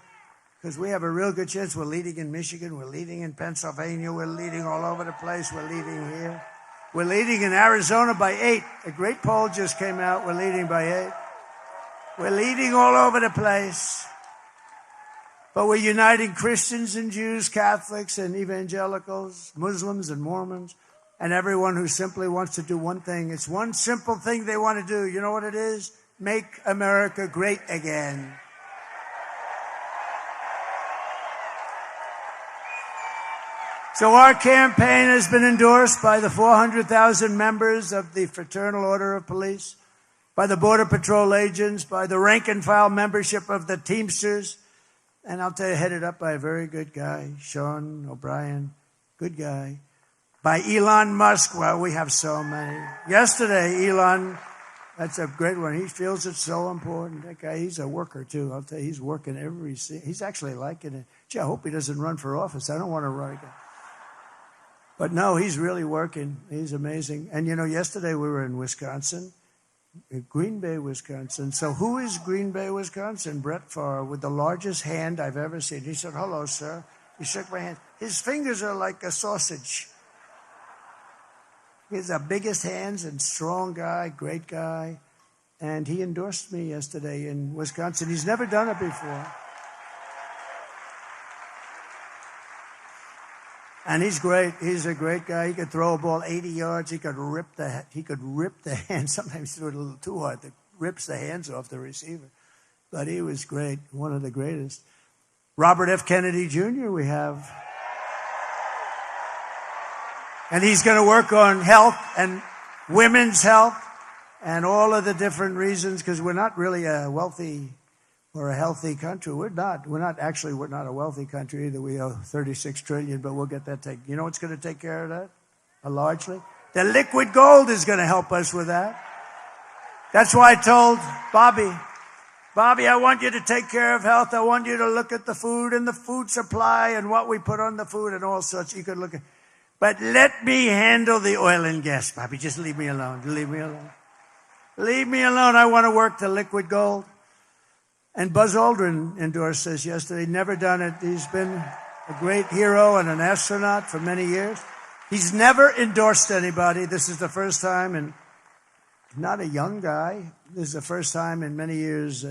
[SPEAKER 6] Because we have a real good chance. We're leading in Michigan. We're leading in Pennsylvania. We're leading all over the place. We're leading here. We're leading in Arizona by 8. A great poll just came out. We're leading by 8. We're leading all over the place. But we're uniting Christians and Jews, Catholics and evangelicals, Muslims and Mormons, and everyone who simply wants to do one thing. It's one simple thing they want to do. You know what it is? Make America great again. So our campaign has been endorsed by the 400,000 members of the Fraternal Order of Police, by the Border Patrol agents, by the rank and file membership of the Teamsters, and I'll tell you, headed up by a very good guy, Sean O'Brien, good guy. By Elon Musk, well, we have so many. Yesterday, Elon, that's a great one. He feels it's so important. That guy, he's a worker, too. I'll tell you, he's working every... He's actually liking it. Gee, I hope he doesn't run for office. I don't want to run again. But no, he's really working. He's amazing. And, yesterday we were in Wisconsin, Green Bay, Wisconsin. So who is Green Bay, Wisconsin? Brett Favre, with the largest hand I've ever seen. He said, hello, sir. He shook my hand. His fingers are like a sausage. He has the biggest hands and strong guy, great guy. and he endorsed me yesterday in Wisconsin. He's never done it before. And he's great. He's a great guy. He could throw a ball 80 yards. He could rip the hand. Sometimes he threw it a little too hard. That rips the hands off the receiver. But he was great, one of the greatest. Robert F. Kennedy Jr. we have. And he's going to work on health and women's health and all of the different reasons, because we're not really a wealthy or a healthy country. We're not a wealthy country either. We owe $36 trillion, but we'll get that taken. You know what's going to take care of that? Largely? The liquid gold is going to help us with that. That's why I told Bobby, I want you to take care of health. I want you to look at the food and the food supply and what we put on the food and all sorts. You could look at, but let me handle the oil and gas, Bobby. Just leave me alone. Leave me alone. Leave me alone. I want to work the liquid gold. And Buzz Aldrin endorsed this yesterday. Never done it. He's been a great hero and an astronaut for many years. He's never endorsed anybody. This is the first time, and not a young guy. This is the first time in many years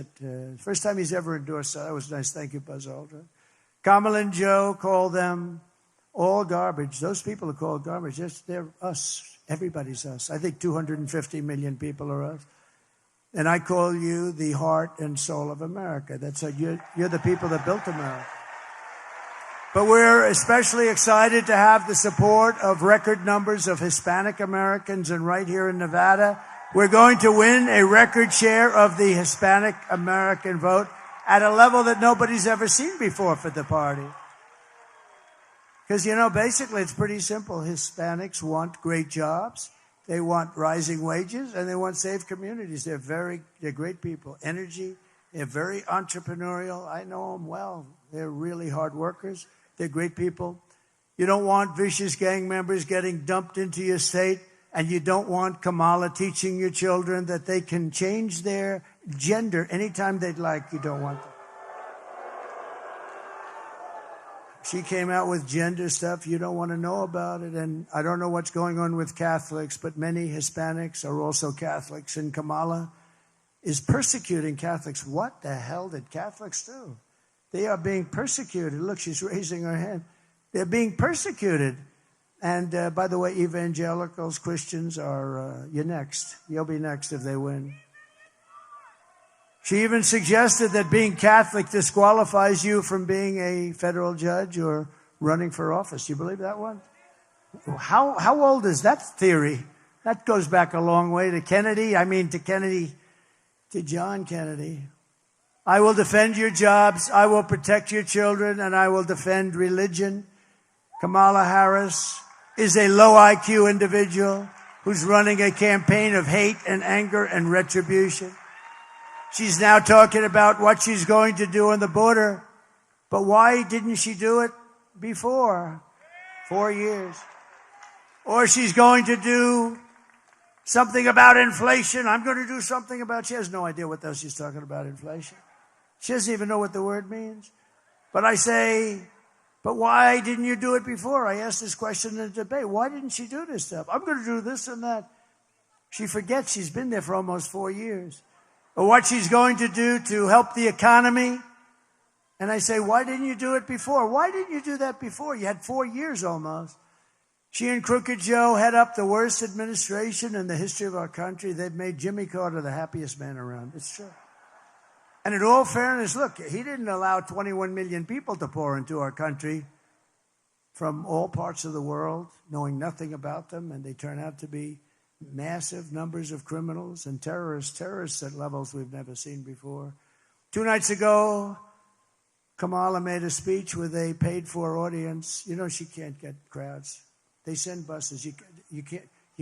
[SPEAKER 6] first time he's ever endorsed. That was nice. Thank you, Buzz Aldrin. Kamala and Joe call them all garbage. Those people are called garbage. They're us. Everybody's us. I think 250 million people are us. And I call you the heart and soul of America. That's you're the people that built America. But we're especially excited to have the support of record numbers of Hispanic Americans. And right here in Nevada, we're going to win a record share of the Hispanic American vote at a level that nobody's ever seen before for the party. Because, basically it's pretty simple. Hispanics want great jobs. They want rising wages, and they want safe communities. They're great people. Energy. They're very entrepreneurial. I know them well. They're really hard workers. They're great people. You don't want vicious gang members getting dumped into your state, and you don't want Kamala teaching your children that they can change their gender anytime they'd like. You don't want them. She came out with gender stuff. You don't want to know about it. And I don't know what's going on with Catholics, but many Hispanics are also Catholics. And Kamala is persecuting Catholics. What the hell did Catholics do? They are being persecuted. Look, she's raising her hand. They're being persecuted. And by the way, evangelicals, Christians you're next. You'll be next if they win. She even suggested that being Catholic disqualifies you from being a federal judge or running for office. You believe that one? How old is that theory? That goes back a long way to to John Kennedy. I will defend your jobs, I will protect your children, and I will defend religion. Kamala Harris is a low IQ individual who's running a campaign of hate and anger and retribution. She's now talking about what she's going to do on the border. But why didn't she do it before? 4 years. Or she's going to do something about inflation. I'm going to do something about... She has no idea what the hell she's talking about, inflation. She doesn't even know what the word means. But I say, but why didn't you do it before? I asked this question in the debate. Why didn't she do this stuff? I'm going to do this and that. She forgets she's been there for almost 4 years. Or what she's going to do to help the economy. And I say, why didn't you do it before? Why didn't you do that before? You had 4 years almost. She and Crooked Joe head up the worst administration in the history of our country. They've made Jimmy Carter the happiest man around. It's true. And in all fairness, look, he didn't allow 21 million people to pour into our country from all parts of the world, knowing nothing about them, and they turn out to be massive numbers of criminals and terrorists at levels we've never seen before. 2 nights ago, Kamala made a speech with a paid-for audience. She can't get crowds. They send buses. You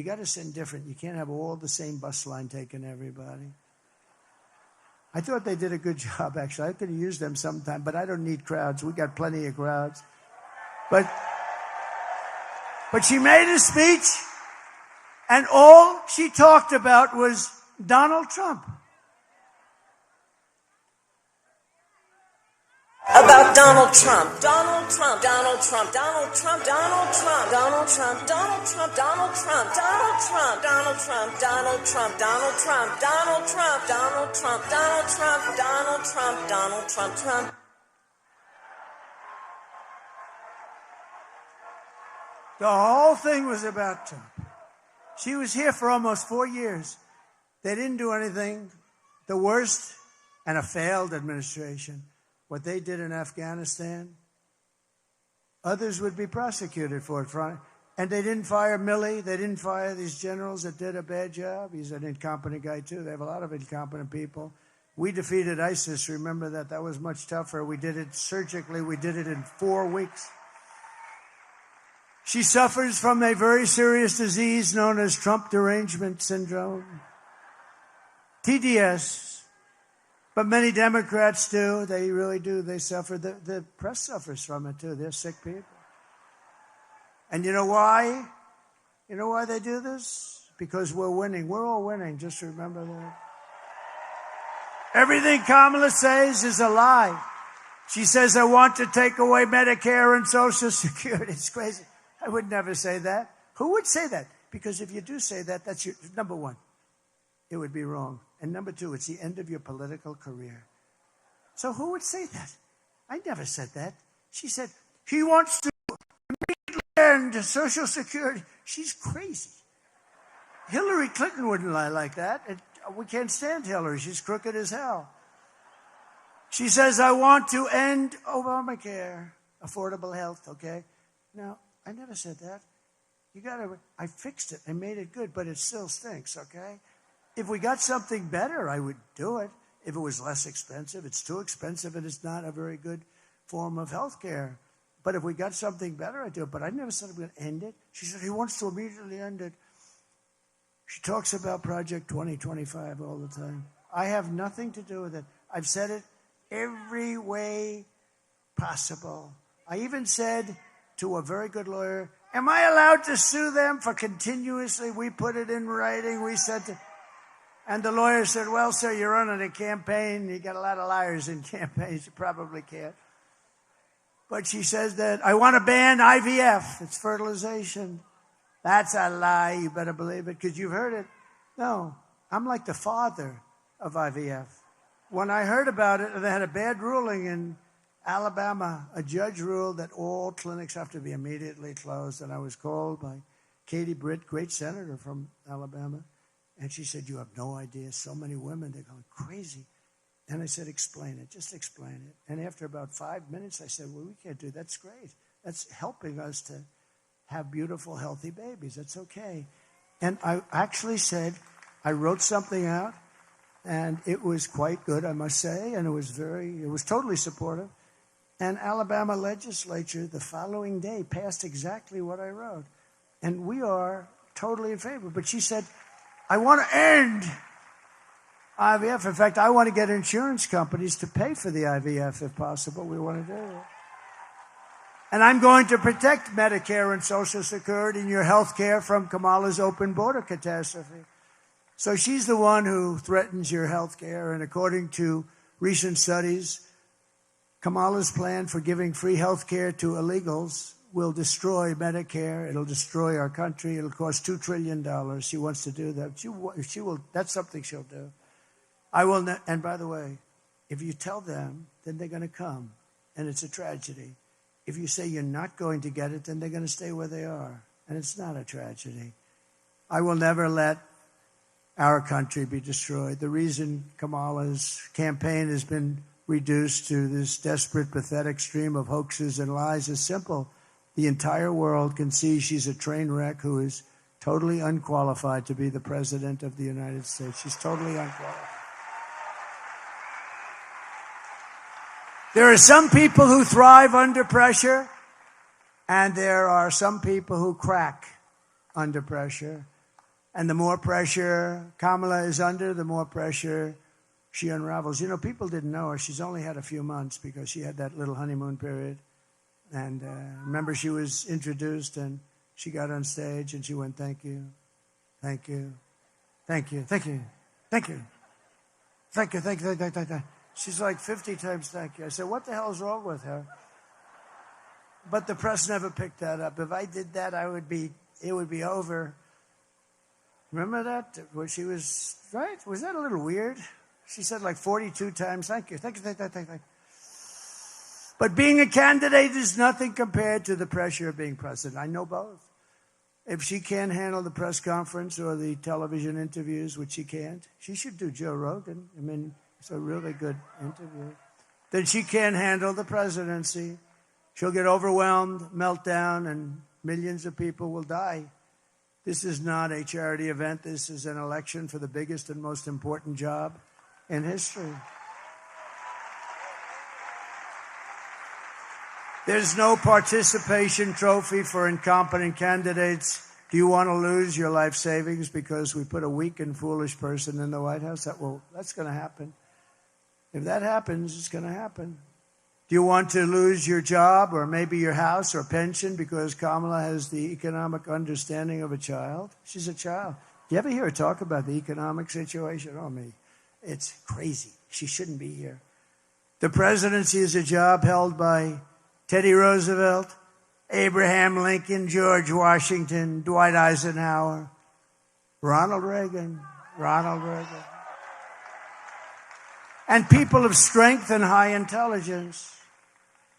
[SPEAKER 6] got to send different. You can't have all the same bus line taking everybody. I thought they did a good job, actually. I could have used them sometime, but I don't need crowds. We got plenty of crowds. But she made a speech, and all she talked about was Donald Trump.
[SPEAKER 7] About Donald Trump. Donald Trump. Donald Trump. Donald Trump. Donald Trump. Donald Trump. Donald Trump. Donald Trump. Donald Trump. Donald Trump. Donald Trump. Donald Trump. Donald Trump. Donald Trump. Donald Trump. Donald Trump. Donald Trump. Trump.
[SPEAKER 6] The whole thing was about Trump. She was here for almost 4 years. They didn't do anything. The worst and a failed administration. What they did in Afghanistan, others would be prosecuted for it. And they didn't fire Milley. They didn't fire these generals that did a bad job. He's an incompetent guy, too. They have a lot of incompetent people. We defeated ISIS. Remember that. That was much tougher. We did it surgically. We did it in 4 weeks. She suffers from a very serious disease known as Trump derangement syndrome, TDS. But many Democrats do. They really do. They suffer. The press suffers from it, too. They're sick people. And you know why? You know why they do this? Because we're winning. We're all winning. Just remember that. Everything Kamala says is a lie. She says, I want to take away Medicare and Social Security. It's crazy. I would never say that. Who would say that? Because if you do say that, that's your number one. It would be wrong. And number two, it's the end of your political career. So who would say that? I never said that. She said, he wants to immediately end Social Security. She's crazy. Hillary Clinton wouldn't lie like that. We can't stand Hillary. She's crooked as hell. She says, I want to end Obamacare, affordable health, okay? Now, I never said that. I fixed it. I made it good, but it still stinks, okay? If we got something better, I would do it. If it was less expensive, it's too expensive and it's not a very good form of health care. But if we got something better, I'd do it. But I never said I'm going to end it. She said he wants to immediately end it. She talks about Project 2025 all the time. I have nothing to do with it. I've said it every way possible. I even said to a very good lawyer, am I allowed to sue them for continuously? We put it in writing. We said to... And the lawyer said, well, sir, you're running a campaign. You got a lot of liars in campaigns. You probably can't. But she says that I want to ban IVF. It's fertilization. That's a lie. You better believe it because you've heard it. No, I'm like the father of IVF. When I heard about it, they had a bad ruling in Alabama. A judge ruled that all clinics have to be immediately closed. And I was called by Katie Britt, great senator from Alabama. And she said, you have no idea. So many women, they're going crazy. And I said, explain it. Just explain it. And after about 5 minutes, I said, well, we can't do that. That's great. That's helping us to have beautiful, healthy babies. That's okay. And I actually said, I wrote something out, and it was quite good, I must say. And it was totally supportive. And Alabama legislature the following day passed exactly what I wrote. And we are totally in favor. But she said, I want to end IVF. In fact, I want to get insurance companies to pay for the IVF if possible. We want to do it. And I'm going to protect Medicare and Social Security and your health care from Kamala's open border catastrophe. So she's the one who threatens your health care. And according to recent studies, Kamala's plan for giving free health care to illegals will destroy Medicare. It'll destroy our country. It'll cost $2 trillion. She wants to do that. She will. That's something she'll do. I will not. And by the way, if you tell them, then they're going to come. And it's a tragedy. If you say you're not going to get it, then they're going to stay where they are. And it's not a tragedy. I will never let our country be destroyed. The reason Kamala's campaign has been reduced to this desperate, pathetic stream of hoaxes and lies is simple. The entire world can see she's a train wreck who is totally unqualified to be the president of the United States. She's totally unqualified. There are some people who thrive under pressure, and there are some people who crack under pressure. And the more pressure Kamala is under, the more pressure she unravels. You know, people didn't know her. She's only had a few months because she had that little honeymoon period. And remember, she was introduced, and she got on stage, and she went, thank you, thank you, thank you, thank you, thank you, thank you, thank you, thank you, thank you. She's like, 50 times thank you. I said, what the hell's wrong with her? But the press never picked that up. If I did that, it would be over. Remember that? Where she was, right? Was that a little weird? She said like 42 times, thank you, thank you, thank you, thank you. But being a candidate is nothing compared to the pressure of being president. I know both. If she can't handle the press conference or the television interviews, which she can't, she should do Joe Rogan. I mean, it's a really good interview. Then she can't handle the presidency. She'll get overwhelmed, melt down, and millions of people will die. This is not a charity event. This is an election for the biggest and most important job in history. There's no participation trophy for incompetent candidates. Do you want to lose your life savings because we put a weak and foolish person in the White House? That's going to happen. If that happens, it's going to happen. Do you want to lose your job or maybe your house or pension because Kamala has the economic understanding of a child? She's a child. Do you ever hear her talk about the economic situation? Oh, me. It's crazy. She shouldn't be here. The presidency is a job held by Teddy Roosevelt, Abraham Lincoln, George Washington, Dwight Eisenhower, Ronald Reagan. And people of strength and high intelligence.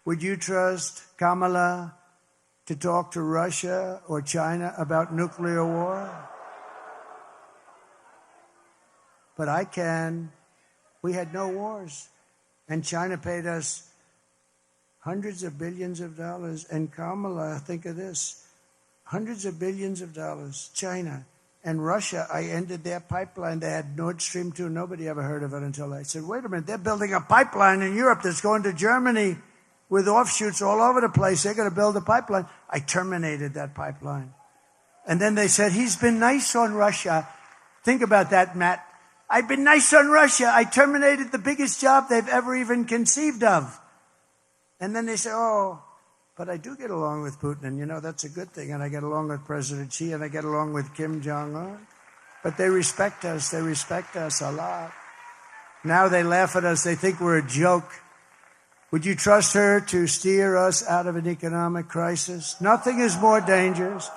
[SPEAKER 6] Would you trust Kamala to talk to Russia or China about nuclear war? But I can. We had no wars. And China paid us hundreds of billions of dollars. And Kamala, think of this, hundreds of billions of dollars. China and Russia, I ended their pipeline. They had Nord Stream 2. Nobody ever heard of it until I said, wait a minute, they're building a pipeline in Europe that's going to Germany with offshoots all over the place. They're going to build a pipeline. I terminated that pipeline. And then they said, he's been nice on Russia. Think about that, Matt. I've been nice on Russia. I terminated the biggest job they've ever even conceived of. And then they say, oh, but I do get along with Putin, and you know, that's a good thing. And I get along with President Xi, and I get along with Kim Jong-un. But they respect us. They respect us a lot. Now they laugh at us. They think we're a joke. Would you trust her to steer us out of an economic crisis? Nothing is more dangerous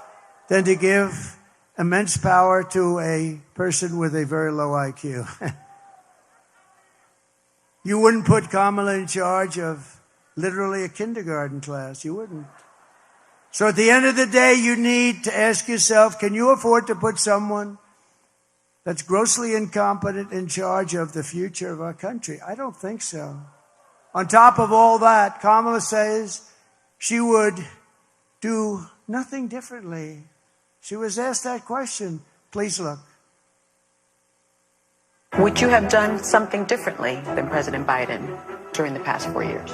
[SPEAKER 6] than to give immense power to a person with a very low IQ. You wouldn't put Kamala in charge of literally a kindergarten class. You wouldn't. So at the end of the day, you need to ask yourself, can you afford to put someone that's grossly incompetent in charge of the future of our country? I don't think so. On top of all that, Kamala says she would do nothing differently. She was asked that question. Please look.
[SPEAKER 17] Would you have done something differently than President Biden during the past 4 years?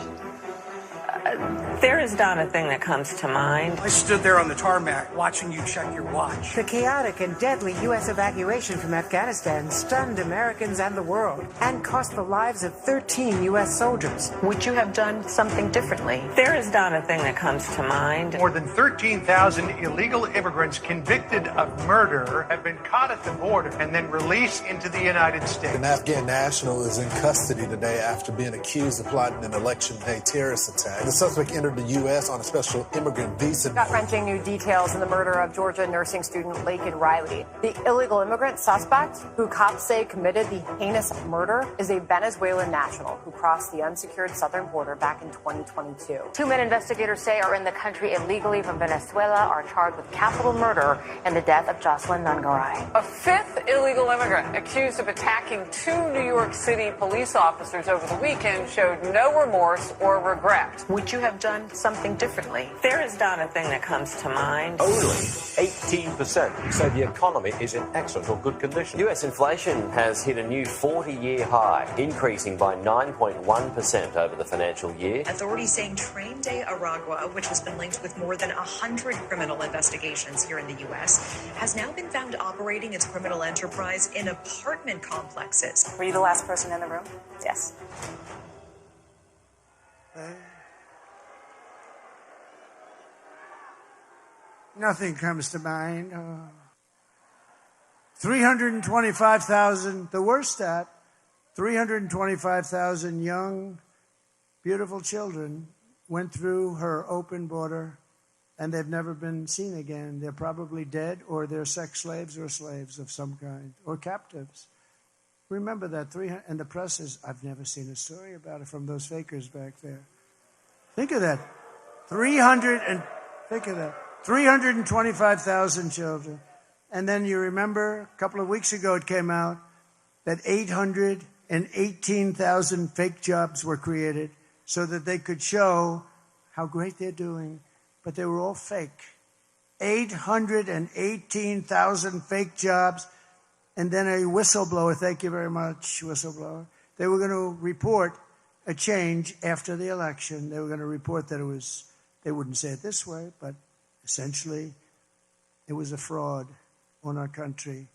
[SPEAKER 8] There is not a thing that comes to mind.
[SPEAKER 11] I stood there on the tarmac watching you check your watch.
[SPEAKER 23] The chaotic and deadly U.S. evacuation from Afghanistan stunned Americans and the world and cost the lives of 13 U.S. soldiers.
[SPEAKER 17] Would you have done something differently?
[SPEAKER 8] There is not a thing that comes to mind.
[SPEAKER 24] More than 13,000 illegal immigrants convicted of murder have been caught at the border and then released into the United States.
[SPEAKER 25] An Afghan national is in custody today after being accused of plotting an election day terrorist attack. The suspect entered the U.S. on a special immigrant visa.
[SPEAKER 26] Gut-wrenching new details in the murder of Georgia nursing student Laken Riley. The illegal immigrant suspect, who cops say committed the heinous murder, is a Venezuelan national who crossed the unsecured southern border back in 2022. 2 men investigators say are in the country illegally from Venezuela are charged with capital murder in the death of Jocelyn Nungaray.
[SPEAKER 8] A fifth illegal immigrant accused of attacking 2 New York City police officers over the weekend showed no remorse or regret.
[SPEAKER 17] Would you have done something differently?
[SPEAKER 8] There is not a thing that comes to mind.
[SPEAKER 27] Only 18% say the economy is in excellent or good condition.
[SPEAKER 28] US inflation has hit a new 40-year high, increasing by 9.1% over the financial year.
[SPEAKER 29] Authorities saying Train Day Aragua, which has been linked with more than 100 criminal investigations here in the U.S., has now been found operating its criminal enterprise in apartment complexes.
[SPEAKER 26] Were you the last person in the room? Yes.
[SPEAKER 6] Nothing comes to mind. 325,000, the worst stat, 325,000 young, beautiful children went through her open border, and they've never been seen again. They're probably dead, or they're sex slaves or slaves of some kind, or captives. Remember that. And the press is, I've never seen a story about it from those fakers back there. Think of that. 325,000 children. And then you remember, a couple of weeks ago it came out that 818,000 fake jobs were created so that they could show how great they're doing, but they were all fake. 818,000 fake jobs, and then a whistleblower, thank you very much, whistleblower, they were going to report a change after the election. They were going to report that it was, they wouldn't say it this way, but essentially it was a fraud on our country,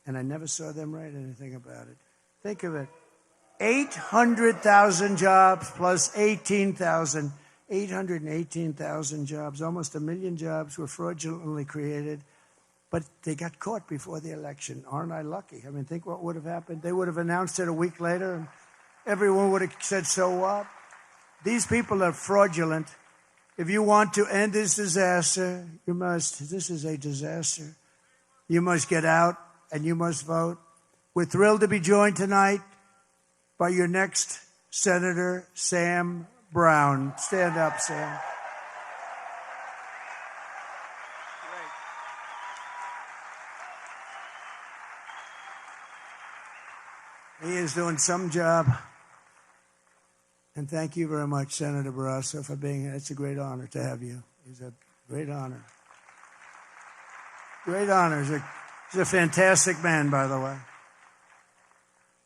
[SPEAKER 6] and I never saw them write anything about it. Think of it. 800,000 jobs plus 818,000 jobs, almost 1 million jobs were fraudulently created, but they got caught before the election. Aren't I lucky? I mean, think what would have happened. They would have announced it a week later, and everyone would have said, so what? These people are fraudulent. If you want to end this disaster, you must. This is a disaster. You must get out, and you must vote. We're thrilled to be joined tonight by your next Senator, Sam Brown. Stand up, Sam. He is doing some job. And thank you very much, Senator Barrasso, for being here. It's a great honor to have you. It's a great honor. Great honor. He's a fantastic man, by the way.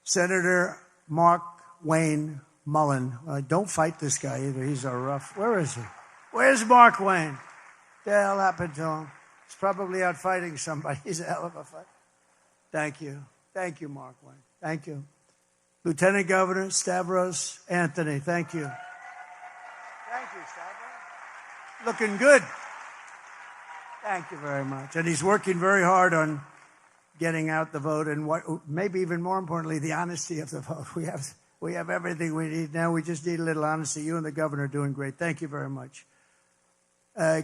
[SPEAKER 6] Senator Mark Wayne Mullen. Don't fight this guy either. He's a rough. Where is he? Where's Mark Wayne? What the hell happened to him? He's probably out fighting somebody. He's a hell of a fighter. Thank you. Thank you, Mark Wayne. Thank you. Lieutenant Governor Stavros Anthony. Thank you. Thank you, Stavros. Looking good. Thank you very much. And he's working very hard on getting out the vote, and what, maybe even more importantly, the honesty of the vote. We have everything we need now. We just need a little honesty. You and the governor are doing great. Thank you very much.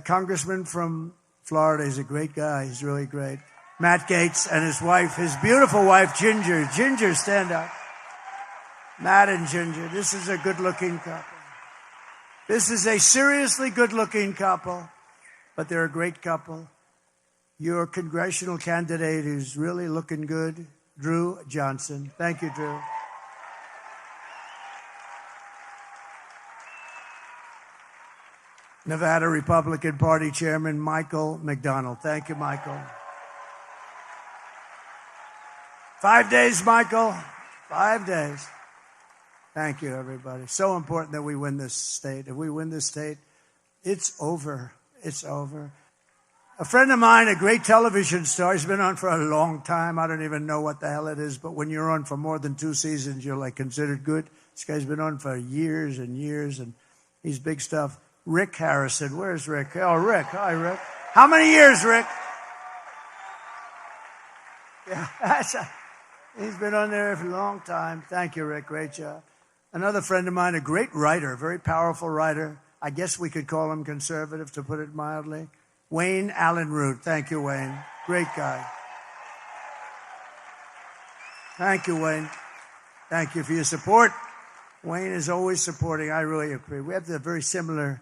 [SPEAKER 6] Congressman from Florida is a great guy. He's really great. Matt Gaetz and his wife, his beautiful wife, Ginger. Ginger, stand up. Matt and Ginger. This is a good-looking couple. This is a seriously good-looking couple, but they're a great couple. Your congressional candidate who's really looking good, Drew Johnson. Thank you, Drew. Nevada Republican Party Chairman Michael McDonald. Thank you, Michael. 5 days, Michael. 5 days. Thank you, everybody. So important that we win this state. If we win this state, it's over. It's over. A friend of mine, a great television star, he's been on for a long time. I don't even know what the hell it is, but when you're on for more than 2 seasons, you're like considered good. This guy's been on for years and years, and he's big stuff. Rick Harrison. Where's Rick? Oh, Rick. Hi, Rick. How many years, Rick? Yeah, he's been on there for a long time. Thank you, Rick. Great job. Another friend of mine, a great writer, a very powerful writer. I guess we could call him conservative, to put it mildly. Wayne Allen Root. Thank you, Wayne. Great guy. Thank you, Wayne. Thank you for your support. Wayne is always supporting. I really agree. We have a very similar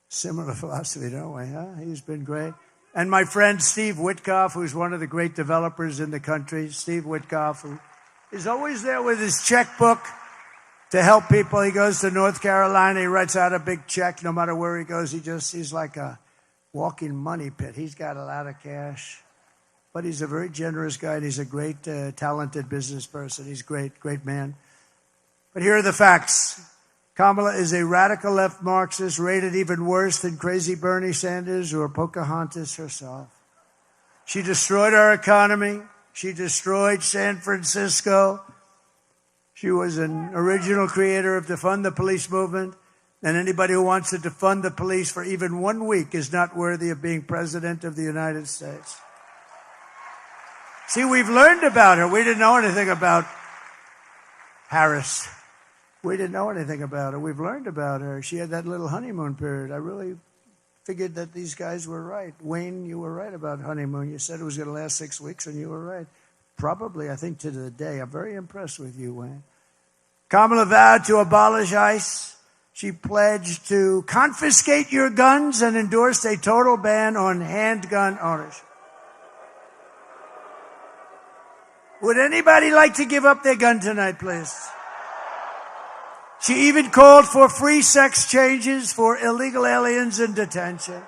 [SPEAKER 6] philosophy, don't we? Huh? He's been great. And my friend Steve Witkoff, who's one of the great developers in the country. Steve Witkoff, who is always there with his checkbook to help people. He goes to North Carolina. He writes out a big check no matter where he goes. He's like a walking money pit. He's got a lot of cash. But he's a very generous guy, and he's a great, talented business person. He's great, great man. But here are the facts. Kamala is a radical left Marxist, rated even worse than crazy Bernie Sanders or Pocahontas herself. She destroyed our economy. She destroyed San Francisco. She was an original creator of defund the police movement. And anybody who wants to defund the police for even 1 week is not worthy of being president of the United States. See, we've learned about her. We didn't know anything about Harris. We didn't know anything about her. We've learned about her. She had that little honeymoon period. I really figured that these guys were right. Wayne, you were right about honeymoon. You said it was going to last 6 weeks, and you were right. Probably, I think, to the day. I'm very impressed with you, Wayne. Kamala vowed to abolish ICE. She pledged to confiscate your guns and endorsed a total ban on handgun ownership. Would anybody like to give up their gun tonight, please? She even called for free sex changes for illegal aliens in detention,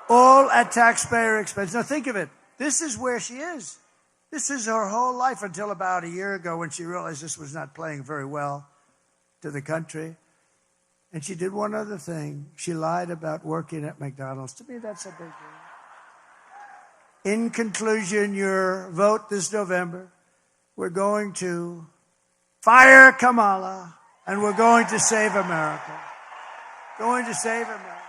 [SPEAKER 6] all at taxpayer expense. Now think of it. This is where she is. This is her whole life until about a year ago when she realized this was not playing very well to the country. And she did one other thing. She lied about working at McDonald's. To me, that's a big deal. In conclusion, your vote this November, we're going to fire Kamala, and we're going to save America. Going to save America.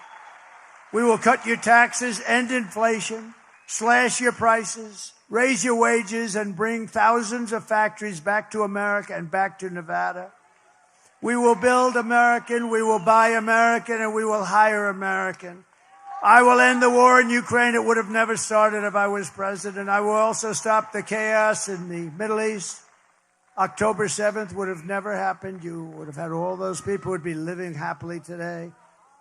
[SPEAKER 6] We will cut your taxes, end inflation, slash your prices, raise your wages, and bring thousands of factories back to America and back to Nevada. We will build American, we will buy American, and we will hire American. I will end the war in Ukraine. It would have never started if I was president. I will also stop the chaos in the Middle East. October 7th would have never happened. You would have had all those people would be living happily today.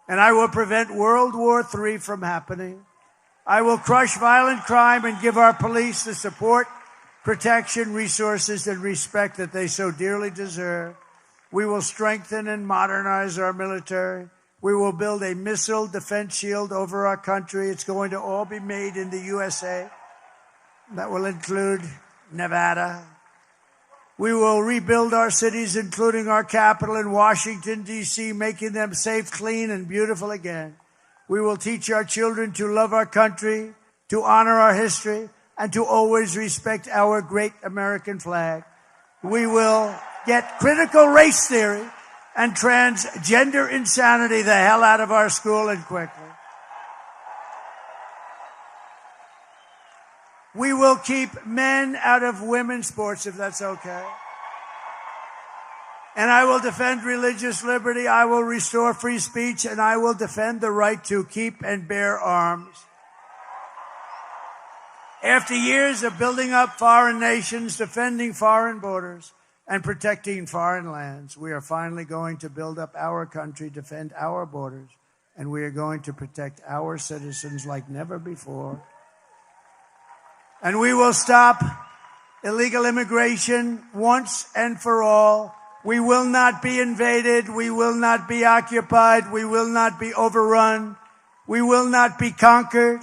[SPEAKER 6] And I will prevent World War III from happening. I will crush violent crime and give our police the support, protection, resources, and respect that they so dearly deserve. We will strengthen and modernize our military. We will build a missile defense shield over our country. It's going to all be made in the USA. That will include Nevada. We will rebuild our cities, including our capital in Washington, D.C., making them safe, clean, and beautiful again. We will teach our children to love our country, to honor our history, and to always respect our great American flag. We will get critical race theory and transgender insanity the hell out of our school and quickly. We will keep men out of women's sports, if that's okay. And I will defend religious liberty. I will restore free speech, and I will defend the right to keep and bear arms. After years of building up foreign nations, defending foreign borders, and protecting foreign lands, we are finally going to build up our country, defend our borders, and we are going to protect our citizens like never before. And we will stop illegal immigration once and for all. We will not be invaded. We will not be occupied. We will not be overrun. We will not be conquered.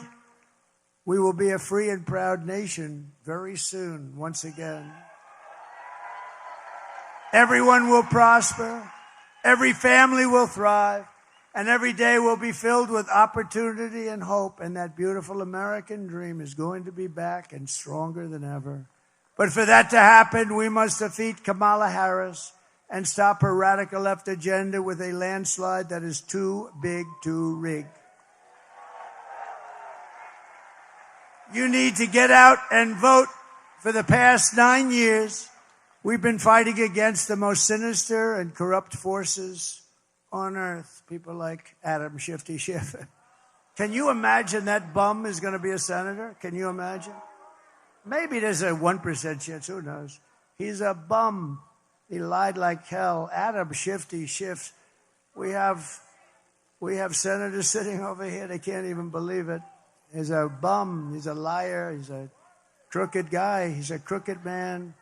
[SPEAKER 6] We will be a free and proud nation very soon, once again. Everyone will prosper. Every family will thrive. And every day will be filled with opportunity and hope. And that beautiful American dream is going to be back and stronger than ever. But for that to happen, we must defeat Kamala Harris and stop her radical left agenda with a landslide that is too big to rig. You need to get out and vote. For the past 9 years, we've been fighting against the most sinister and corrupt forces on earth. People like Adam Shifty Schiff. Can you imagine that bum is going to be a senator? Can you imagine? Maybe there's a 1% chance. Who knows? He's a bum. He lied like hell. Adam Shifty Schiff. We have senators sitting over here. They can't even believe it. He's a bum. He's a liar. He's a crooked guy. He's a crooked man.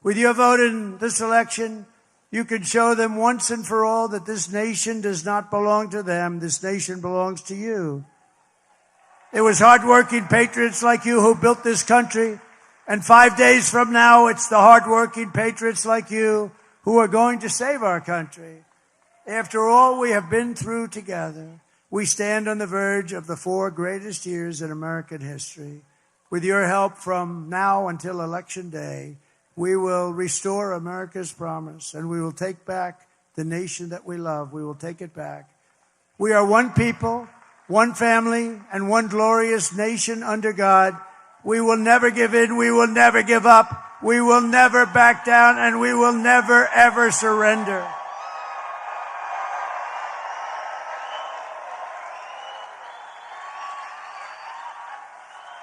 [SPEAKER 6] With your vote in this election, you can show them once and for all that this nation does not belong to them. This nation belongs to you. It was hardworking patriots like you who built this country. And 5 days from now, it's the hardworking patriots like you who are going to save our country. After all we have been through together, we stand on the verge of the 4 greatest years in American history. With your help from now until Election Day, we will restore America's promise, and we will take back the nation that we love. We will take it back. We are one people, one family, and one glorious nation under God, We will never give in. We will never give up. We will never back down, and we will never, ever surrender.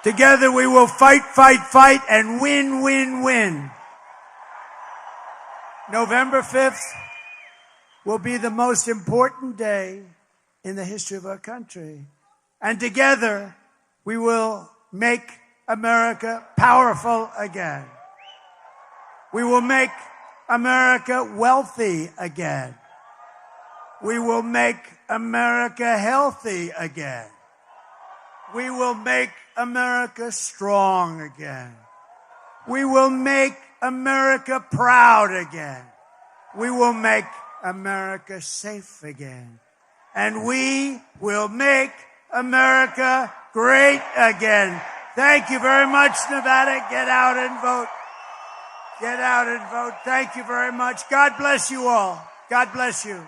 [SPEAKER 6] Together we will fight, fight, fight, and win, win, win. November 5th will be the most important day in the history of our country. And together we will make America powerful again. We will make America wealthy again. We will make America healthy again. We will make America strong again. We will make America proud again. We will make America safe again. And we will make America great again. Thank you very much, Nevada. Get out and vote. Get out and vote. Thank you very much. God bless you all. God bless you.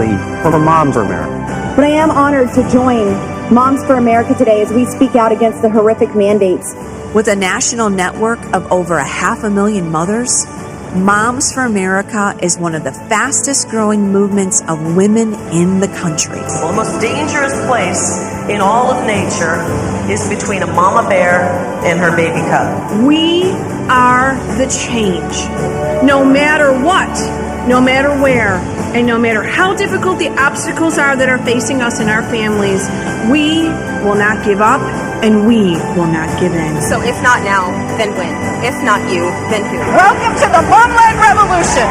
[SPEAKER 2] specifically for Moms for America.
[SPEAKER 9] But I am honored to join Moms for America today as we speak out against the horrific mandates.
[SPEAKER 10] With a national network of over 500,000 mothers, Moms for America is one of the fastest growing movements of women in the country.
[SPEAKER 12] The most dangerous place in all of nature is between a mama bear and her baby cub.
[SPEAKER 13] We are the change. No matter what, no matter where, and no matter how difficult the obstacles are that are facing us and our families, we will not give up and we will not give in.
[SPEAKER 14] So if not now, then when? If not you, then who?
[SPEAKER 13] Welcome to the Mom-Led Revolution.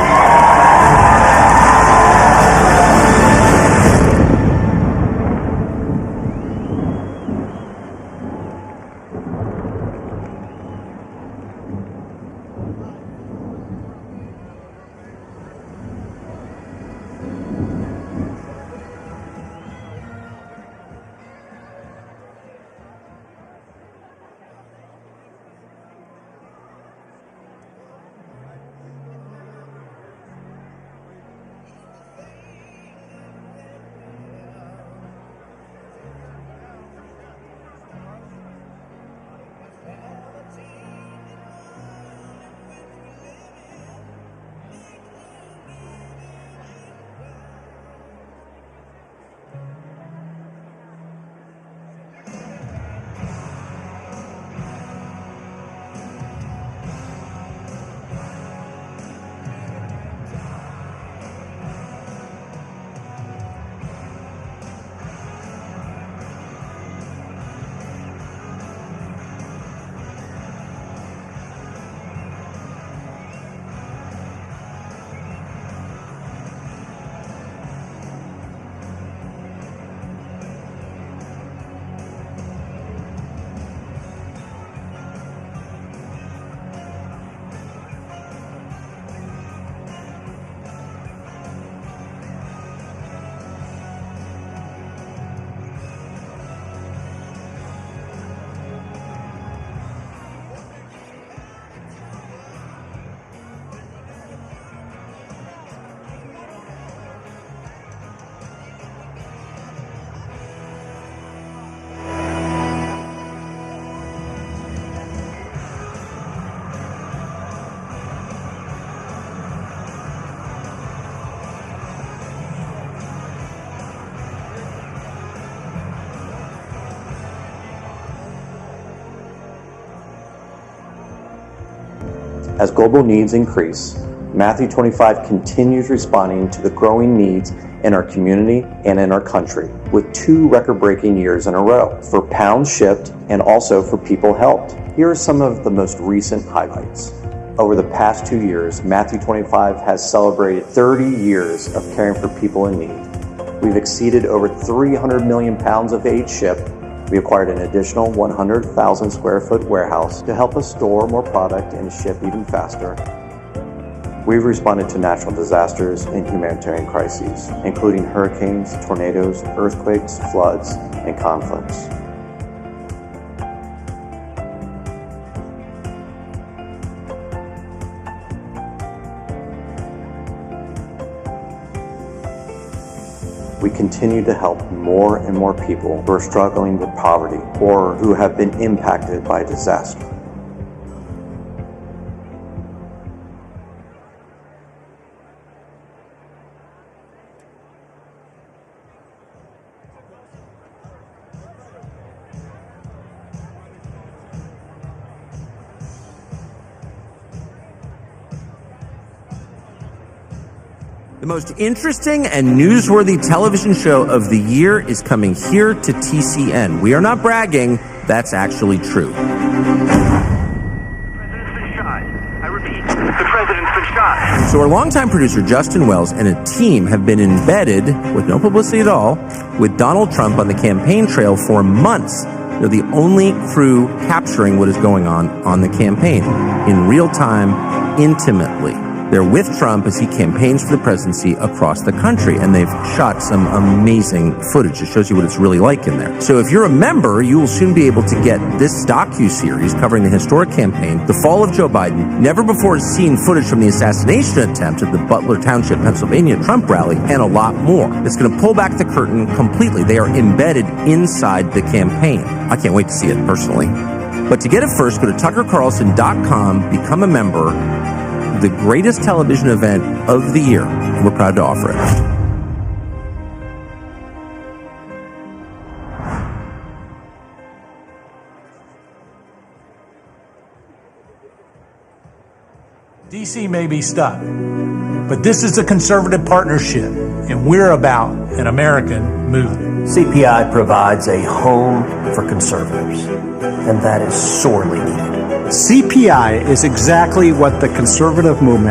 [SPEAKER 28] As global needs increase, Matthew 25 continues responding to the growing needs in our community and in our country, with 2 record-breaking years in a row for pounds shipped and also for people helped. Here are some of the most recent highlights. Over the past 2 years, Matthew 25 has celebrated 30 years of caring for people in need. We've exceeded over 300 million pounds of aid shipped. We acquired an additional 100,000 square foot warehouse to help us store more product and ship even faster. We've responded to natural disasters and humanitarian crises, including hurricanes, tornadoes, earthquakes, floods, and conflicts. We continue to help more and more people who are struggling with poverty or who have been impacted by disaster.
[SPEAKER 16] The most interesting and newsworthy television show of the year is coming here to TCN. We are not bragging, that's actually true.
[SPEAKER 18] The president's been shot.
[SPEAKER 16] So our longtime producer Justin Wells and a team have been embedded, with no publicity at all, with Donald Trump on the campaign trail for months. They're the only crew capturing what is going on the campaign in real time, intimately. They're with Trump as he campaigns for the presidency across the country, and they've shot some amazing footage. It shows you what it's really like in there. So if you're a member, you will soon be able to get this docu-series covering the historic campaign, the fall of Joe Biden, never before seen footage from the assassination attempt at the Butler Township, Pennsylvania Trump rally, and a lot more. It's going to pull back the curtain completely. They are embedded inside the campaign. I can't wait to see it personally. But to get it first, go to tuckercarlson.com, become a member. The greatest television event of the year. We're proud to offer it.
[SPEAKER 1] DC may be stuck, but this is a conservative partnership, and we're about an American movement.
[SPEAKER 2] CPI provides a home for conservatives, and that is sorely needed.
[SPEAKER 3] CPI is exactly what the conservative movement